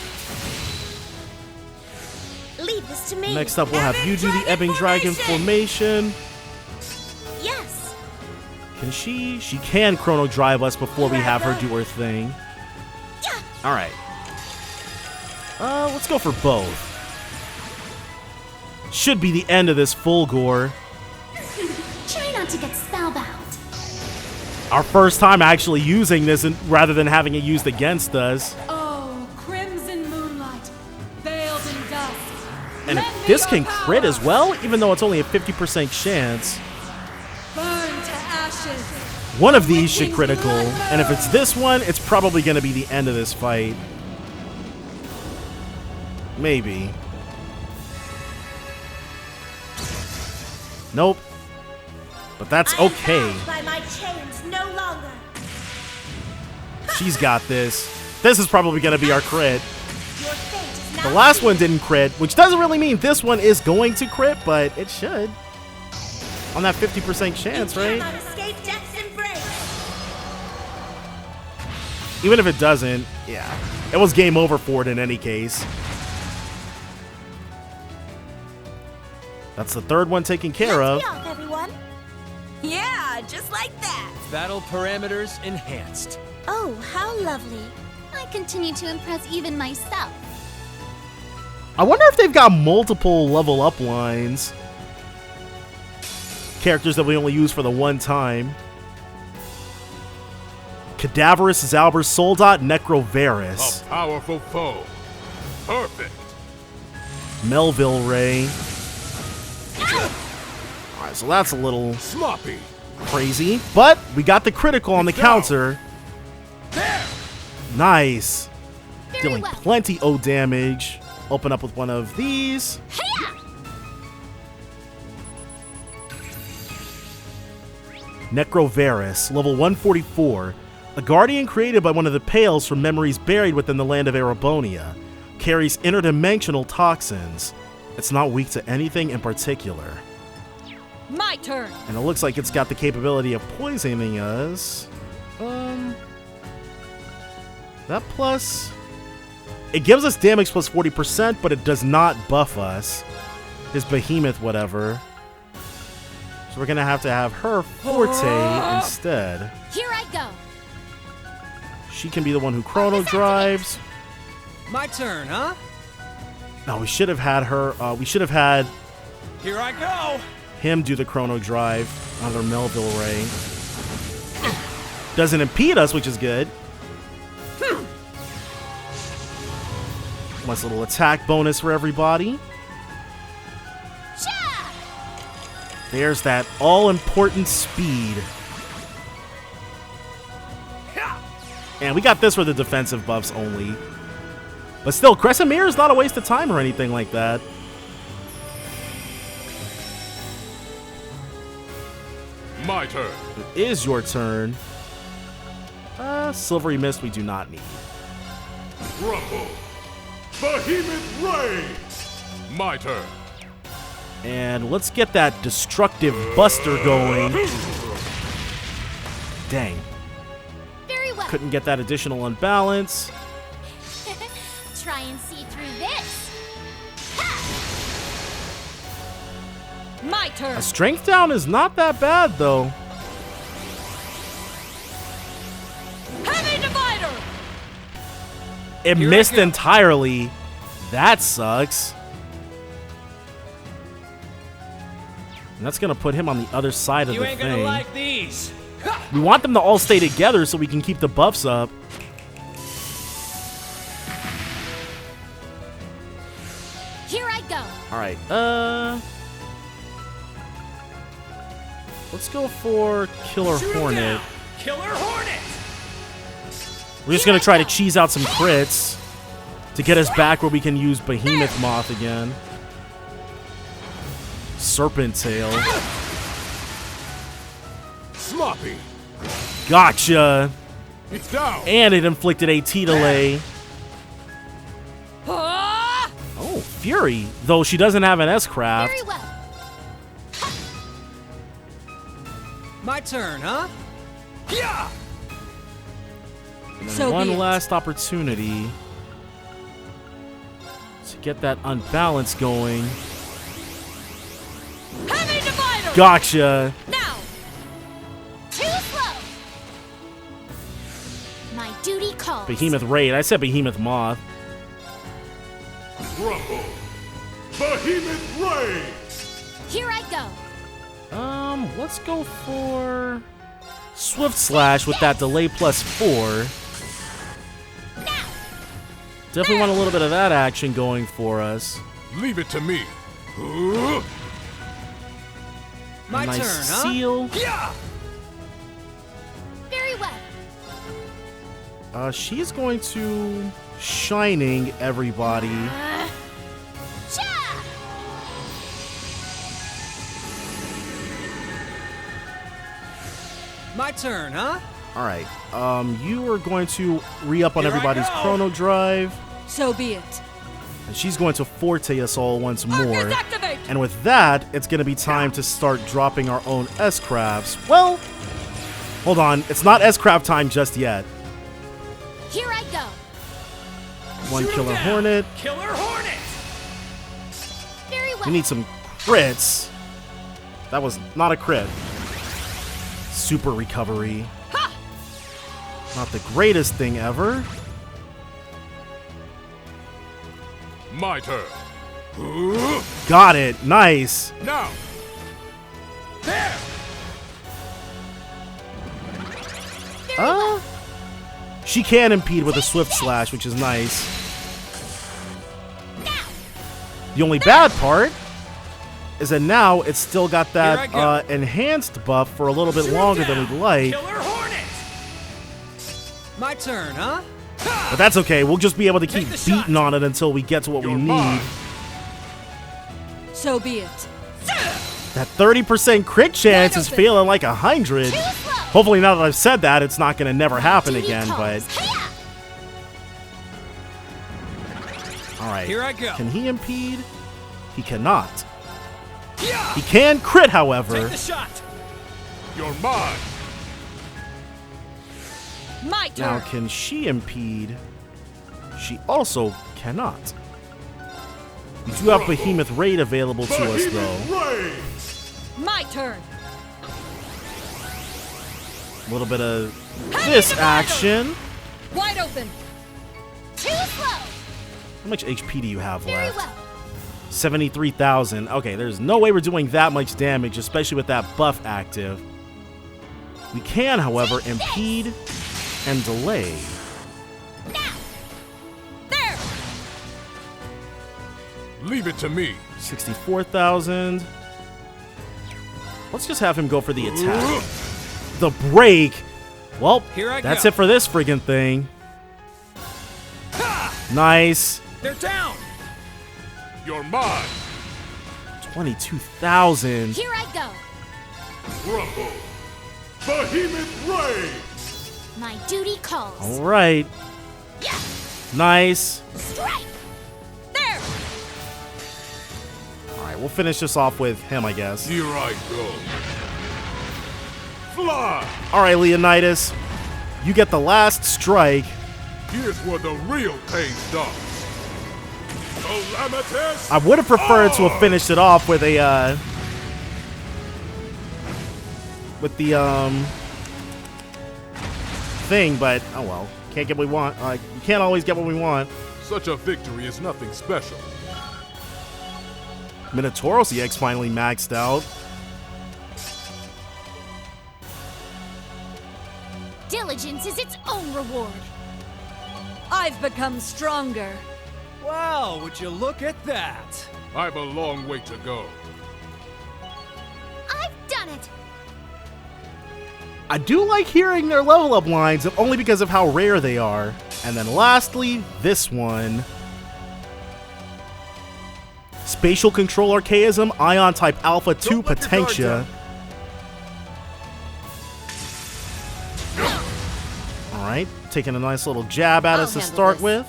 Leave this to me. Next up, we'll have you do the Ebon Dragon formation. Yes. Can she? She can Chrono Drive us before we have her do her thing. All right. Let's go for both. Should be the end of this Fulgor. Try not to get spellbound. Our first time actually using this rather than having it used against us. Oh, crimson moonlight, veiled in dust. And if this can crit as well, even though it's only a 50% chance. Burn to ashes. One of these should critical, and if it's this one, it's probably going to be the end of this fight. Maybe. Nope. But that's okay. By my chains no longer. She's got this. This is probably going to be our crit. Your fate is The now last one didn't crit, which doesn't really mean this one is going to crit, but it should. On that 50% chance, right? cannot escape death's embrace. Even if it doesn't, yeah. It was game over for it in any case. That's the third one taken care of. Let's be off, everyone. Yeah, just like that. Battle parameters enhanced. Oh, how lovely. I continue to impress even myself. I wonder if they've got multiple level up lines. Characters that we only use for the one time. Cadaverous, Zalber, Soldat, Necrovarus. A powerful foe. Perfect. Melville Ray. Alright, so that's a little sloppy, crazy. But we got the critical on the counter. Nice. Dealing plenty of damage. Open up with one of these. Necrovarus, level 144. A guardian created by one of the pails from memories buried within the land of Erebonia. Carries interdimensional toxins. It's not weak to anything in particular. My turn. And it looks like it's got the capability of poisoning us. That plus... It gives us damage plus 40%, but it does not buff us. His behemoth whatever. So we're gonna have to have her forte instead. Here I go. She can be the one who chrono drives. My turn, huh? No, we should have had her. We should have had Here I go. him do the chrono drive. Another Melville Ray. Doesn't impede us, which is good. Nice little attack bonus for everybody. There's that all-important speed. And we got this for the defensive buffs only. But still, Crescent Mirror is not a waste of time or anything like that. My turn. It is your turn. Silvery Mist we do not need. Rumble. Behemoth Ray. My turn. And let's get that Destructive Buster going. Dang. Very well. Couldn't get that additional unbalance. Try and see through this. My turn. A strength down is not that bad, though. Heavy divider. It missed entirely. That sucks. And that's going to put him on the other side of You the ain't thing. gonna like these. We want them to all stay together so we can keep the buffs up. Here I go. All right. Let's go for Killer Hornet. Killer Hornet. We're just going to try to cheese out some crits to get us back where we can use Behemoth Moth again. Serpent Tail. Sloppy. Gotcha. It's down. And it inflicted a T delay. Oh, Fury. Though she doesn't have an S-Craft. Very well. My turn, huh? Yeah. And then So one be it. last opportunity to get that unbalance going. Heavy divider. Gotcha. Now. Too slow. My duty calls. Behemoth Raid. I said Behemoth Moth. Rumble. Behemoth Ray. Here I go. Let's go for Swift Slash with that delay plus 4. Definitely want a little bit of that action going for us. Leave it to me. My nice turn, huh? seal. Yeah. Very well. She's going to Shining everybody. My turn, huh? All right. You are going to re-up on Here I everybody's go. chrono drive. So be it. And she's going to Forte us all once more. Arcus activate. And with that, it's going to be time to start dropping our own S-Crafts. Well, hold on. It's not S-Craft time just yet. Here I go. One Shoot 'em Killer down. Hornet. Killer Hornet. Very well. We need some crits. That was not a crit. Super recovery. Ha! Not the greatest thing ever. My turn. Got it. Nice. Now. There. She can impede with a swift slash, which is nice. The only bad part is that now it's still got that enhanced buff for a little bit longer than we'd like. My turn, huh? But that's okay. We'll just be able to keep beating on it until we get to what we need. So be it. That 30% crit chance is feeling like 100. Hopefully, now that I've said that, it's not going to never happen again, but... Alright. Here I go. Can he impede? He cannot. He can crit, however. Take the shot. You're mine. My turn. Now, can she impede? She also cannot. We do have Behemoth Raid available to us, though. My turn. A little bit of this action. Wide open. Too slow. How much HP do you have Very left? well. 73,000. Okay, there's no way we're doing that much damage, especially with that buff active. We can, however, impede and delay. Now. There. Leave it to me. 64,000. Let's just have him go for the attack. The break. Well, that's it for this friggin' thing. Nice. They're down. You're mine. 22,000. Here I go. Rumble. Behemoth Raid. My duty calls. All right. Yeah. Nice. Strike. There. All right, we'll finish this off with him, I guess. Here I go. Fly. All right, Leonidas. You get the last strike. Here's where the real pain starts. Calamitous. I would have preferred to have finished it off with a thing, but oh well. Can't get what we want. You can't always get what we want. Such a victory is nothing special. Minotauros EX finally maxed out. Diligence is its own reward. I've become stronger. Wow, would you look at that? I've a long way to go. I've done it. I do like hearing their level up lines, only because of how rare they are. And then lastly, this one. Spatial Control Archaism, Ion Type Alpha 2 Potentia. Alright, taking a nice little jab at us to start with.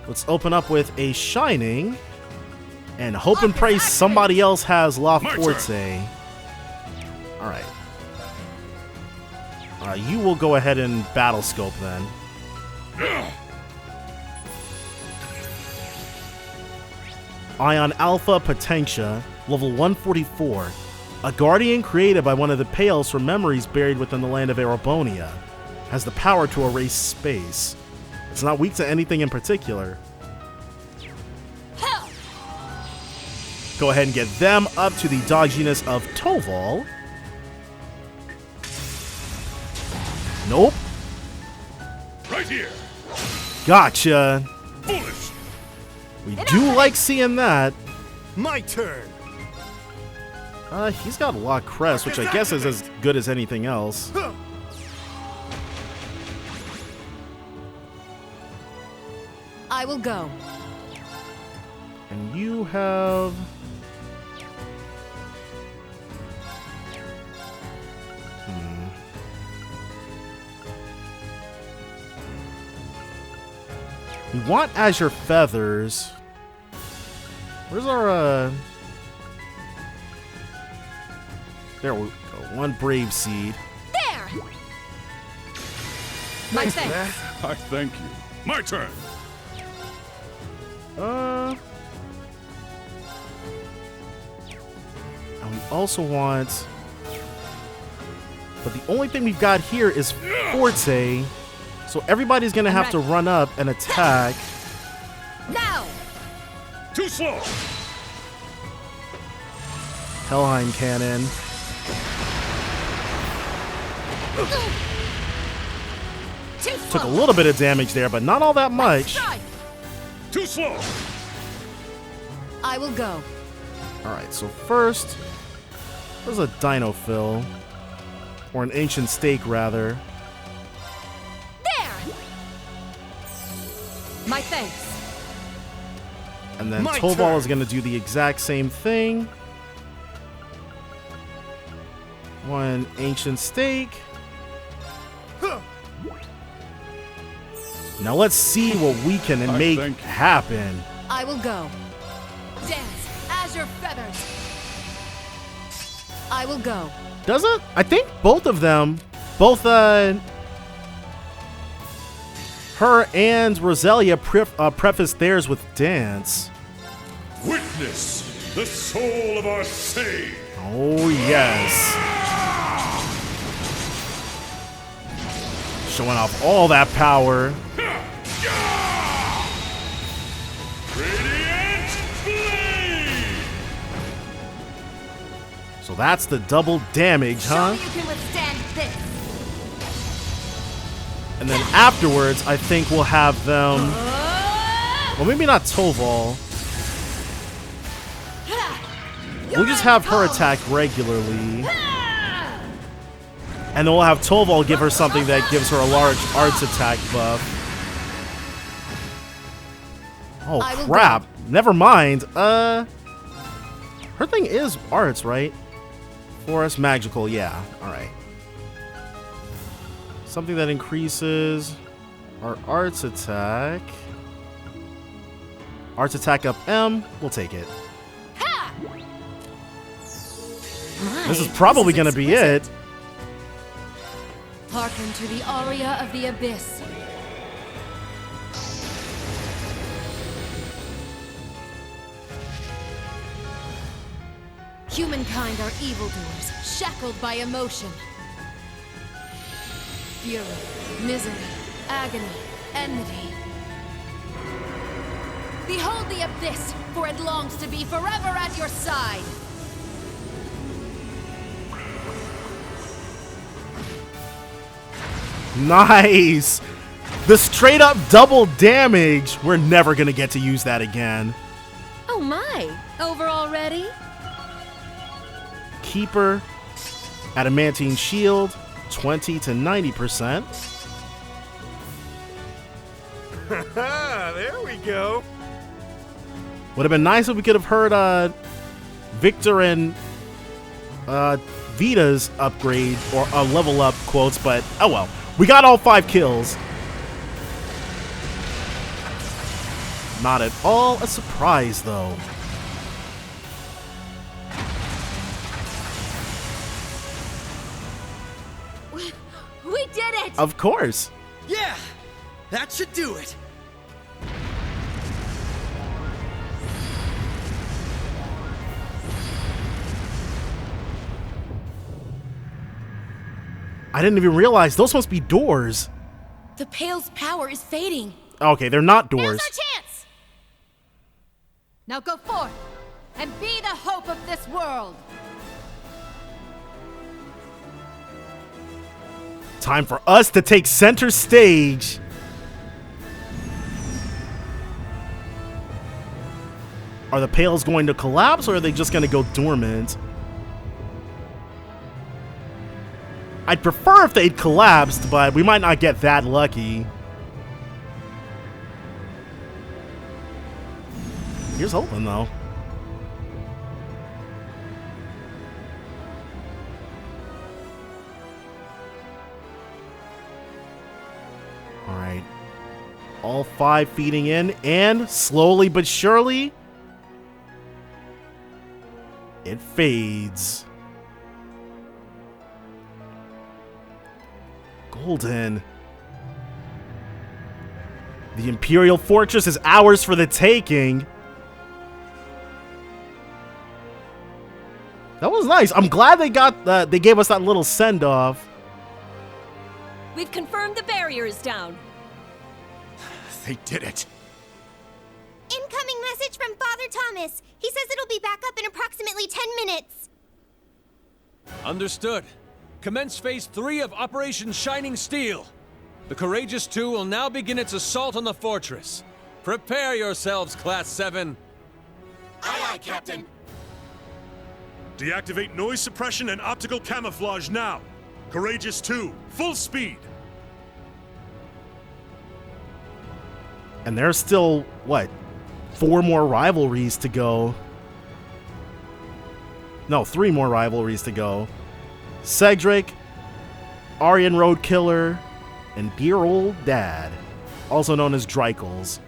Let's open up with a Shining. And hope and pray somebody else has La Forte. Alright. You will go ahead and Battle Scope then. Ion Alpha Potentia, level 144. A guardian created by one of the pails from memories buried within the land of Erebonia. Has the power to erase space. It's not weak to anything in particular. Go ahead and get them up to the dodginess of Toval. Nope. Right here. Gotcha. Foolish. We do like seeing that. My turn. He's got La Crest, which I guess is as good as anything else. I will go. And you have... We want Azure Feathers. Where's our, There we go. One Brave Seed. There! My thanks. I thank you. My turn. And we also want... But the only thing we've got here is Forte. So everybody's going to have to run up and attack. Now! Too slow! Helheim Cannon. Took a little bit of damage there, but not all that much. Too slow! I will go. Alright, so first, there's a Dino Fill. Or an Ancient Stake, rather. There! My thanks. And then My Toval turn. is going to do the exact same thing. One Ancient Stake. Now let's see what we can make happen. I will go. Dance as your feathers. I will go. Does it? I think both of them, both her and Roselia prefaced theirs with dance. Witness the soul of our sage. Oh, yes. Showing off all that power. Radiant blade. So that's the double damage, huh? You can withstand this. And then afterwards, I think we'll have them. Well, maybe not Toval. We'll just have her attack regularly. And then we'll have Toval give her something that gives her a large arts attack buff. Oh, crap. Never mind. Her thing is arts, right? Forest magical, yeah. Alright. Something that increases our arts attack. Arts attack up M. We'll take it. This is probably going to be it. Hearken to the aria of the abyss. Humankind are evildoers, shackled by emotion. Fury, misery, agony, enmity. Behold the abyss, for it longs to be forever at your side. Nice! The straight up double damage! We're never gonna get to use that again. Oh my! Over already? Keeper, Adamantine Shield, 20 to 90%. There we go. Would have been nice if we could have heard Victor and Vita's upgrade or level up quotes, but oh well. We got all 5 kills. Not at all a surprise, though. We did it! Of course. Yeah! That should do it! I didn't even realize those must be doors. The pail's power is fading. Okay, they're not doors. Now's our chance! Now go forth and be the hope of this world. Time for us to take center stage. Are the pails going to collapse or are they just going to go dormant? I'd prefer if they'd collapsed, but we might not get that lucky. Here's hoping, though. Alright. All 5 feeding in, and slowly but surely, it fades. Golden. The Imperial Fortress is ours for the taking. That was nice. I'm glad they gave us that little send-off. We've confirmed the barrier is down. They did it. Incoming message from Father Father Thomas. He says it'll be back up in approximately 10 minutes. Understood. Commence Phase 3 of Operation Shining Steel. The Courageous 2 will now begin its assault on the fortress. Prepare yourselves, Class 7. Aye, aye, Captain. Deactivate noise suppression and optical camouflage now. Courageous 2, full speed. And there's still, what, 4 more rivalries to go. No, 3 more rivalries to go. Cedric, Aryan Road Killer, and Dear Old Dad, also known as Dreikels.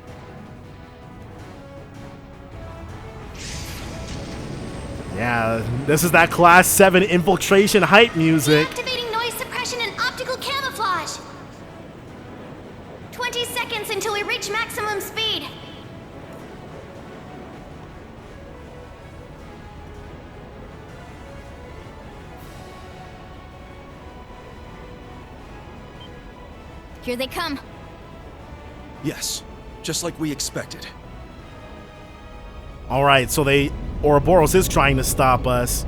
Yeah, this is that Class 7 infiltration hype music. Activating noise suppression and optical camouflage. 20 seconds until we reach maximum speed. Here they come. Yes, just like we expected. Alright, so Ouroboros is trying to stop us.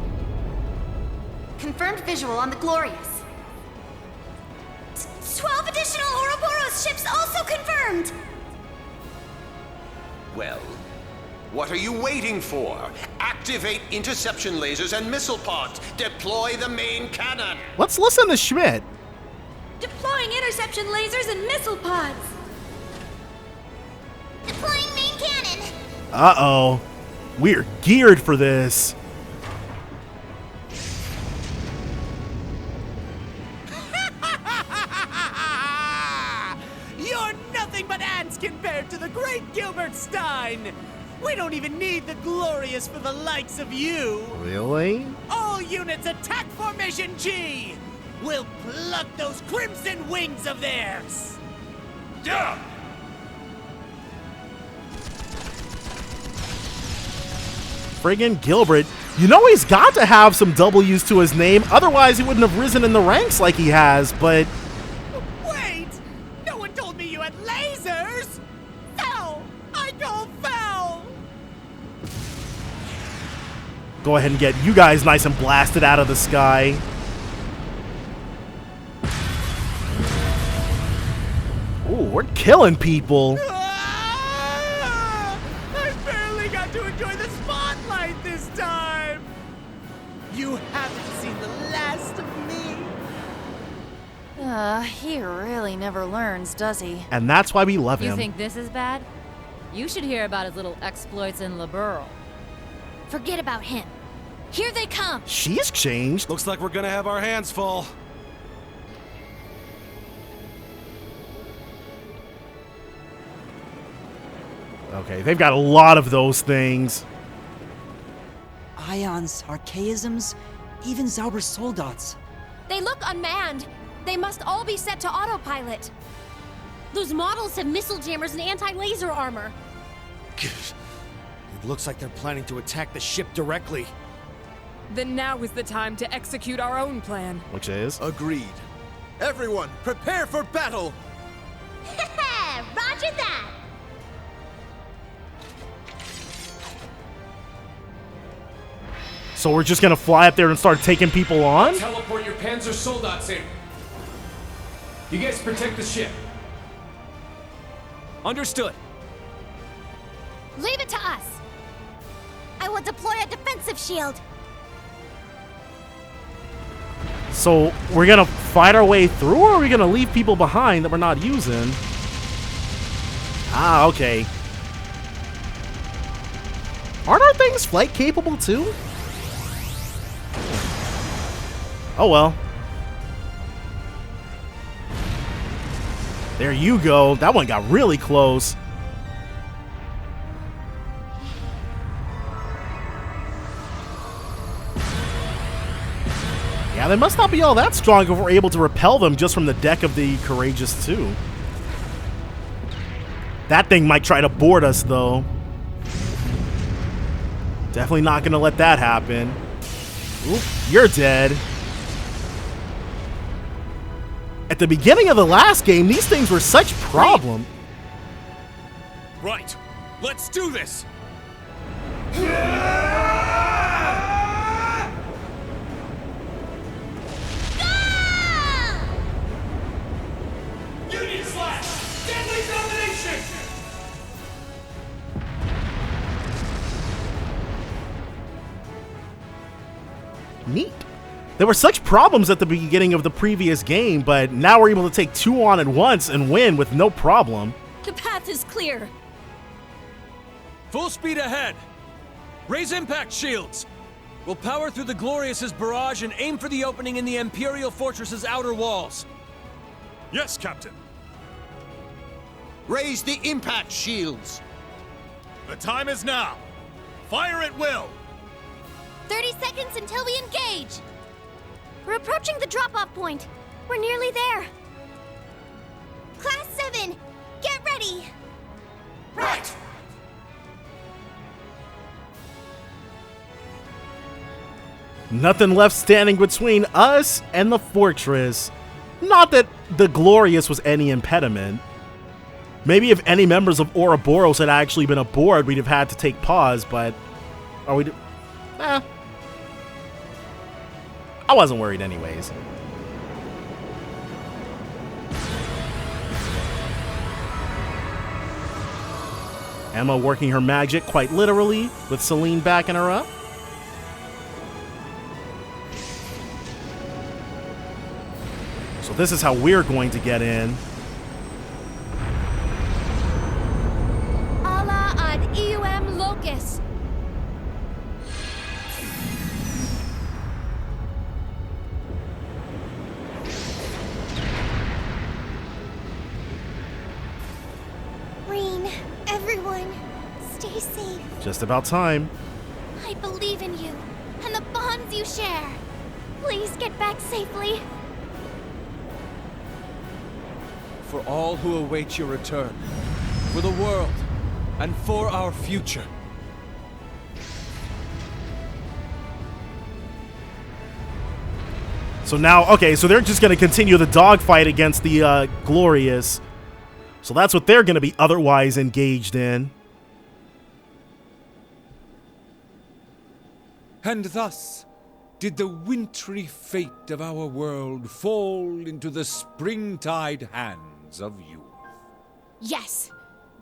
Confirmed visual on the Glorious. 12 additional Ouroboros ships also confirmed! Well, what are you waiting for? Activate interception lasers and missile pods. Deploy the main cannon. Let's listen to Schmidt. Deploying interception lasers and missile pods. Deploying main cannon. Uh-oh. We're geared for this. You're nothing but ants compared to the great Gilbert Stein. We don't even need the Glorious for the likes of you. Really? All units attack formation G. We'll pluck those crimson wings of theirs. Yeah. Friggin' Gilbert. You know he's got to have some W's to his name, otherwise he wouldn't have risen in the ranks like he has, but... Wait! No one told me you had lasers! Foul! I call foul! Go ahead and get you guys nice and blasted out of the sky. Ooh, we're killing people. I barely got to enjoy the spotlight this time! You haven't seen the last of me! He really never learns, does he? And that's why we love him. You think this is bad? You should hear about his little exploits in Liberl. Forget about him. Here they come! She's changed. Looks like we're gonna have our hands full. Okay, they've got a lot of those things. Ions, archaisms, even Zauber's soldats. They look unmanned. They must all be set to autopilot. Those models have missile jammers and anti-laser armor. It looks like they're planning to attack the ship directly. Then now is the time to execute our own plan. Which is? Agreed. Everyone, prepare for battle! Roger that! So we're just gonna fly up there and start taking people on? Teleport your Panzer soldats in. You guys protect the ship. Understood. Leave it to us. I will deploy a defensive shield. So we're gonna fight our way through, or are we gonna leave people behind that we're not using? Ah, okay. Aren't our things flight capable too? Oh well. There you go. That one got really close. Yeah, they must not be all that strong if we're able to repel them just from the deck of the Courageous 2. That thing might try to board us, though. Definitely not going to let that happen. Oop, you're dead. At the beginning of the last game, these things were such problem. Right. Let's do this. Union Slash! Deadly Domination! Neat. There were such problems at the beginning of the previous game, but now we're able to take 2 on at once and win with no problem. The path is clear. Full speed ahead. Raise impact shields. We'll power through the Glorious's barrage and aim for the opening in the Imperial Fortress's outer walls. Yes, Captain. Raise the impact shields. The time is now. Fire at will. 30 seconds until we engage. We're approaching the drop-off point. We're nearly there. Class 7, get ready. Right! Nothing left standing between us and the fortress. Not that the Glorious was any impediment. Maybe if any members of Ouroboros had actually been aboard, we'd have had to take pause, but... Are we... I wasn't worried anyways. Emma working her magic quite literally, with Celine backing her up. So this is how we're going to get in. Ala ad eum locus. Reen, everyone, stay safe. Just about time. I believe in you and the bonds you share. Please get back safely. For all who await your return, for the world, and for our future. So now, okay, so they're just going to continue the dogfight against the Glorious. So that's what they're going to be otherwise engaged in. And thus did the wintry fate of our world fall into the springtide hands of youth. Yes,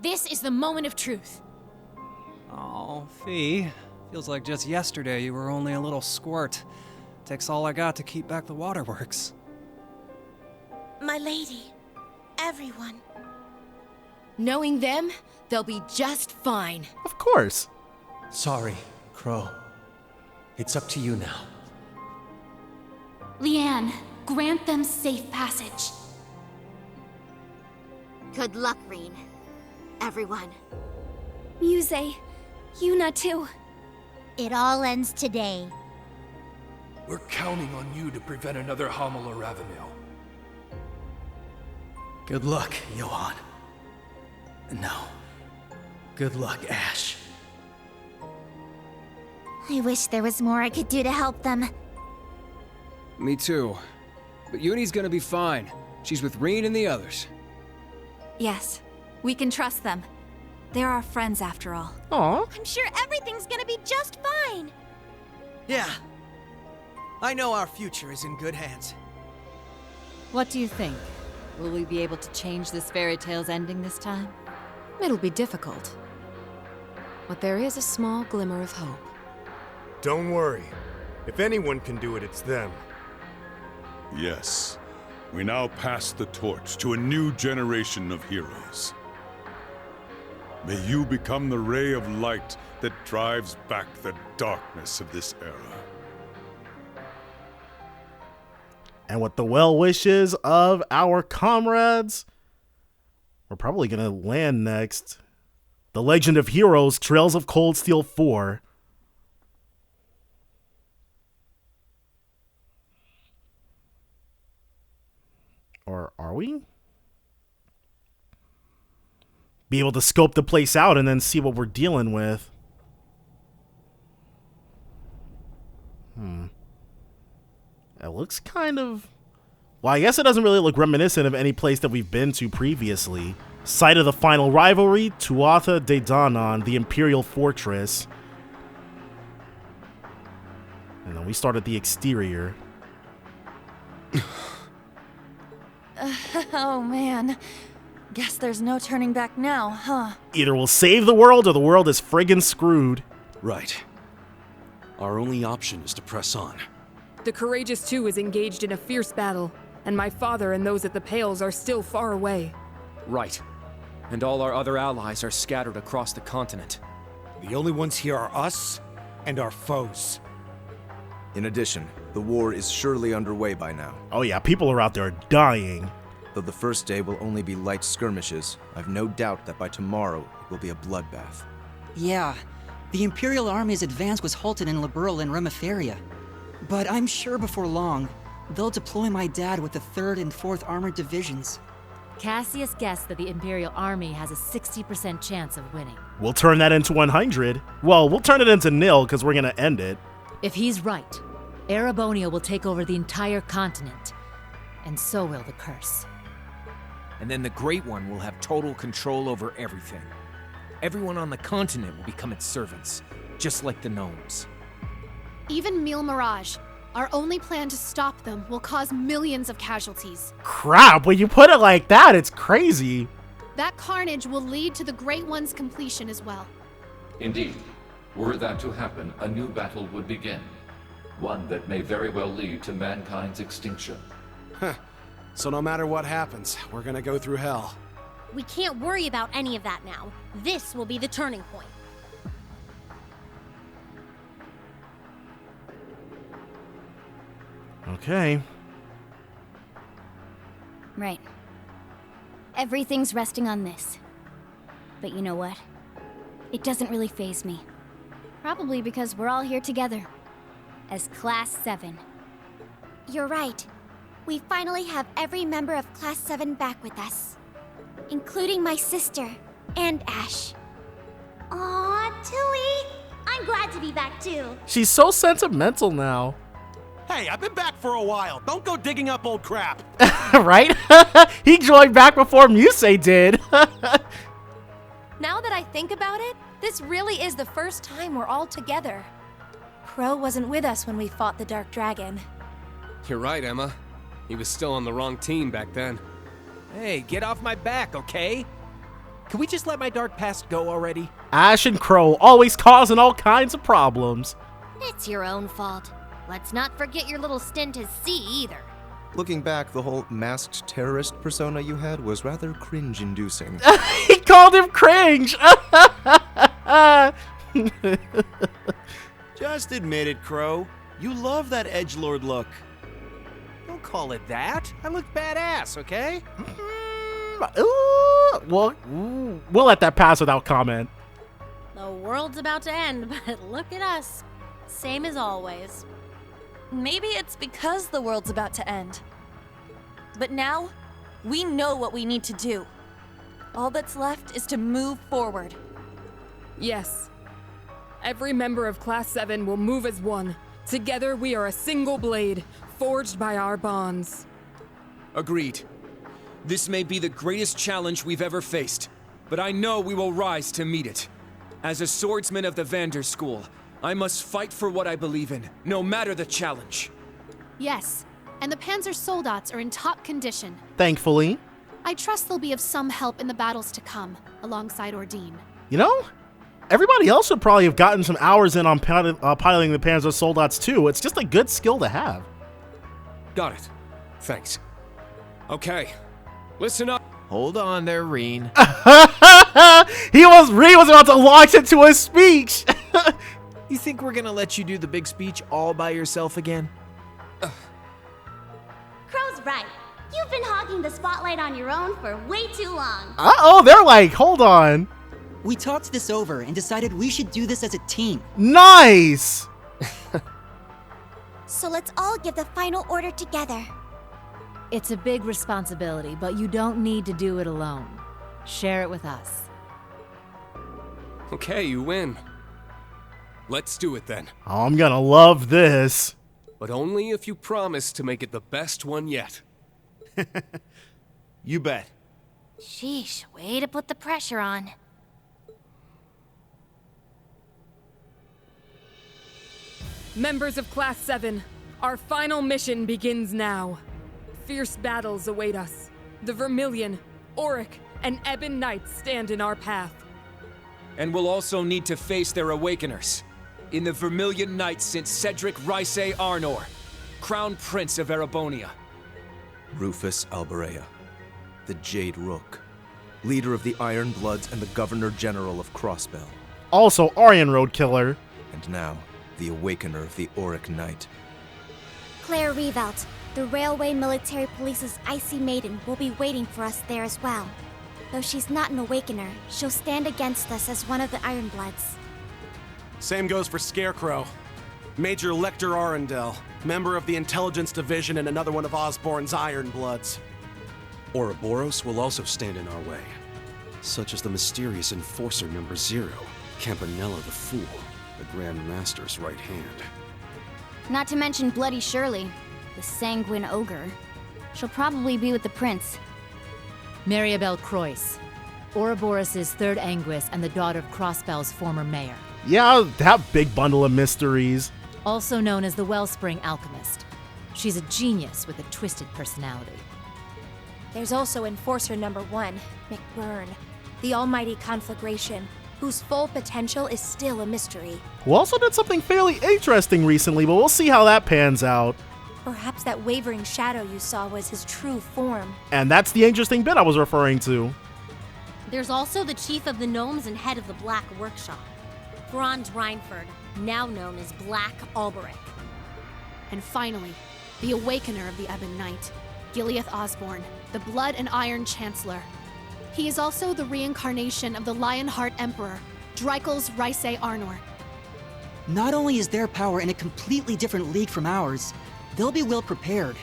this is the moment of truth. Oh, Fee. Feels like just yesterday you were only a little squirt. Takes all I got to keep back the waterworks. My lady, everyone. Knowing them, they'll be just fine. Of course. Sorry, Crow. It's up to you now. Leanne, grant them safe passage. Good luck, Reen. Everyone. Muse, Yuna too. It all ends today. We're counting on you to prevent another Hamala Ravenel. Good luck, Johan. No. Good luck, Ash. I wish there was more I could do to help them. Me too. But Uni's gonna be fine. She's with Reen and the others. Yes, we can trust them. They're our friends after all. Aw. I'm sure everything's gonna be just fine. Yeah. I know our future is in good hands. What do you think? Will we be able to change this fairy tale's ending this time? It'll be difficult. But there is a small glimmer of hope. Don't worry. If anyone can do it, it's them. Yes. We now pass the torch to a new generation of heroes. May you become the ray of light that drives back the darkness of this era. And with the well wishes of our comrades, we're probably going to land next. The Legend of Heroes, Trails of Cold Steel 4. Or are we? Be able to scope the place out and then see what we're dealing with. It looks kind of... Well, I guess it doesn't really look reminiscent of any place that we've been to previously. Site of the final rivalry, Tuatha De Danann, the Imperial Fortress. And then we start at the exterior. Oh man. Guess there's no turning back now, huh? Either we'll save the world or the world is friggin' screwed. Right. Our only option is to press on. The Courageous 2 is engaged in a fierce battle, and my father and those at the Pails are still far away. Right. And all our other allies are scattered across the continent. The only ones here are us and our foes. In addition, the war is surely underway by now. Oh yeah, people are out there dying. Though the first day will only be light skirmishes, I've no doubt that by tomorrow it will be a bloodbath. Yeah, the Imperial Army's advance was halted in Liberal and Remiferia. But I'm sure before long, they'll deploy my dad with the 3rd and 4th Armored Divisions. Cassius guessed that the Imperial Army has a 60% chance of winning. We'll turn that into 100. Well, we'll turn it into 0 because we're gonna end it. If he's right, Erebonia will take over the entire continent, and so will the curse. And then the Great One will have total control over everything. Everyone on the continent will become its servants, just like the gnomes. Even Mille Mirage, our only plan to stop them, will cause millions of casualties. Crap, when you put it like that, it's crazy. That carnage will lead to the Great One's completion as well. Indeed. Were that to happen, a new battle would begin. One that may very well lead to mankind's extinction. Huh. So no matter what happens, we're gonna go through hell. We can't worry about any of that now. This will be the turning point. Okay. Right. Everything's resting on this. But you know what? It doesn't really faze me. Probably because we're all here together. As Class 7. You're right. We finally have every member of Class 7 back with us. Including my sister, and Ash. Aw, Tui! I'm glad to be back too. She's so sentimental now. Hey, I've been back for a while. Don't go digging up old crap. Right? He joined back before Musei did. Now that I think about it, this really is the first time we're all together. Crow wasn't with us when we fought the Dark Dragon. You're right, Emma. He was still on the wrong team back then. Hey, get off my back, okay? Can we just let my dark past go already? Ash and Crow always causing all kinds of problems. It's your own fault. Let's not forget your little stint as C either. Looking back, the whole masked terrorist persona you had was rather cringe-inducing. He called him cringe! Just admit it, Crow. You love that edgelord look. Don't call it that. I look badass, okay? Well, we'll let that pass without comment. The world's about to end, but look at us. Same as always. Maybe it's because the world's about to end. But now, we know what we need to do. All that's left is to move forward. Yes. Every member of Class 7 will move as one. Together we are a single blade, forged by our bonds. Agreed. This may be the greatest challenge we've ever faced, but I know we will rise to meet it. As a swordsman of the Vander School, I must fight for what I believe in, no matter the challenge. Yes, and the Panzer Soldats are in top condition. Thankfully. I trust they'll be of some help in the battles to come, alongside Ordine. You know, everybody else would probably have gotten some hours in on piloting the Panzer Soldats too. It's just a good skill to have. Got it. Thanks. Okay, listen up. Hold on there, Reen. Reen was about to launch into a speech. You think we're gonna let you do the big speech all by yourself again? Crow's right. You've been hogging the spotlight on your own for way too long. Uh-oh, they're like, hold on. We talked this over and decided we should do this as a team. Nice! So let's all give the final order together. It's a big responsibility, but you don't need to do it alone. Share it with us. Okay, you win. Let's do it then. Oh, I'm gonna love this. But only if you promise to make it the best one yet. You bet. Sheesh, way to put the pressure on. Members of Class 7, our final mission begins now. Fierce battles await us. The Vermilion, Auric, and Ebon Knights stand in our path. And we'll also need to face their awakeners. In the Vermilion Knights sent Cedric Rysay Arnor, Crown Prince of Erebonia. Rufus Alberea, the Jade Rook, leader of the Iron Bloods and the Governor General of Crossbell. Also Aryan Road Killer. And now, the Awakener of the Auric Knight. Claire Revault, the Railway Military Police's Icy Maiden, will be waiting for us there as well. Though she's not an Awakener, she'll stand against us as one of the Iron Bloods. Same goes for Scarecrow. Major Lecter Arundel, member of the Intelligence Division and another one of Osborn's Iron Bloods. Ouroboros will also stand in our way, such as the mysterious Enforcer Number 0, Campanella the Fool, the Grand Master's right hand. Not to mention Bloody Shirley, the Sanguine Ogre. She'll probably be with the Prince. Maribel Croyce, Ouroboros' third Anguis and the daughter of Crossbell's former mayor. Yeah, that big bundle of mysteries. Also known as the Wellspring Alchemist. She's a genius with a twisted personality. There's also Enforcer Number 1, McBurn, the almighty conflagration, whose full potential is still a mystery. Who also did something fairly interesting recently, but we'll see how that pans out. Perhaps that wavering shadow you saw was his true form. And that's the interesting bit I was referring to. There's also the chief of the gnomes and head of the Black Workshop, Franz Reinford, now known as Black Alberic. And finally, the Awakener of the Ebon Knight, Gileath Osborn, the Blood and Iron Chancellor. He is also the reincarnation of the Lionheart Emperor, Dreikel's Rysay Arnor. Not only is their power in a completely different league from ours, they'll be well prepared.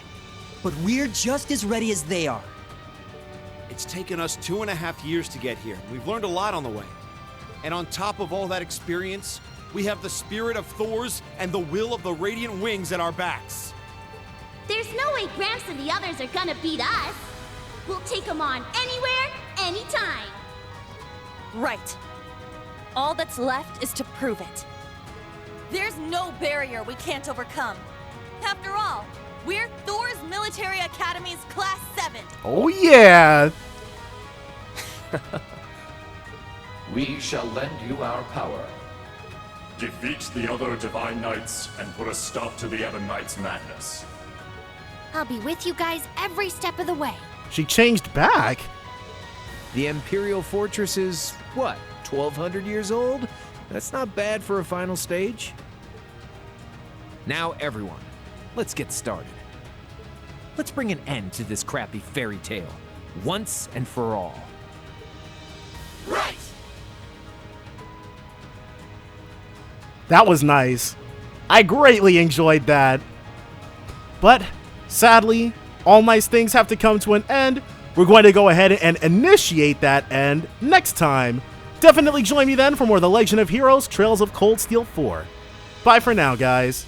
But we're just as ready as they are. It's taken us 2.5 years to get here. We've learned a lot on the way. And on top of all that experience, we have the spirit of Thor's and the will of the Radiant Wings at our backs. There's no way Gramps and the others are gonna beat us. We'll take them on anywhere, anytime. Right. All that's left is to prove it. There's no barrier we can't overcome. After all, we're Thor's Military Academy's Class 7. Oh yeah! We shall lend you our power. Defeat the other Divine Knights and put a stop to the Ebon Knights' madness. I'll be with you guys every step of the way. She changed back. The Imperial Fortress is, what, 1,200 years old? That's not bad for a final stage. Now everyone, let's get started. Let's bring an end to this crappy fairy tale, once and for all. Right! That was nice. I greatly enjoyed that. But, sadly, all nice things have to come to an end. We're going to go ahead and initiate that end next time. Definitely join me then for more The Legend of Heroes Trails of Cold Steel 4. Bye for now, guys.